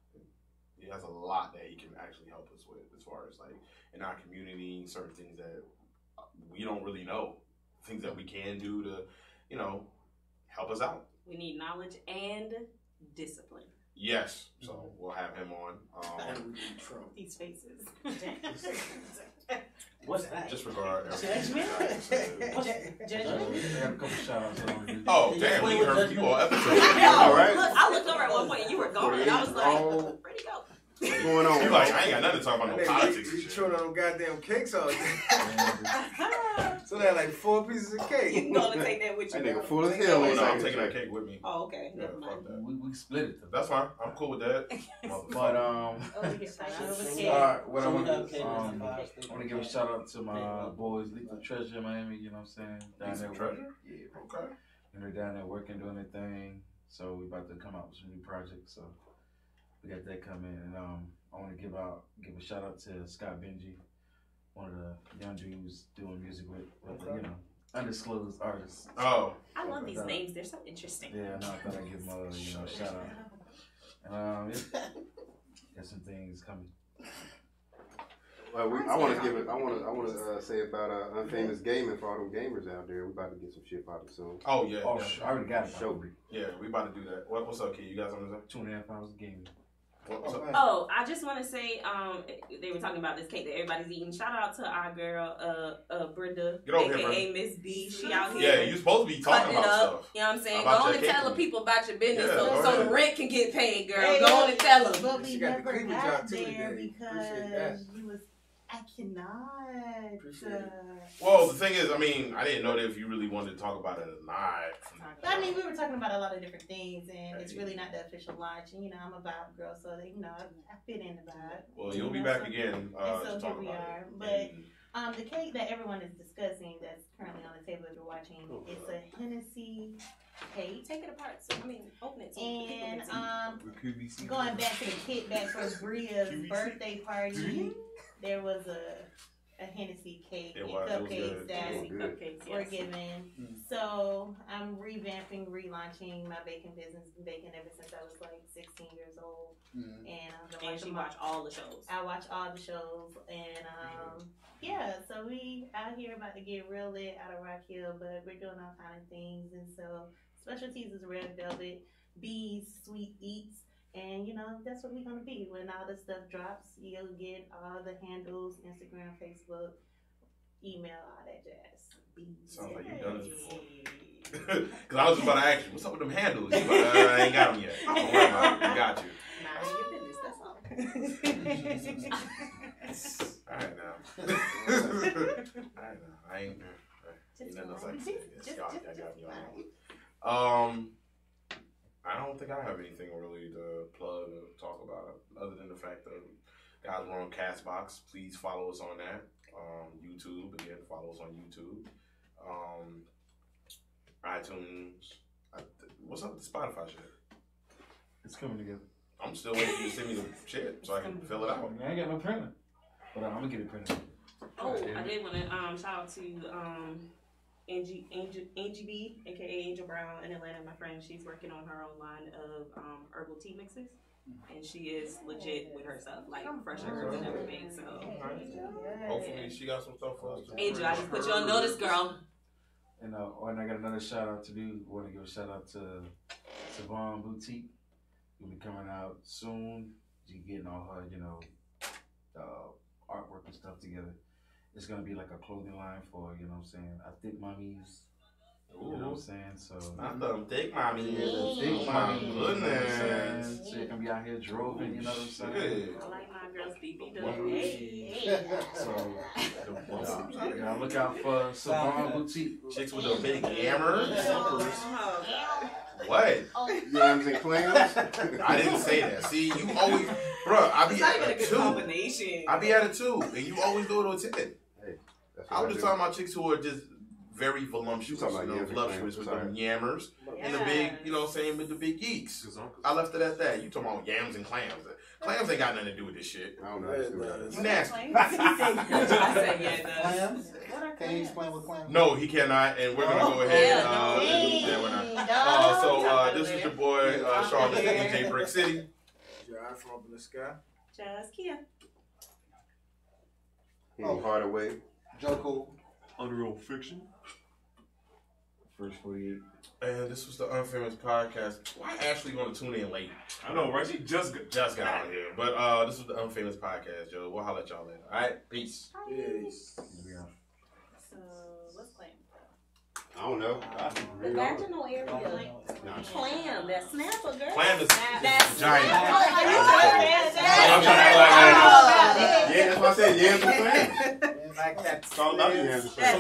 He has a lot that he can actually help us with as far as like in our community, certain things that we don't really know, things that we can do to, help us out. We need knowledge and discipline. Yes, so we'll have him on. These faces. What's that? Disregard. Judgment? I got a couple shout outs. Oh, damn, we heard you all episode. All right. Look, I looked over at one point and you were gone, and I was like, where'd he go? What's going on? You're like, I ain't got nothing to talk about no politics. You chewing on them goddamn cakes all day. So they had like 4 pieces of cake. You gonna take that with you? That nigga full as hell. No, I'm taking that cake with me. Oh, okay. Yeah, Never mind. We split it. That's fine. I'm cool with that. But what I want to give a shout out to my boys, Lethal Treasure in Miami. You know what I'm saying? Down there, Treasure. Yeah. Okay. And they're down there working, doing their thing. So we about to come out with some new projects. So we got that coming. And I want to give a shout out to Scott Benji, one of the young dudes doing music with undisclosed artists. Oh, I love these names. They're so interesting. Yeah, no, I thought I'd give him a shout out. And got some things coming. Well, I want to say about Unfamous Gaming for all them gamers out there. We about to get some shit out soon. Oh yeah. Oh, I already got it. Show. Yeah, we about to do that. What's up, kid? You got something to say? 2.5 hours of gaming. Oh, I just want to say, they were talking about this cake that everybody's eating. Shout out to our girl, Brenda, aka Miss B. She out here. Yeah, you supposed to be talking about stuff. You know what I'm saying? Go on and tell the people about your business so the rent can get paid, girl. Go on and tell them. But we never got there because you was. I cannot. Well, the thing is, I didn't know that if you really wanted to talk about it or not. We were talking about a lot of different things, and it's really not the official launch. And I'm a vibe girl, so I fit in the vibe. Well, you'll be back again. So here we are. But the cake that everyone is discussing that's currently on the table if you're watching, it's a Hennessy cake. Take it apart. Open it. And going back to the kickback for Bria's birthday party. There was a Hennessy cake and cupcakes that were given. So I'm revamping, relaunching my baking business. Been baking ever since I was like 16 years old. And she watched all the shows. I watch all the shows, and so we out here about to get real lit out of Rock Hill, but we're doing all kind of things. And so specialties is Red Velvet, B's Sweet Eats, and you know, that's what we're gonna be. When all this stuff drops, you'll get all the handles, Instagram, Facebook, email, all that jazz. Sounds like you've done this before. Because I was just about to ask you, what's up with them handles? You like, I ain't got them yet. Don't worry about it. I got you. Nah, I ain't your business, that's all. Alright now. I ain't nothing else I can say. Y'all got me on. I don't think I have anything really to plug or talk about other than the fact that guys, we're on Castbox. Please follow us on that. YouTube, again, follow us on YouTube. iTunes. What's up with the Spotify shit? It's coming together. I'm still waiting for you to send me the shit so I can fill it out. I ain't got no printer, but I'm gonna get it printed. Oh, I did want to shout out to Angie B, aka Angel Brown in Atlanta. My friend, she's working on her own line of herbal tea mixes, and she is legit with her stuff, like fresh herbs and everything. So hopefully she got some stuff for us too. Angel, I just put you on notice, girl. And I got another shout out to do. I want to give a shout out to Savon Boutique. We'll be coming out soon. She's getting all her, artwork and stuff together. It's gonna be like a clothing line for, you know what I'm saying, I think mommies. You know what I'm saying? So not them thick mommies. Yeah, the thick mommies. Goodness. So you can be out here droving, you know what I'm saying? I like my girls BB So look out for Savon Boutique. Chicks with a big hammer. What? Yams and clams? I didn't say that. See, you always, bro. I be at a 2. Combination. I be at a 2, and you always do it to a 10. Hey, I was just talking about chicks who are just very voluptuous, voluptuous with them yammers and the big, you know what I'm saying, with the big geeks. I left it at that. You talking about yams and clams. Clams ain't got nothing to do with this shit. I don't know. You nasty. I said yeah, Clams? Can you explain what clams? No, he cannot, and we're gonna go ahead. We're not. So this is your boy Sean, Mr. DJ Brick City. Your eye from up in the sky. Just Kia. Hardaway. Joe Cool. Unreal Fiction. First 48. And this was the Unfamous Podcast. Why Ashley gonna tune in late? I know, right? She just got out here. But this was the Unfamous Podcast, Joe. We'll holler at y'all later. All right? Peace. Peace. So, what's claim? I don't know. The vaginal area. Clam. That snapper, girl. Clam is giant. Giant. I'm trying to act like yeah, that's why I said yams and clams. Like that. It's all about the yams and clams.